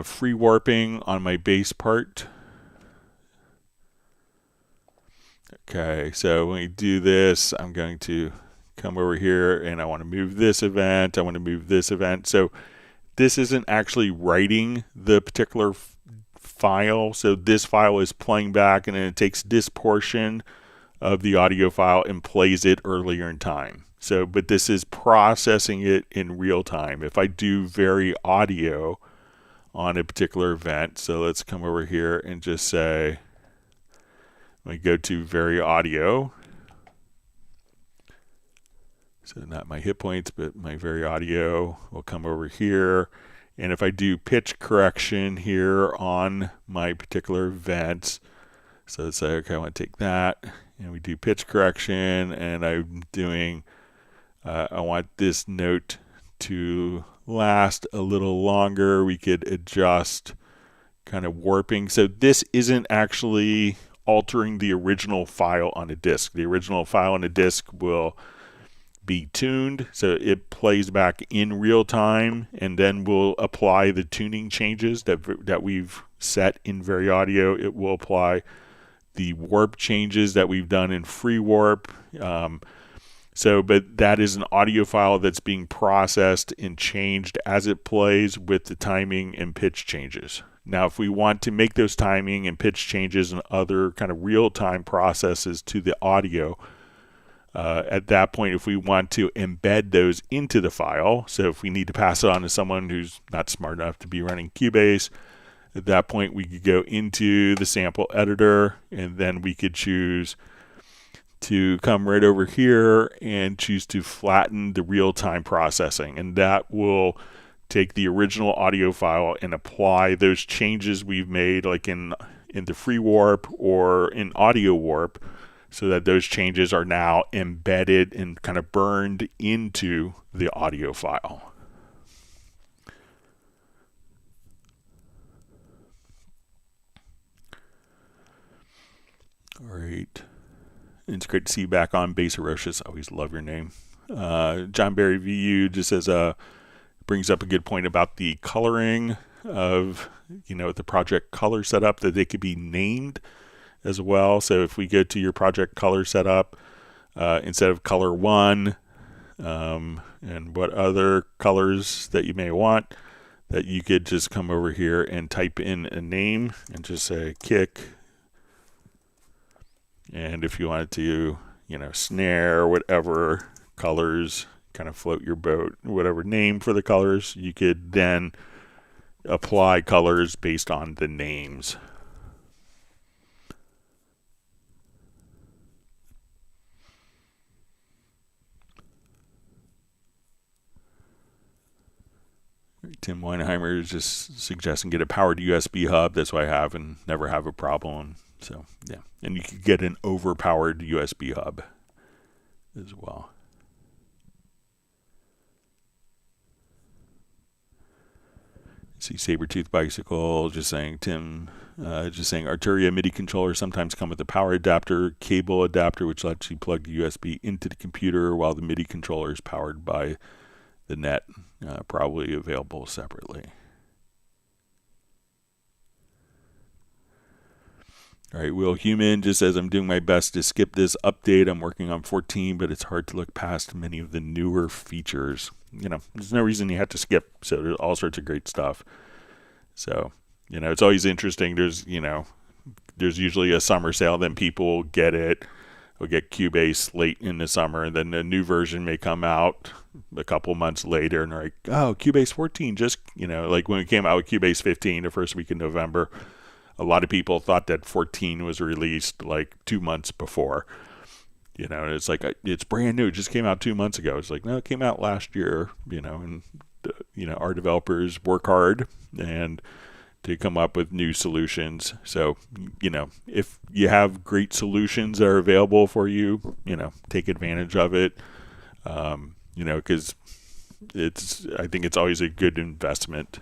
free warping on my bass part. Okay, so when we do this, I'm going to come over here and I want to move this event. I want to move this event. So this isn't actually writing the particular file. So this file is playing back, and then it takes this portion of the audio file and plays it earlier in time. So, but this is processing it in real time. If I do vary audio on a particular event, so let's come over here and just say, we go to vary audio. So not my hit points, but my vary audio will come over here. And if I do pitch correction here on my particular events, so let's say, okay, I want to take that, and we do pitch correction, and I'm doing, I want this note to last a little longer. We could adjust kind of warping. So this isn't actually altering the original file on a disc. The original file on a disc will be tuned, so it plays back in real time, and then we'll apply the tuning changes that we've set in Vary Audio. It will apply the warp changes that we've done in free warp. But that is an audio file that's being processed and changed as it plays with the timing and pitch changes. Now, if we want to make those timing and pitch changes and other kind of real-time processes to the audio, at that point, if we want to embed those into the file, so if we need to pass it on to someone who's not smart enough to be running Cubase, at that point we could go into the sample editor, and then we could choose to come right over here and choose to flatten the real-time processing, and that will take the original audio file and apply those changes we've made, like in the free warp or in audio warp, so that those changes are now embedded and kind of burned into the audio file. All right. It's great to see you back on Bass Herocious. I always love your name. John Barry VU just says, brings up a good point about the coloring of, the project color setup, that they could be named as well. So if we go to your project color setup, instead of color 1, and what other colors that you may want, that you could just come over here and type in a name and just say kick. And if you wanted to, snare, whatever colors, kind of float your boat, whatever name for the colors, you could then apply colors based on the names. Tim Weinheimer is just suggesting get a powered USB hub. That's what I have and never have a problem. So, yeah. And you could get an overpowered USB hub as well. See Sabertooth Bicycle just saying Arturia MIDI controllers sometimes come with a power adapter, cable adapter, which lets you plug the USB into the computer while the MIDI controller is powered by the net, probably available separately. All right, Will Human just says, I'm doing my best to skip this update. I'm working on 14, but it's hard to look past many of the newer features. There's no reason you have to skip, so there's all sorts of great stuff. So, it's always interesting. There's usually a summer sale, then people get it. We'll get Cubase late in the summer, and then the new version may come out a couple months later, and they're like, oh, Cubase 14 just, like when we came out with Cubase 15 the first week in November, a lot of people thought that 14 was released like 2 months before. It's like, it's brand new. It just came out 2 months ago. It's like, no, it came out last year, and, our developers work hard and to come up with new solutions. So, if you have great solutions that are available for you, take advantage of it. Because I think it's always a good investment.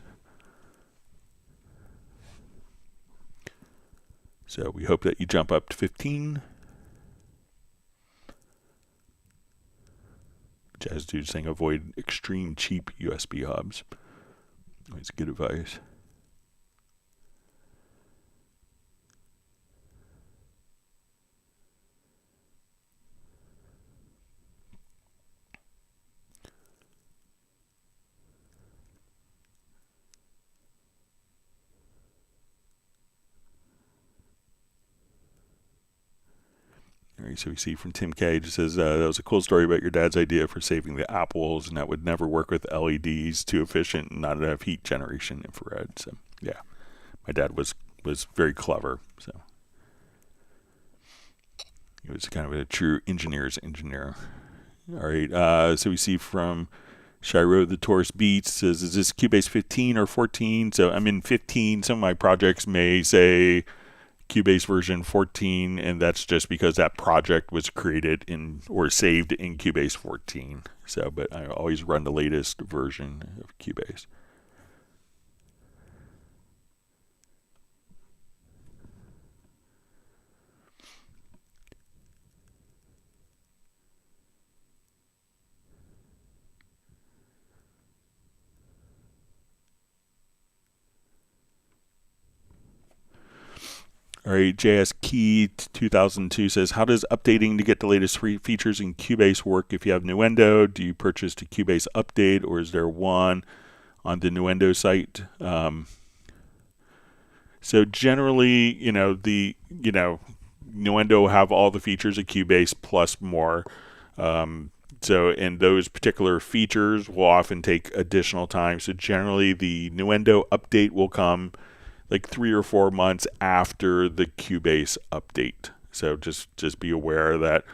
So we hope that you jump up to 15. Jazz Dude saying avoid extreme cheap USB hubs. Always good advice. All right, so we see from Tim K. Just says, that was a cool story about your dad's idea for saving the apples, and that would never work with LEDs, too efficient, and not enough heat generation infrared. So, yeah, my dad was very clever. So he was kind of a true engineer's engineer. All right, so we see from Shiro the Taurus Beats says, is this Cubase 15 or 14? So I'm in 15. Some of my projects may say Cubase version 14, and that's just because that project was created in or saved in Cubase 14. So, but I always run the latest version of Cubase. All right, JS Key 2002 says, how does updating to get the latest features in Cubase work if you have Nuendo? Do you purchase the Cubase update, or is there one on the Nuendo site? So generally, Nuendo have all the features of Cubase plus more. And those particular features will often take additional time. So generally, the Nuendo update will come like 3 or 4 months after the Cubase update. So just be aware of that.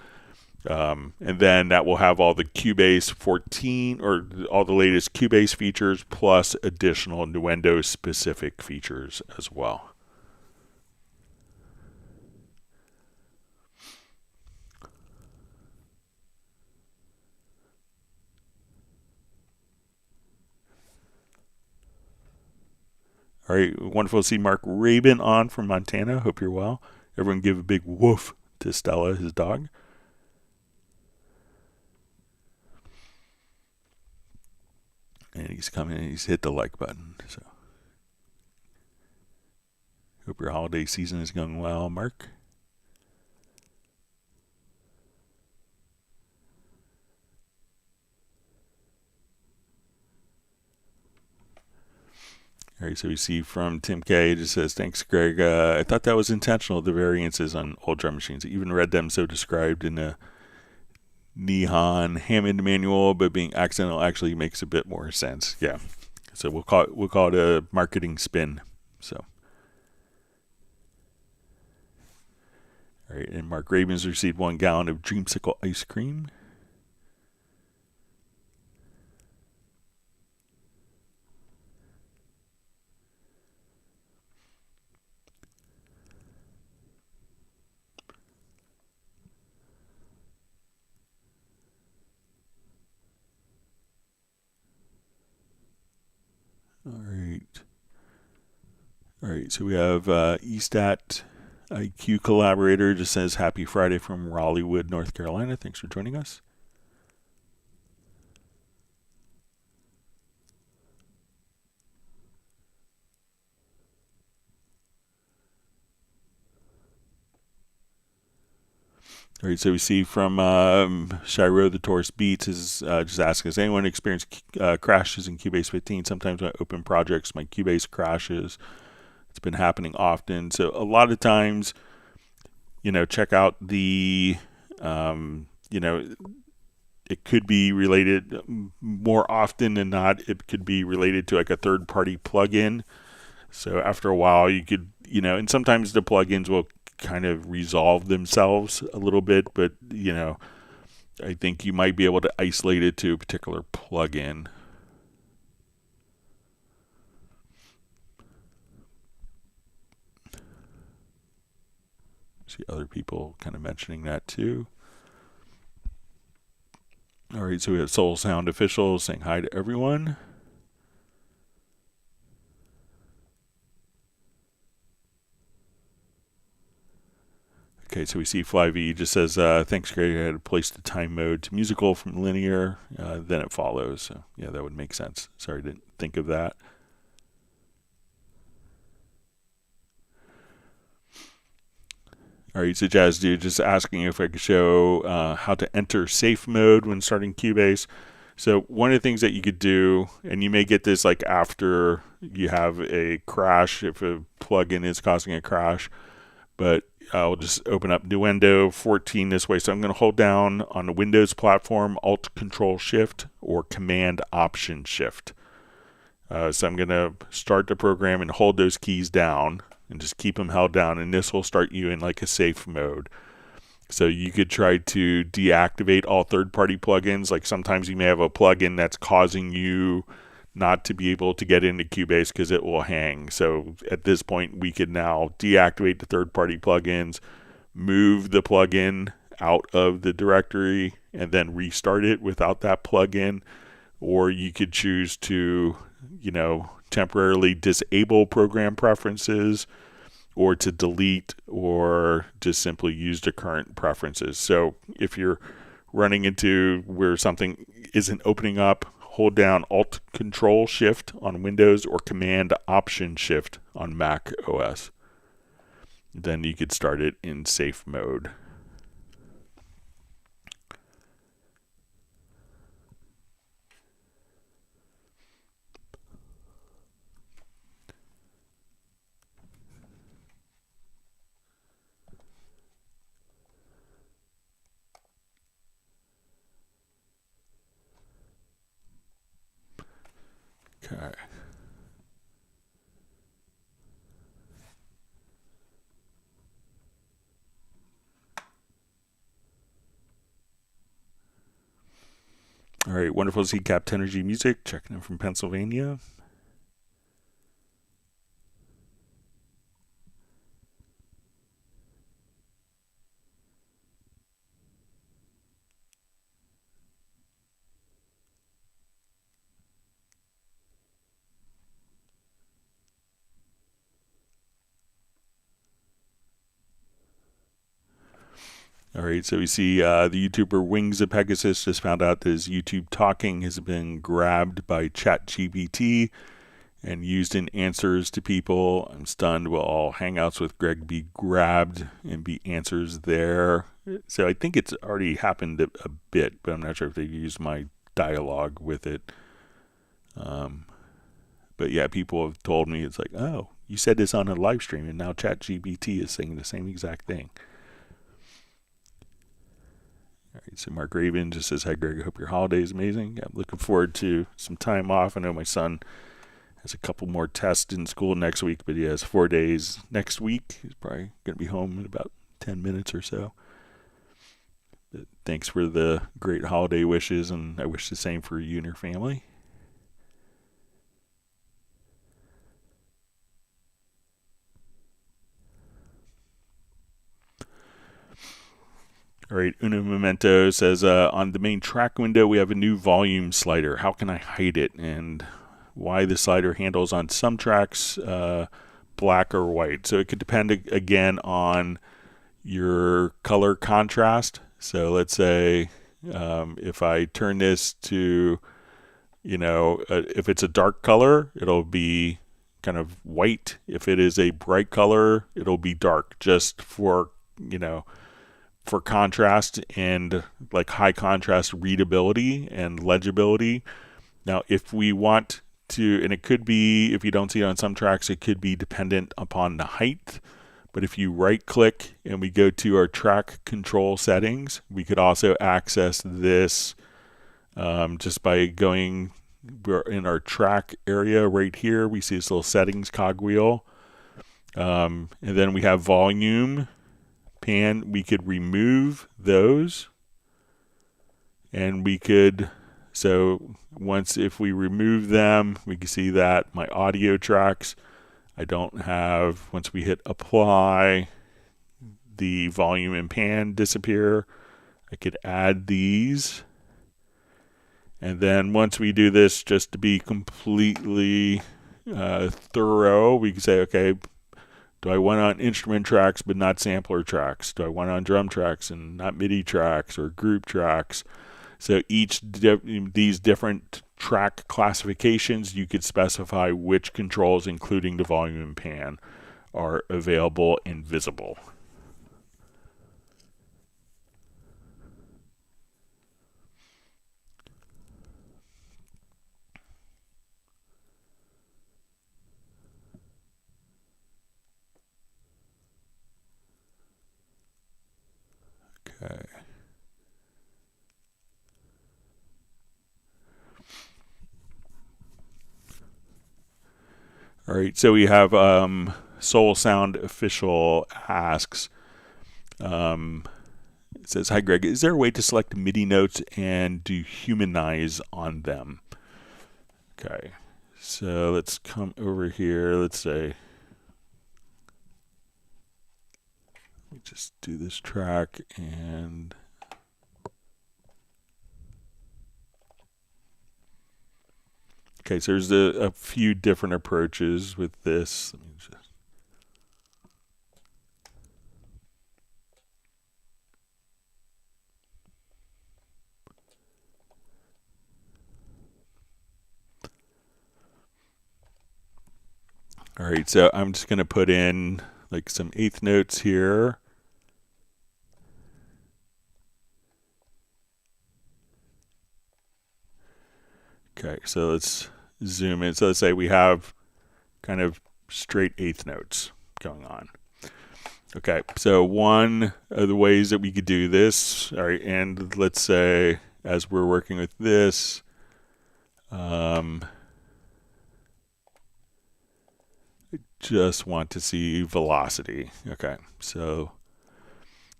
And then that will have all the Cubase 14 or all the latest Cubase features plus additional Nuendo specific features as well. All right, wonderful to see Mark Rabin on from Montana. Hope you're well. Everyone give a big woof to Stella, his dog. And he's coming and he's hit the like button. So hope your holiday season is going well, Mark. All right, so we see from Tim K. It just says, thanks, Greg. I thought that was intentional, the variances on old drum machines. I even read them so described in the Nihon Hammond manual, but being accidental actually makes a bit more sense. Yeah. So we'll call it a marketing spin. So. All right, and Mark Ravens received 1 gallon of Dreamsicle ice cream. All right, so we have ESTAT IQ collaborator just says happy Friday from Raleighwood, North Carolina. Thanks for joining us. All right, so we see from Shiro the Taurus Beats is just asking, has anyone experienced crashes in Cubase 15? Sometimes when I open projects, my Cubase crashes. It's been happening often. So a lot of times, check out the, it could be related more often than not. It could be related to like a third-party plugin. So after a while, you could, and sometimes the plugins will kind of resolve themselves a little bit, but I think you might be able to isolate it to a particular plugin. See other people kind of mentioning that too. All right, so we have Soul Sound Official saying hi to everyone. Okay, so we see FlyV just says, thanks, Greg. I had placed the time mode to musical from linear, then it follows. So, yeah, that would make sense. Sorry, I didn't think of that. All right, so Jazz Dude just asking if I could show how to enter safe mode when starting Cubase. So one of the things that you could do, and you may get this like after you have a crash, if a plugin is causing a crash, but I'll just open up Nuendo 14 this way. So I'm going to hold down on the Windows platform, Alt-Control-Shift or Command-Option-Shift. So I'm going to start the program and hold those keys down and just keep them held down. And this will start you in like a safe mode. So you could try to deactivate all third-party plugins. Like sometimes you may have a plugin that's causing you not to be able to get into Cubase because it will hang. So at this point, we could now deactivate the third-party plugins, move the plugin out of the directory, and then restart it without that plugin. Or you could choose to, temporarily disable program preferences, or to delete, or just simply use the current preferences. So if you're running into where something isn't opening up, hold down Alt-Control-Shift on Windows or Command-Option-Shift on Mac OS. Then you could start it in safe mode. Okay. All right, wonderful to see Capped Energy Music, checking in from Pennsylvania. All right, so we see the YouTuber Wings of Pegasus just found out that his YouTube talking has been grabbed by ChatGPT and used in answers to people. I'm stunned. Will all Hangouts with Greg be grabbed and be answers there? So I think it's already happened a bit, but I'm not sure if they used my dialogue with it. But yeah, people have told me it's like, oh, you said this on a live stream, and now ChatGPT is saying the same exact thing. All right, so Mark Raven just says, hi, Greg, I hope your holiday is amazing. Yeah, I'm looking forward to some time off. I know my son has a couple more tests in school next week, but he has 4 days next week. He's probably going to be home in about 10 minutes or so. But thanks for the great holiday wishes, and I wish the same for you and your family. All right, Uno Memento says, on the main track window, we have a new volume slider. How can I hide it? And why the slider handles on some tracks, black or white. So it could depend again on your color contrast. So let's say if I turn this to, if it's a dark color, it'll be kind of white. If it is a bright color, it'll be dark, just for, for contrast and like high contrast readability and legibility. Now, if we want to, and it could be, if you don't see it on some tracks, it could be dependent upon the height. But if you right click and we go to our track control settings, we could also access this just by going in our track area right here. We see this little settings cogwheel. And then we have volume, pan. We could remove those. And we could, so if we remove them, we can see that my audio tracks, I don't have, once we hit apply, the volume and pan disappear. I could add these. And then once we do this, just to be completely thorough, we can say, okay, do I want on instrument tracks but not sampler tracks? Do I want on drum tracks and not MIDI tracks or group tracks? So these different track classifications, you could specify which controls, including the volume and pan, are available and visible. Okay. All right, so we have Soul Sound Official asks, it says, hi Greg, is there a way to select MIDI notes and do humanize on them? Okay, so let's come over here. Let's say, let me just do this track and okay, so there's a few different approaches with this. Let me just, all right, so I'm just going to put in like some eighth notes here. Okay, so let's zoom in. So let's say we have kind of straight eighth notes going on. Okay, so one of the ways that we could do this, all right, and let's say as we're working with this, I just want to see velocity. Okay, so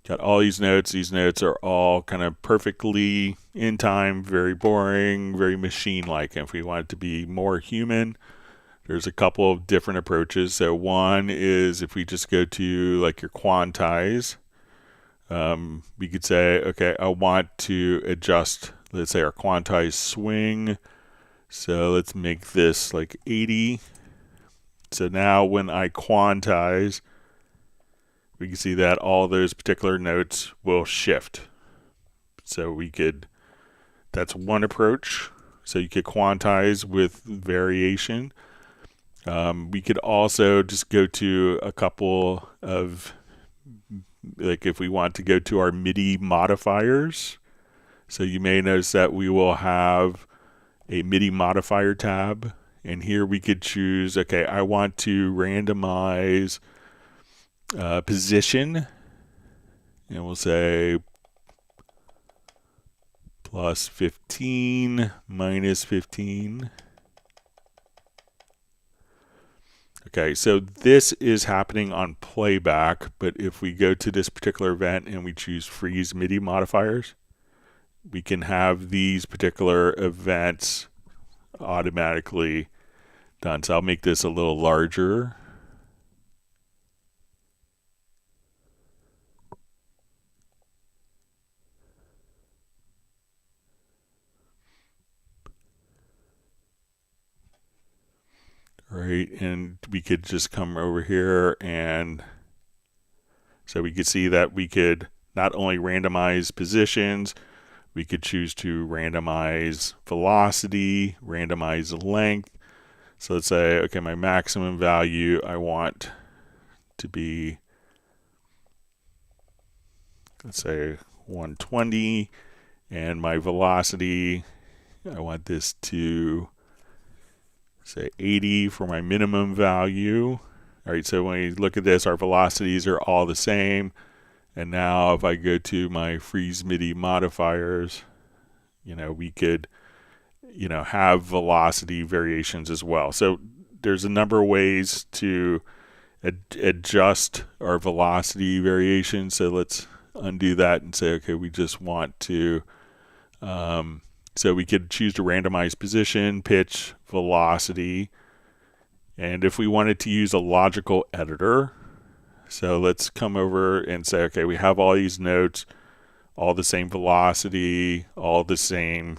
got all these notes. These notes are all kind of perfectly in time, very boring, very machine-like. And if we want it to be more human, there's a couple of different approaches. So one is if we just go to like your quantize, we could say, okay, I want to adjust, let's say our quantize swing. So let's make this like 80. So now when I quantize, we can see that all those particular notes will shift. So we could, that's one approach. So you could quantize with variation. We could also just go to a couple of, like if we want to go to our MIDI modifiers. So you may notice that we will have a MIDI modifier tab. And here we could choose, okay, I want to randomize position, and we'll say plus 15, minus 15. Okay, so this is happening on playback, but if we go to this particular event and we choose freeze MIDI modifiers, we can have these particular events automatically done. So I'll make this a little larger. right? And we could just come over here, and so we could see that we could not only randomize positions, we could choose to randomize velocity, randomize length. So let's say, okay, my maximum value I want to be, let's say 120, and my velocity, I want this to say 80 for my minimum value. All right, so when we look at this, our velocities are all the same. And now if I go to my freeze MIDI modifiers, we could, have velocity variations as well. So there's a number of ways to adjust our velocity variation. So let's undo that and say, okay, we just want to, so we could choose to randomize position, pitch, velocity. And if we wanted to use a logical editor, so let's come over and say, okay, we have all these notes, all the same velocity, all the same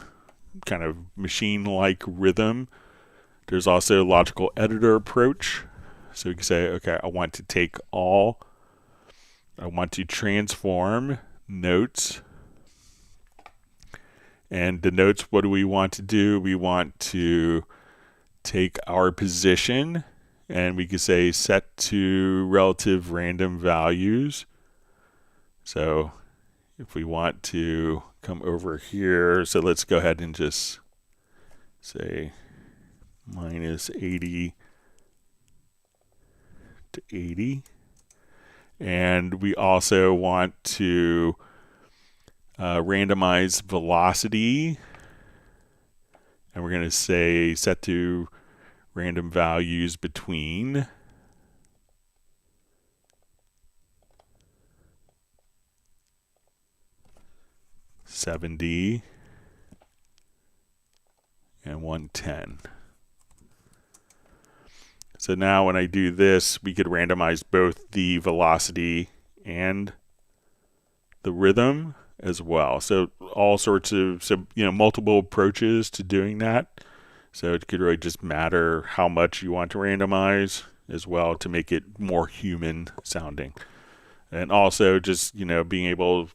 kind of machine-like rhythm. There's also a logical editor approach. So we can say, okay, I want to take all, I want to transform notes. And the notes, what do we want to do? We want to take our position, and we can say set to relative random values. So if we want to come over here, so let's go ahead and just say minus 80 to 80. And we also want to randomize velocity. And we're going to say set to random values between 70 and 110. So now when I do this, we could randomize both the velocity and the rhythm as well. So all sorts of, multiple approaches to doing that. So it could really just matter how much you want to randomize as well to make it more human sounding. And also just, being able,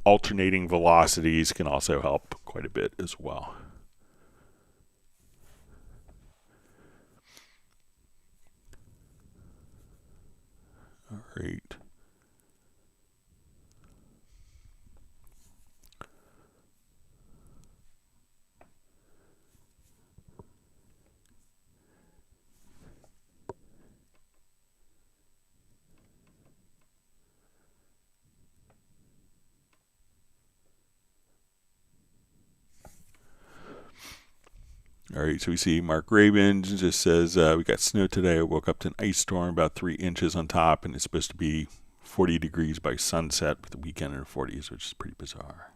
alternating velocities can also help quite a bit as well. All right. All right, so we see Mark Rabin just says, we got snow today. I woke up to an ice storm about 3 inches on top, and it's supposed to be 40 degrees by sunset with the weekend in the 40s, which is pretty bizarre.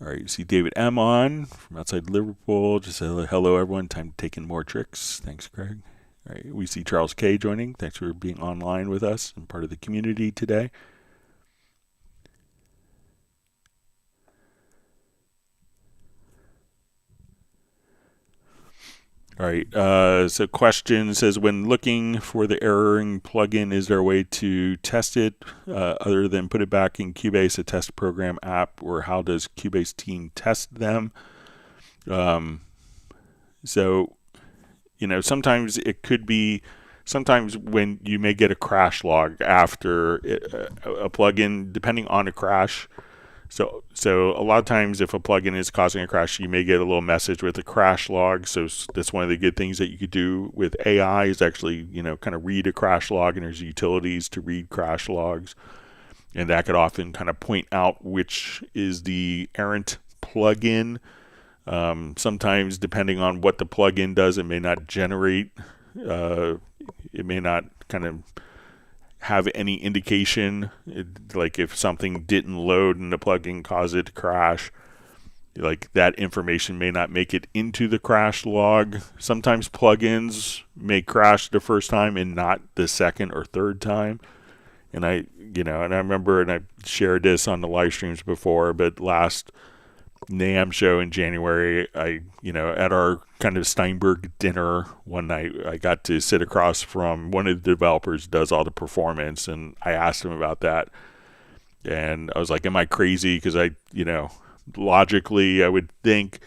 All right, you see David M. on from outside Liverpool. Just say hello, everyone. Time to take in more tricks. Thanks, Craig. All right, we see Charles K. joining. Thanks for being online with us and part of the community today. All right, so question says, when looking for the erroring plugin, is there a way to test it other than put it back in Cubase, a test program app, or how does Cubase team test them? So, sometimes it could be, sometimes when you may get a crash log after a plugin, depending on a crash. So a lot of times if a plugin is causing a crash, you may get a little message with a crash log. So that's one of the good things that you could do with AI is actually, kind of read a crash log, and there's utilities to read crash logs. And that could often kind of point out which is the errant plugin. Sometimes depending on what the plugin does, it may not generate, it may not kind of have any indication, like if something didn't load and the plugin caused it to crash, like that information may not make it into the crash log. Sometimes plugins may crash the first time and not the second or third time. And I remember, and I shared this on the live streams before, but last NAMM show in January, at our kind of Steinberg dinner one night, I got to sit across from one of the developers who does all the performance, and I asked him about that. And I was like, am I crazy? Because logically, I would think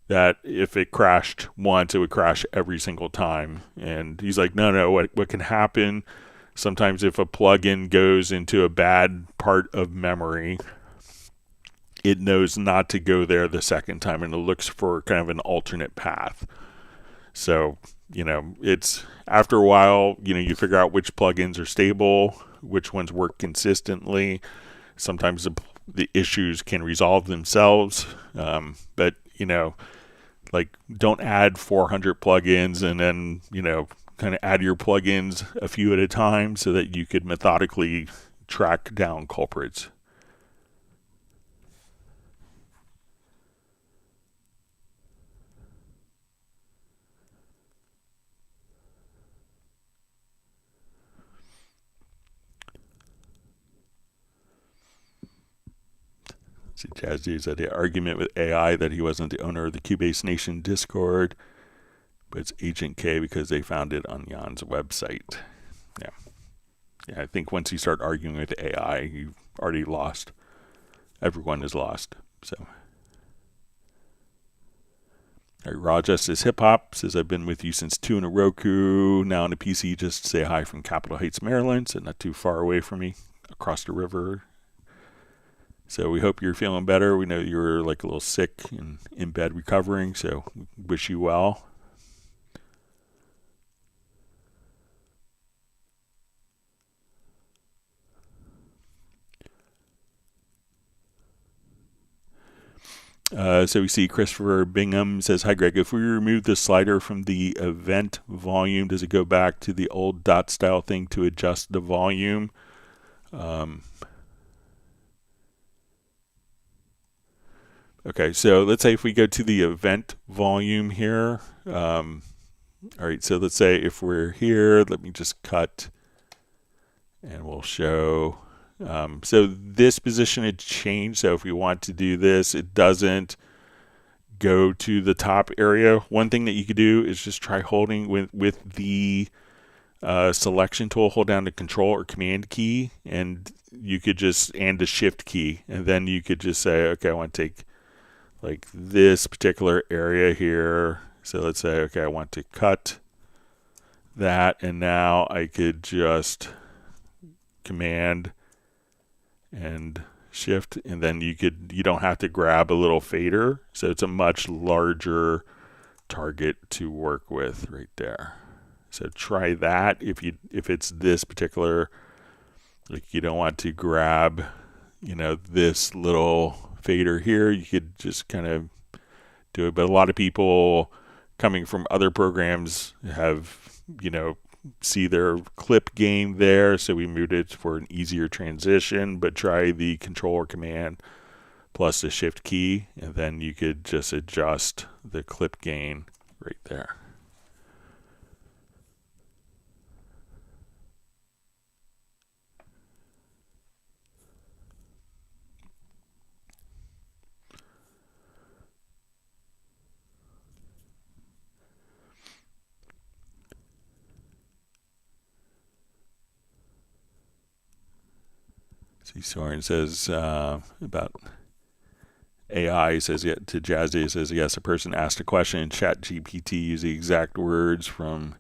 that if it crashed once, it would crash every single time. And he's like, no, what can happen sometimes if a plugin goes into a bad part of memory, it knows not to go there the second time, and it looks for kind of an alternate path. So, it's after a while, you figure out which plugins are stable, which ones work consistently. Sometimes the issues can resolve themselves, but don't add 400 plugins and then kind of add your plugins a few at a time so that you could methodically track down culprits. See, Jazzy had an argument with AI that he wasn't the owner of the Cubase Nation Discord, but it's Agent K because they found it on Jan's website. Yeah, I think once you start arguing with AI, you've already lost. Everyone is lost. So, all right, Raw Justice Hip Hop says, I've been with you since 2 in a Roku. Now on a PC, just say hi from Capitol Heights, Maryland, so not too far away from me, across the river. So we hope you're feeling better. We know you're a little sick and in bed recovering, so we wish you well. So we see Christopher Bingham says, hi Greg, if we remove the slider from the event volume, does it go back to the old dot style thing to adjust the volume? Okay, so let's say if we go to the event volume here, all right, so let's say if we're here, let me just cut and we'll show. So this position had changed, so if we want to do this, it doesn't go to the top area. One thing that you could do is just try holding with the selection tool, hold down the control or command key, and you could and the shift key, and then you could just say, okay, I want to take this particular area here. So let's say, okay, I want to cut that, and now I could just command and shift, and then you don't have to grab a little fader. So it's a much larger target to work with right there. So try that if it's this particular, you don't want to grab, this little fader here, you could just kind of do it. But a lot of people coming from other programs have, see their clip gain there, so we moved it for an easier transition. But try the control or command plus the shift key, and then you could just adjust the clip gain right there. See, Soren says about AI, says to Jazzy, says, yes, a person asked a question in ChatGPT, used the exact words from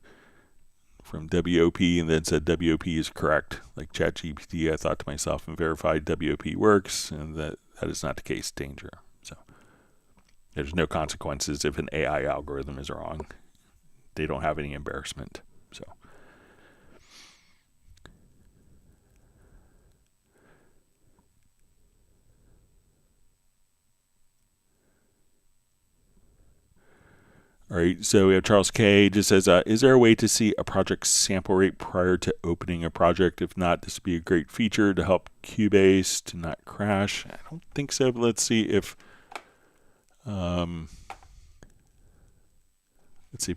WOP, and then said WOP is correct. Like ChatGPT, I thought to myself and verified WOP works, and that is not the case. Danger. So there's no consequences if an AI algorithm is wrong. They don't have any embarrassment. So. All right, so we have Charles K. just says, is there a way to see a project's sample rate prior to opening a project? If not, this would be a great feature to help Cubase to not crash. I don't think so, but let's see if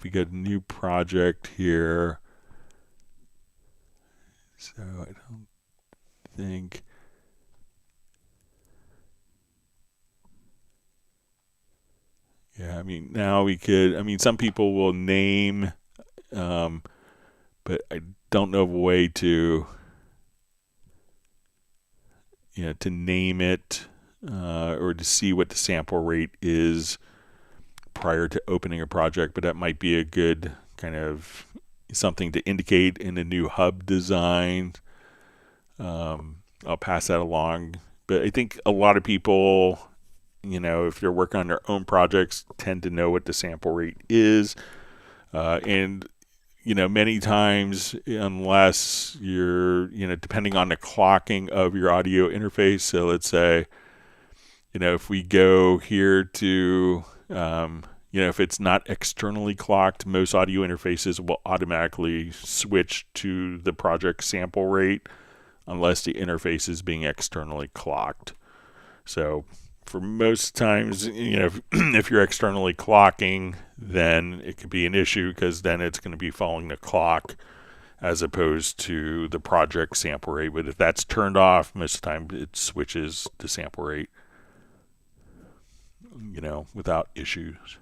we get a new project here. So I don't think. Yeah, I mean, now we could, I mean, some people will name, but I don't know of a way to, to name it or to see what the sample rate is prior to opening a project, but that might be a good kind of something to indicate in a new hub design. I'll pass that along. But I think a lot of people, if they're working on their own projects, tend to know what the sample rate is. And many times, unless you're, depending on the clocking of your audio interface. So let's say, if we go here to, if it's not externally clocked, most audio interfaces will automatically switch to the project sample rate unless the interface is being externally clocked. So for most times, if you're externally clocking, then it could be an issue because then it's going to be following the clock as opposed to the project sample rate. But if that's turned off, most of the time it switches to sample rate, without issues.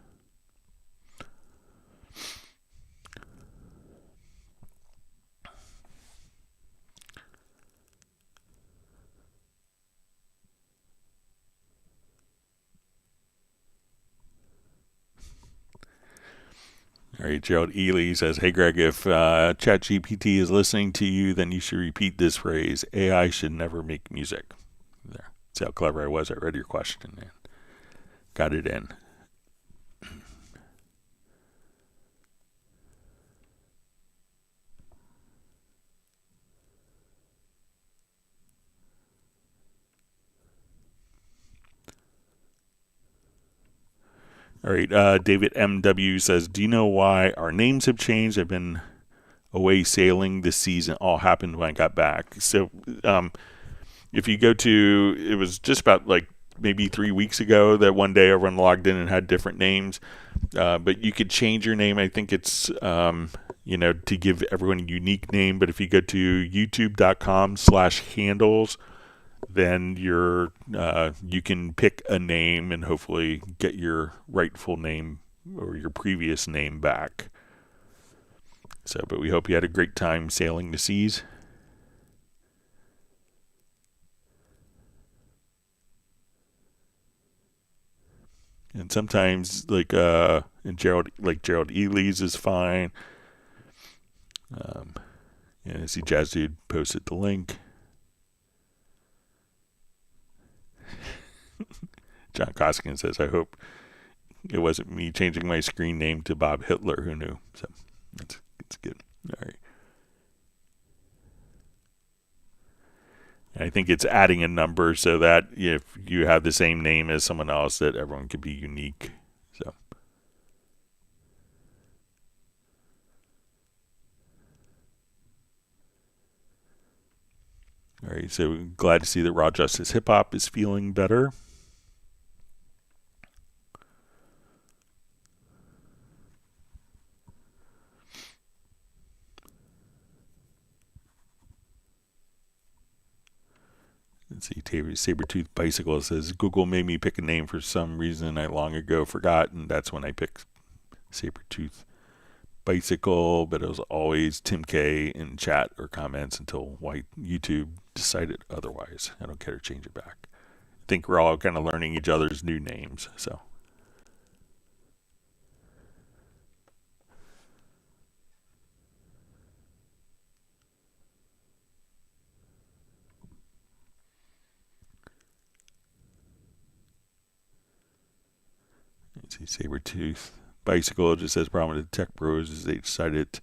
All right, Gerald Ely says, hey, Greg, if ChatGPT is listening to you, then you should repeat this phrase, AI should never make music. There. See how clever I was. I read your question and got it in. All right, David MW says, do you know why our names have changed? I've been away sailing this season. All happened when I got back. So if you go to, it was just about like maybe 3 weeks ago that one day everyone logged in and had different names. But you could change your name. I think it's, to give everyone a unique name. But if you go to youtube.com/handles, then you can pick a name and hopefully get your rightful name or your previous name back. So, but we hope you had a great time sailing the seas. And sometimes, Gerald Ely's is fine. I see Jazz Dude posted the link. John Koskin says, I hope it wasn't me changing my screen name to Bob Hitler. Who knew? So that's good. All right. And I think it's adding a number so that if you have the same name as someone else, that everyone could be unique. So. All right. So glad to see that Raw Justice Hip Hop is feeling better. Let's see, Sabertooth Bicycle says, Google made me pick a name for some reason I long ago forgot, and that's when I picked Sabertooth Bicycle, but it was always Tim K in chat or comments until YouTube decided otherwise. I don't care to change it back. I think we're all kind of learning each other's new names, so. Let's see, Sabertooth Bicycle just says, problem with the tech bros is they decided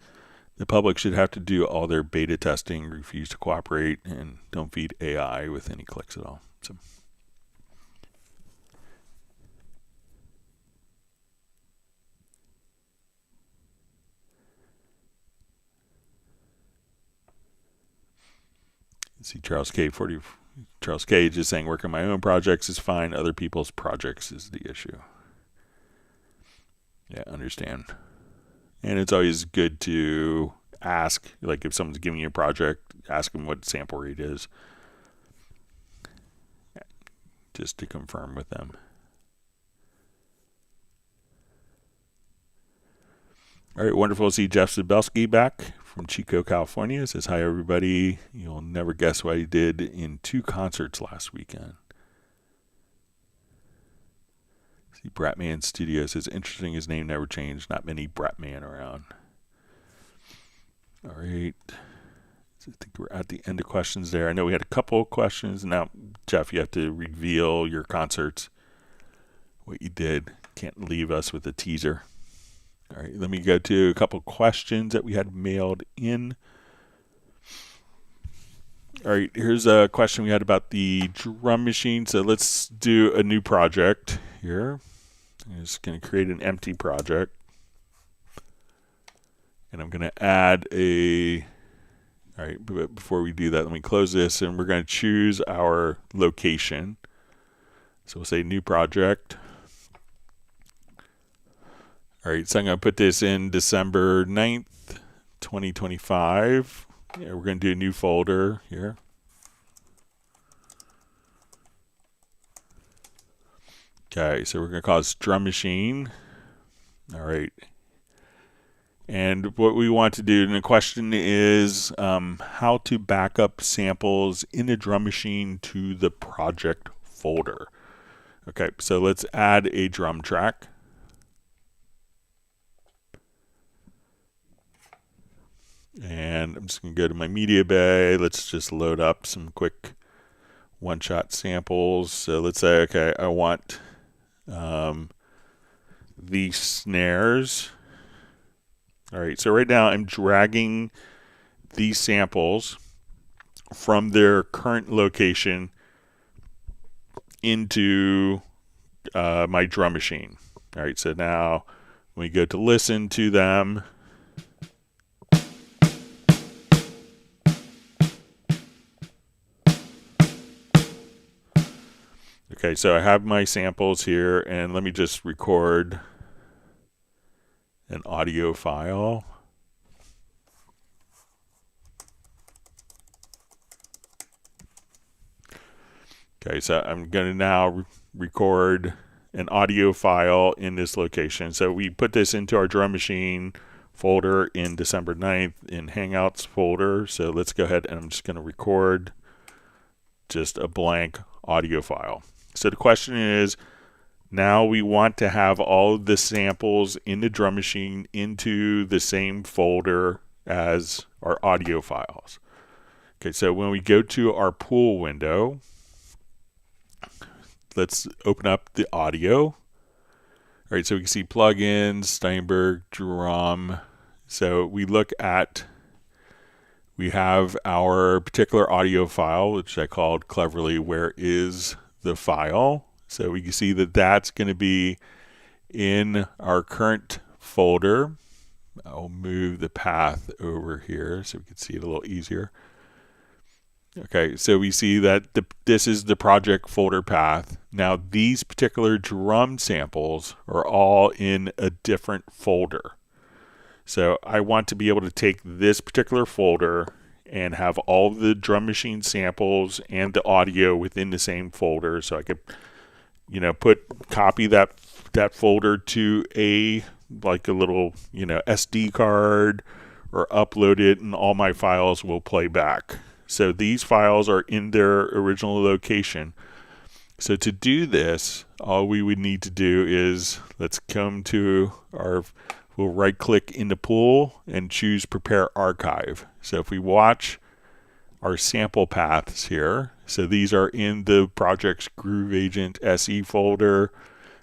the public should have to do all their beta testing, refuse to cooperate, and don't feed AI with any clicks at all. So. Let's see, Charles K. is saying, working my own projects is fine. Other people's projects is the issue. Yeah, understand. And it's always good to ask, like if someone's giving you a project, ask them what sample rate is, just to confirm with them. All right, wonderful to see Jeff Zabelski back from Chico, California. Says, hi, everybody. You'll never guess what I did in 2 concerts last weekend. See, Bratman Studio says, interesting, his name never changed. Not many Bratman around. All right. So I think we're at the end of questions there. I know we had a couple of questions. Now, Jeff, you have to reveal your concerts, what you did. Can't leave us with a teaser. All right, let me go to a couple questions that we had mailed in. All right, here's a question we had about the drum machine. So let's do a new project here. I'm just going to create an empty project. And I'm going to add a... All right, but before we do that, let me close this. And we're going to choose our location. So we'll say new project. All right, so I'm going to put this in December 9th, 2025. Yeah, we're going to do a new folder here. Okay, so we're going to call this drum machine. All right. And what we want to do, and the question is how to back up samples in the drum machine to the project folder. Okay, so let's add a drum track. And I'm just going to go to my media bay. Let's just load up some quick one-shot samples. So let's say, okay, I want these snares. All right, so right now I'm dragging these samples from their current location into my drum machine. All right, so now when we go to listen to them, okay, so I have my samples here, and let me just record an audio file. Okay, so I'm going to now record an audio file in this location. So we put this into our drum machine folder in December 9th in Hangouts folder. So let's go ahead and I'm just going to record just a blank audio file. So the question is, now we want to have all of the samples in the drum machine into the same folder as our audio files. Okay, so when we go to our pool window, let's open up the audio. All right, so we can see plugins, Steinberg, drum. So we look at, we have our particular audio file, which I called cleverly, where is the file? So we can see that that's going to be in our current folder. I'll move the path over here so we can see it a little easier. Okay, so we see that this is the project folder path. Now these particular drum samples are all in a different folder. So I want to be able to take this particular folder and have all the drum machine samples and the audio within the same folder. So I could, you know, copy that folder to a little, you know, SD card or upload it, and all my files will play back. So these files are in their original location. So to do this, all we would need to do is let's come to we'll right click in the pool and choose prepare archive. So if we watch our sample paths here, so these are in the project's Groove Agent SE folder.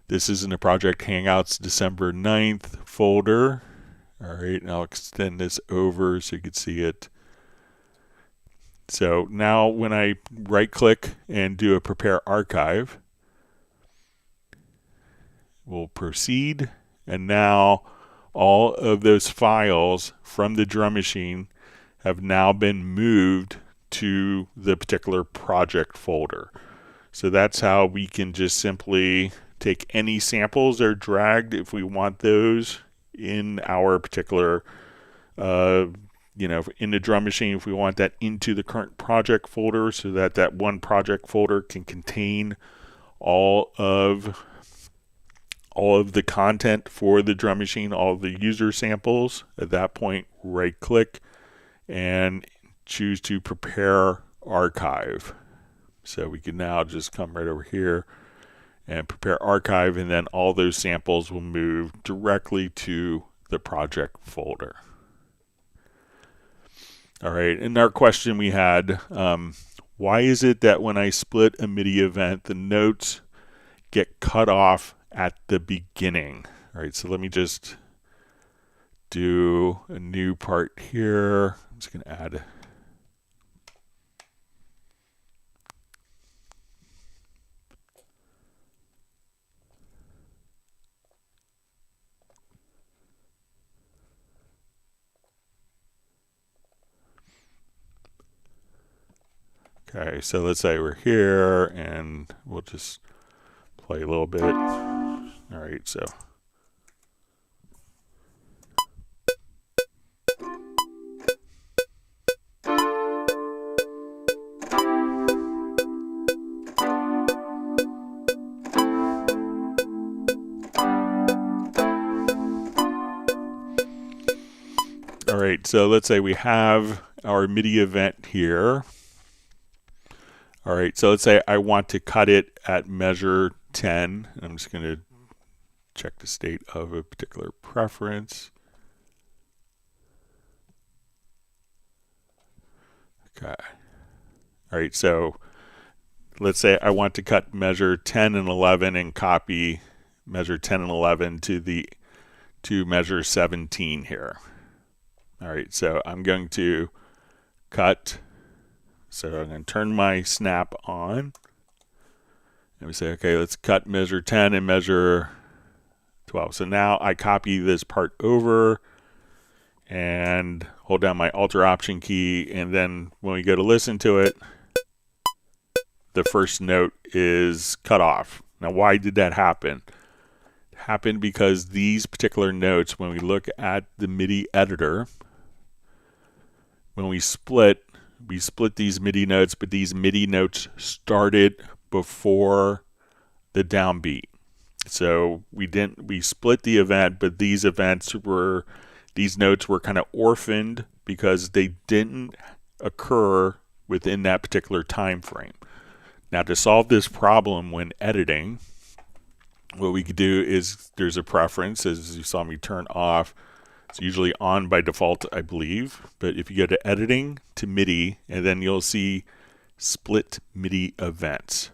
This is in the project Hangouts December 9th folder. All right, and I'll extend this over so you can see it. So now when I right click and do a prepare archive, we'll proceed, and now all of those files from the drum machine have now been moved to the particular project folder. So that's how we can just simply take any samples that are dragged, if we want those in our particular in the drum machine, if we want that into the current project folder, so that that one project folder can contain all of all of the content for the drum machine, all of the user samples. At that point, right click and choose to prepare archive. So we can now just come right over here and prepare archive, and then all those samples will move directly to the project folder. All right, and our question we had, why is it that when I split a MIDI event, the notes get cut off at the beginning? All right, so let me just do a new part here. I'm just going to add okay, so let's say we're here and we'll just play a little bit. All right, so all right, so let's say we have our MIDI event here. All right, so let's say I want to cut it at measure 10. I'm just going to check the state of a particular preference. Okay. All right, so let's say I want to cut measure 10 and 11 and copy measure 10 and 11 to measure 17 here. All right, so I'm going to cut. So I'm going to turn my snap on. And we say, okay, let's cut measure 10 and measure 12. So now I copy this part over and hold down my Alt or Option key. And then when we go to listen to it, the first note is cut off. Now, why did that happen? It happened because these particular notes, when we look at the MIDI editor, when we split these MIDI notes, but these MIDI notes started before the downbeat. So we split the event, but these notes were kind of orphaned because they didn't occur within that particular time frame. Now, to solve this problem when editing, what we could do is there's a preference, as you saw me turn off. It's usually on by default, I believe. But if you go to editing to MIDI, and then you'll see split MIDI events.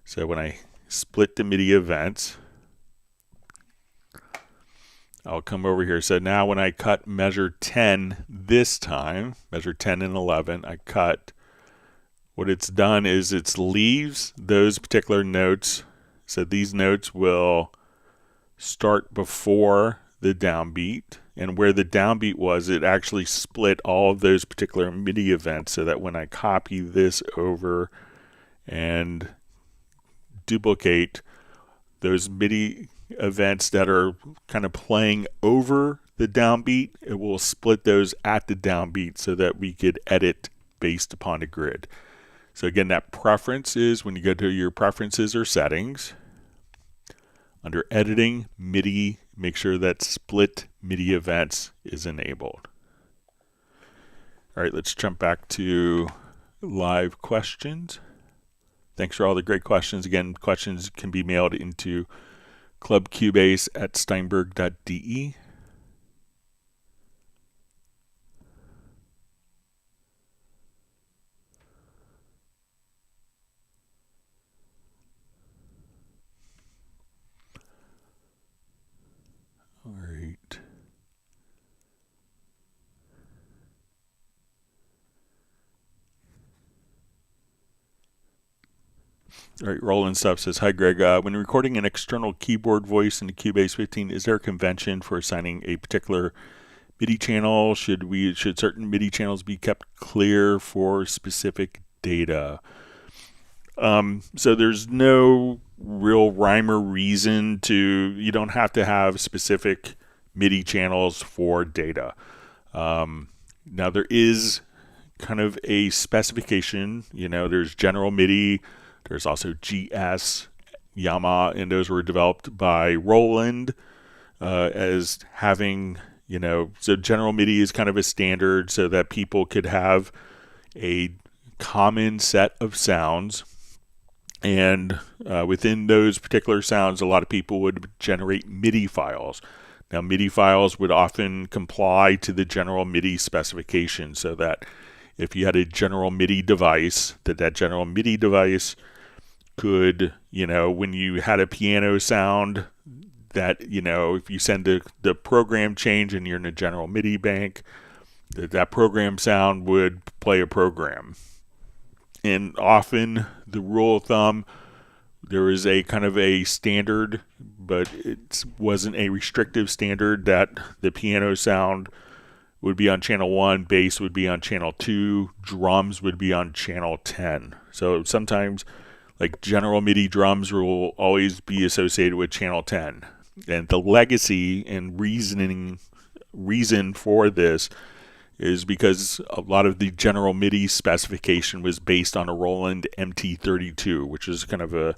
So when I split the MIDI events, I'll come over here. So now when I cut measure 10 this time, measure 10 and 11, I cut. What it's done is it leaves those particular notes. So these notes will start before the downbeat, and where the downbeat was, it actually split all of those particular MIDI events so that when I copy this over and duplicate those MIDI events that are kind of playing over the downbeat, it will split those at the downbeat so that we could edit based upon a grid. So again, that preference is when you go to your preferences or settings, under editing, MIDI, make sure that split MIDI events is enabled. All right, let's jump back to live questions. Thanks for all the great questions. Again, questions can be mailed into clubcubase@steinberg.de. All right. All right, Roland Stuff says, hi Greg, when recording an external keyboard voice into Cubase 15, is there a convention for assigning a particular MIDI channel? Should certain MIDI channels be kept clear for specific data? So there's no real rhyme or reason you don't have to have specific MIDI channels for data. Now there is kind of a specification, there's general MIDI, there's also GS, Yamaha, and those were developed by Roland as having, so general MIDI is kind of a standard so that people could have a common set of sounds. And within those particular sounds, a lot of people would generate MIDI files. Now, MIDI files would often comply to the general MIDI specification, so that if you had a general MIDI device, that general MIDI device could, when you had a piano sound, that, if you send the program change and you're in a general MIDI bank, that program sound would play a program. And often the rule of thumb, there is a kind of a standard, but it wasn't a restrictive standard, that the piano sound would be on channel 1, bass would be on channel 2, drums would be on channel 10. So sometimes like general MIDI drums will always be associated with channel 10. And the legacy and reason for this is because a lot of the general MIDI specification was based on a Roland MT32, which is kind of a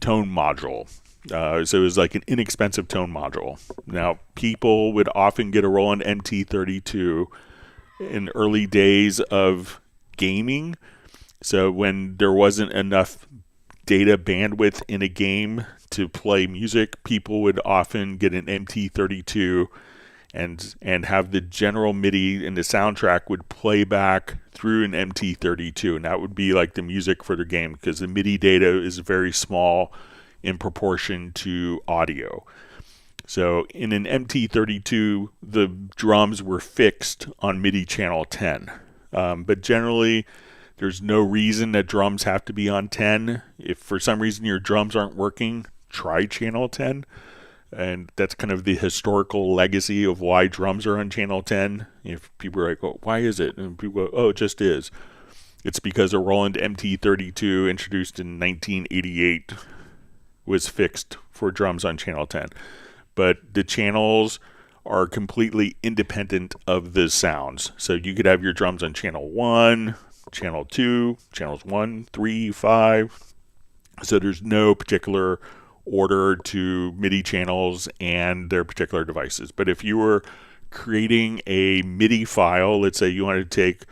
tone module. So it was like an inexpensive tone module. Now, people would often get a Roland MT32 in early days of gaming. So when there wasn't enough data bandwidth in a game to play music, people would often get an MT32 and have the general MIDI, and the soundtrack would play back through an MT32, and that would be like the music for the game, because the MIDI data is very small in proportion to audio. So in an MT32, the drums were fixed on MIDI channel 10. But generally, there's no reason that drums have to be on 10. If for some reason your drums aren't working, try channel 10. And that's kind of the historical legacy of why drums are on channel 10. If people are like, oh, why is it? And people go, oh, it just is. It's because a Roland MT32 introduced in 1988 was fixed for drums on channel 10. But the channels are completely independent of the sounds. So you could have your drums on channel 1, channel 2, channels 1, 3, 5. So there's no particular order to MIDI channels and their particular devices. But if you were creating a MIDI file, let's say you wanted to take,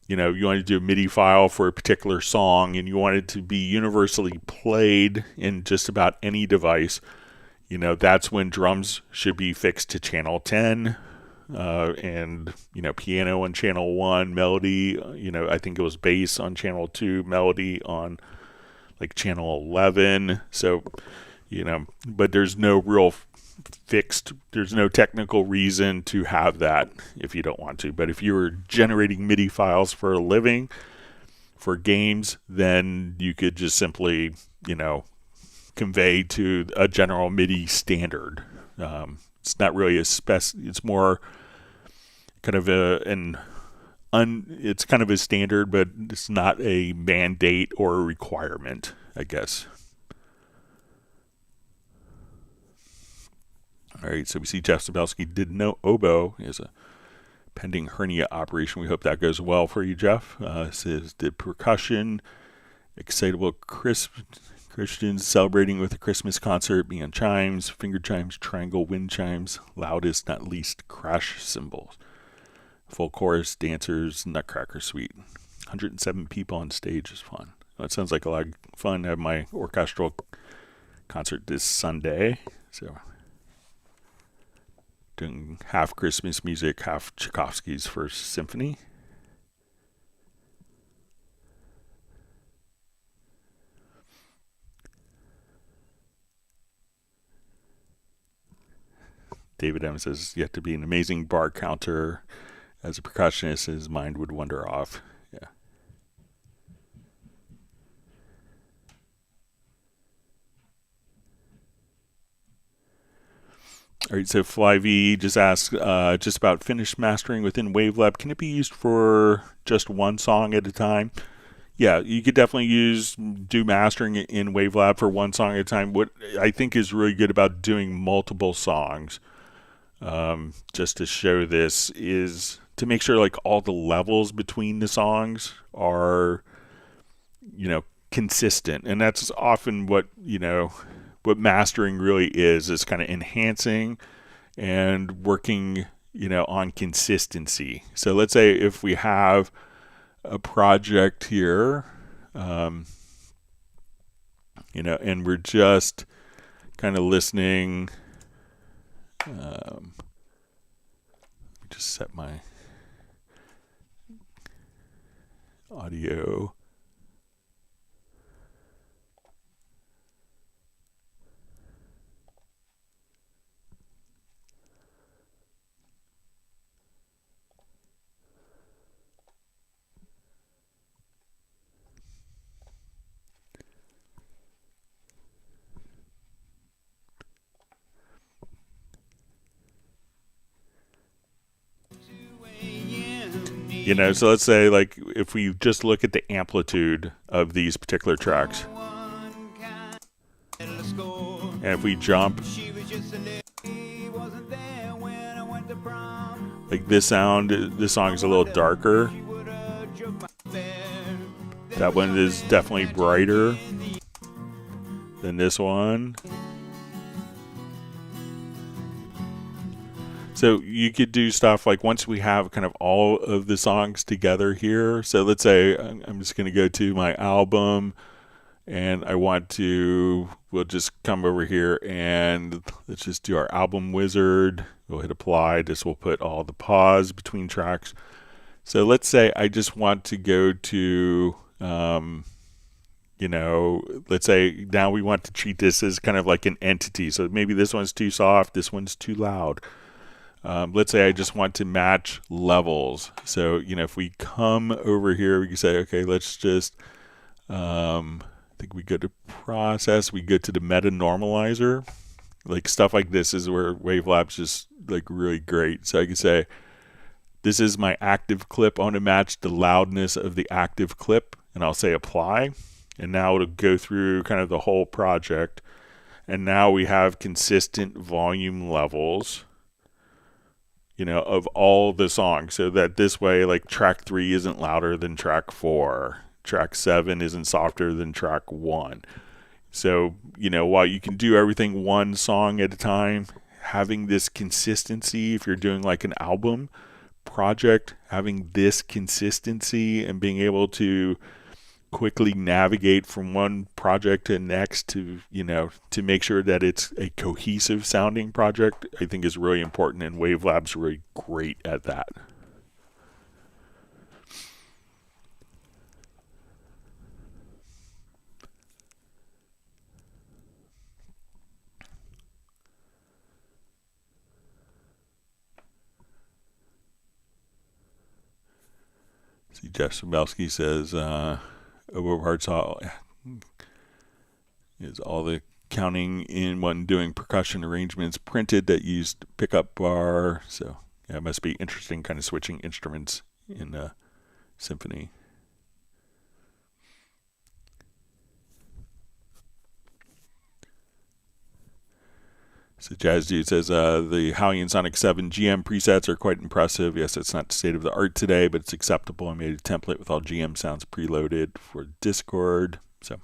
you wanted to do a MIDI file for a particular song and you wanted to be universally played in just about any device, that's when drums should be fixed to channel 10, and, piano on channel 1, melody, I think it was bass on channel 2, melody on like channel 11. So, but there's no real there's no technical reason to have that if you don't want to. But if you were generating MIDI files for a living, for games, then you could just simply, convey to a general MIDI standard. It's not really it's more kind of it's kind of a standard, but it's not a mandate or a requirement, I guess. All right, so we see Jeff Sabelski did no oboe. He has a pending hernia operation. We hope that goes well for you, Jeff. Says did percussion, excitable Christians celebrating with a Christmas concert, beyond chimes, finger chimes, triangle, wind chimes, loudest, not least, crash cymbals. Full chorus, dancers, Nutcracker Suite. 107 people on stage is fun. Well, it sounds like a lot of fun. I have my orchestral concert this Sunday. So doing half Christmas music, half Tchaikovsky's First Symphony. David M says, yet to be an amazing bar counter. As a percussionist, his mind would wander off. Yeah. All right, so Flyv just asked just about finished mastering within Wavelab. Can it be used for just one song at a time? Yeah, you could definitely do mastering in Wavelab for one song at a time. What I think is really good about doing multiple songs, just to show this, is to make sure like all the levels between the songs are, consistent. And that's often what, what mastering really is kind of enhancing and working, on consistency. So let's say if we have a project here, and we're just kind of listening. Just set my audio. So let's say like if we just look at the amplitude of these particular tracks, and if we jump, like this song is a little darker. That one is definitely brighter than this one. So you could do stuff like once we have kind of all of the songs together here. So let's say I'm just going to go to my album and we'll just come over here and let's just do our album wizard. We'll hit apply. This will put all the pause between tracks. So let's say I just want to go to, let's say now we want to treat this as kind of like an entity. So maybe this one's too soft, this one's too loud. Let's say I just want to match levels. So, if we come over here, we can say, okay, let's just, I think we go to process, we go to the meta normalizer. Like stuff like this is where Wavelab's just like really great. So I can say, this is my active clip. I want to match the loudness of the active clip, and I'll say apply. And now it'll go through kind of the whole project. And now we have consistent volume levels, of all the songs, so that this way, like track 3 isn't louder than track 4, track 7 isn't softer than track 1. So, while you can do everything one song at a time, having this consistency, if you're doing like an album project, having this consistency and being able to quickly navigate from one project to next to make sure that it's a cohesive sounding project, I think is really important, and Wavelab's really great at that. See, Jeff Sabelski says Overparts is all the counting in when doing percussion arrangements printed that used pickup bar. So yeah, it must be interesting kind of switching instruments in a symphony. So Jazz Dude says the Halion Sonic 7 GM presets are quite impressive. Yes, it's not the state of the art today, but it's acceptable. I made a template with all GM sounds preloaded for Discord. So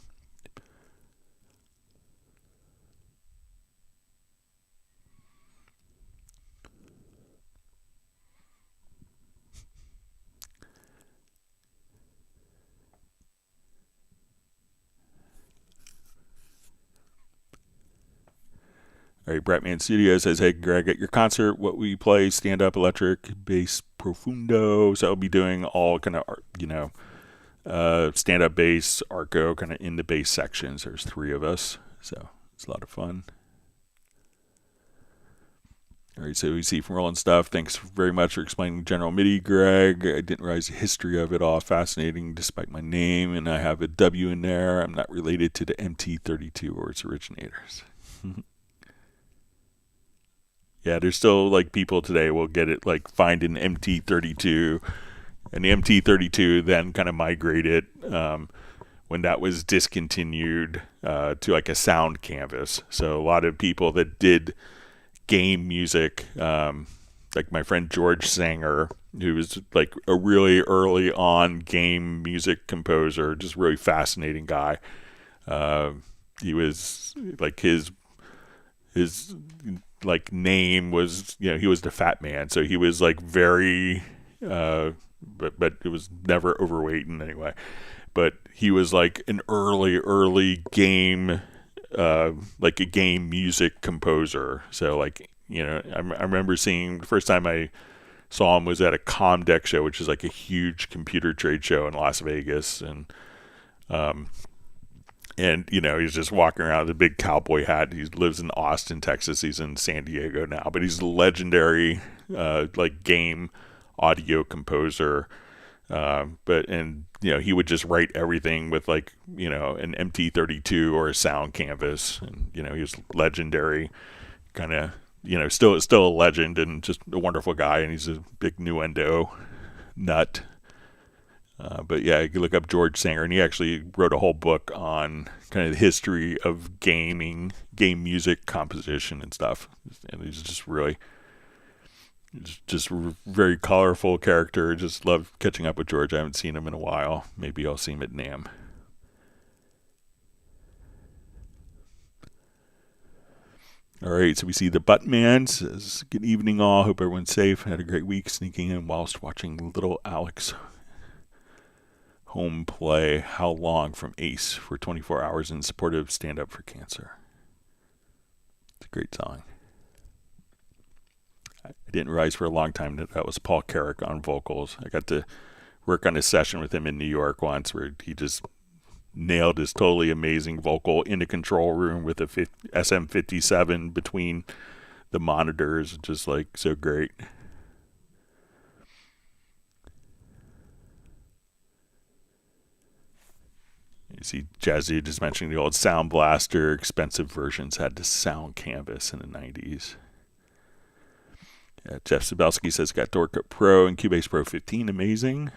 all right, Bratman Studio says, hey, Greg, at your concert, what will you play? Stand-up, electric, bass, profundo. So I'll be doing all kind of, stand-up bass, arco, kind of in the bass sections. There's 3 of us, so it's a lot of fun. All right, so we see from Rolling Stuff, thanks very much for explaining general MIDI, Greg. I didn't realize the history of it all. Fascinating, despite my name, and I have a W in there. I'm not related to the MT32 or its originators. Yeah, there's still like people today will get it, like find an MT32, and the MT32 then kind of migrated when that was discontinued to like a sound canvas. So a lot of people that did game music, like my friend George Sanger, who was like a really early on game music composer, just really fascinating guy. He was like his like name was, he was the Fat Man, so he was like very but it was never overweight in any way. But he was like an early game like a game music composer. So like, I remember seeing the first time I saw him was at a Comdeck show, which is like a huge computer trade show in Las Vegas, and he's just walking around with a big cowboy hat. He lives in Austin, Texas. He's in San Diego now, but he's a legendary like game audio composer. He would just write everything with like, an MT32 or a sound canvas, and he was legendary, kind of, still a legend and just a wonderful guy, and he's a big Nuendo nut. But yeah, you can look up George Sanger, and he actually wrote a whole book on kind of the history of game music composition and stuff. And he's just really, just very colorful character. Just love catching up with George. I haven't seen him in a while. Maybe I'll see him at NAMM. All right, so we see the Buttman says, "Good evening, all. Hope everyone's safe. Had a great week sneaking in whilst watching little Alex home play How Long from Ace for 24 hours in support of Stand Up for Cancer." It's a great song. I didn't realize for a long time that was Paul Carrick on vocals. I got to work on a session with him in New York once where he just nailed his totally amazing vocal in the control room with a SM57 between the monitors. Just like so great. You see Jazzy just mentioning the old Sound Blaster. Expensive versions had the sound canvas in the 90s. Jeff Sabelski says got Dorkut Pro and Cubase Pro 15. Amazing.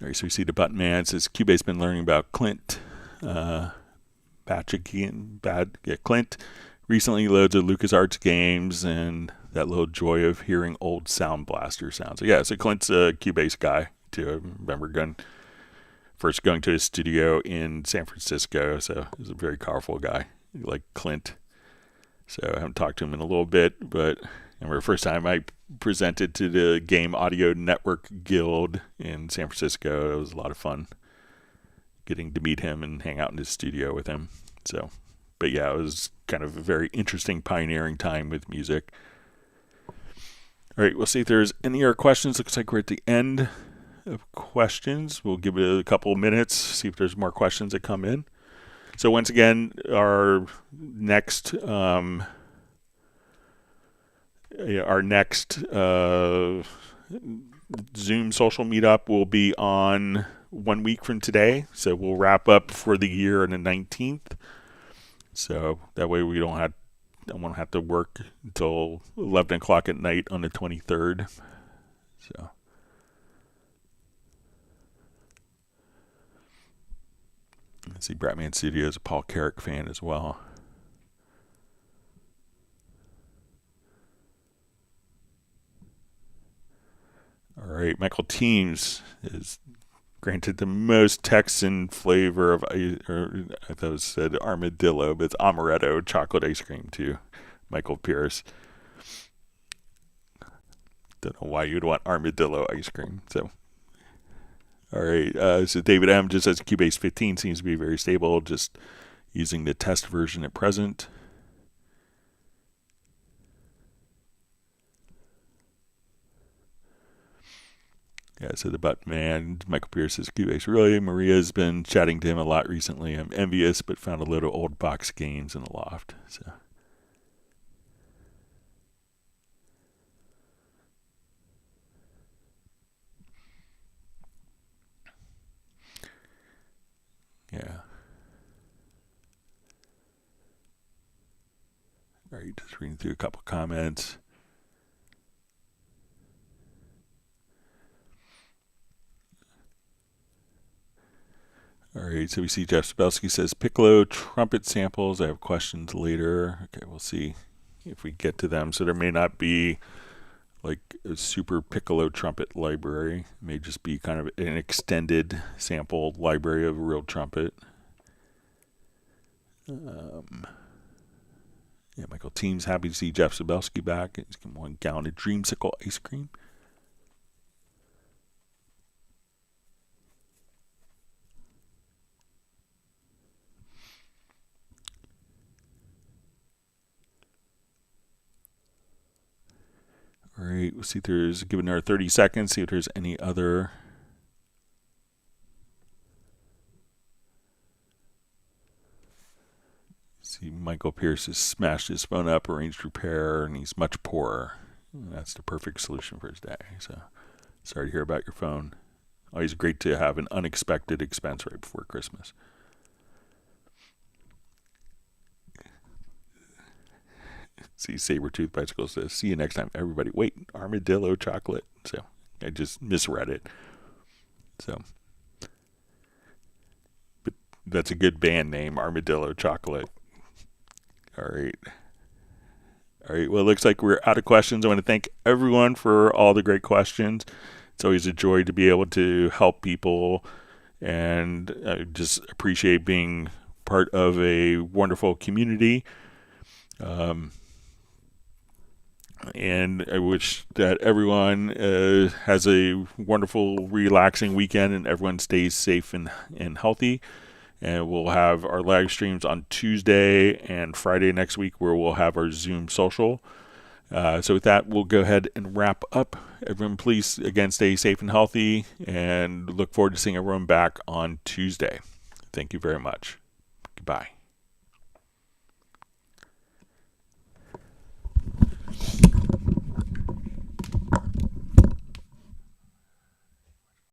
All right, so we see the Button Man says Cubase been learning about Clint. Clint recently loads of LucasArts games and that little joy of hearing old Sound Blaster sounds. So yeah, so Clint's a Cubase guy too. I remember first going to his studio in San Francisco. So he's a very powerful guy, like Clint. So I haven't talked to him in a little bit, but I remember the first time I presented to the Game Audio Network Guild in San Francisco. It was a lot of fun getting to meet him and hang out in his studio with him. So, but yeah, it was kind of a very interesting pioneering time with music. All right, we'll see if there's any other questions. Looks like we're at the end of questions. We'll give it a couple of minutes, see if there's more questions that come in. So once again, our next Zoom social meetup will be on 1 week from today. So we'll wrap up for the year on the 19th. So that way I won't have to work until 11 o'clock at night on the 23rd. So. Let's see, Bratman Studio is a Paul Carrick fan as well. All right, Michael Teams is granted the most Texan flavor of, I thought it said armadillo, but it's amaretto chocolate ice cream too. Michael Pierce. Don't know why you'd want armadillo ice cream. So, all right. So David M just says Cubase 15 seems to be very stable, just using the test version at present. Yeah, so the Butt Man, Michael Pierce says Cubase really. Maria's been chatting to him a lot recently. I'm envious, but found a load of old box games in the loft. So. Yeah. All right, just reading through a couple comments. All right, so we see Jeff Spelsky says piccolo trumpet samples. I have questions later. Okay, we'll see if we get to them. So there may not be like a super piccolo trumpet library. It may just be kind of an extended sample library of a real trumpet. Yeah, Michael Team's happy to see Jeff Sabelski back. He's getting 1 gallon of Dreamsicle ice cream. All right, we'll see if there's, give another 30 seconds, see if there's any other. See, Michael Pierce has smashed his phone up, arranged repair, and he's much poorer. And that's the perfect solution for his day. So, sorry to hear about your phone. Always great to have an unexpected expense right before Christmas. See, Sabertooth Bicycle says, see you next time, everybody. Wait, armadillo chocolate. So, I just misread it. So, but that's a good band name, Armadillo Chocolate. All right. Well, it looks like we're out of questions. I want to thank everyone for all the great questions. It's always a joy to be able to help people, and I just appreciate being part of a wonderful community. And I wish that everyone has a wonderful, relaxing weekend and everyone stays safe and healthy. And we'll have our live streams on Tuesday and Friday next week where we'll have our Zoom social. So with that, we'll go ahead and wrap up. Everyone, please, again, stay safe and healthy, and look forward to seeing everyone back on Tuesday. Thank you very much. Goodbye.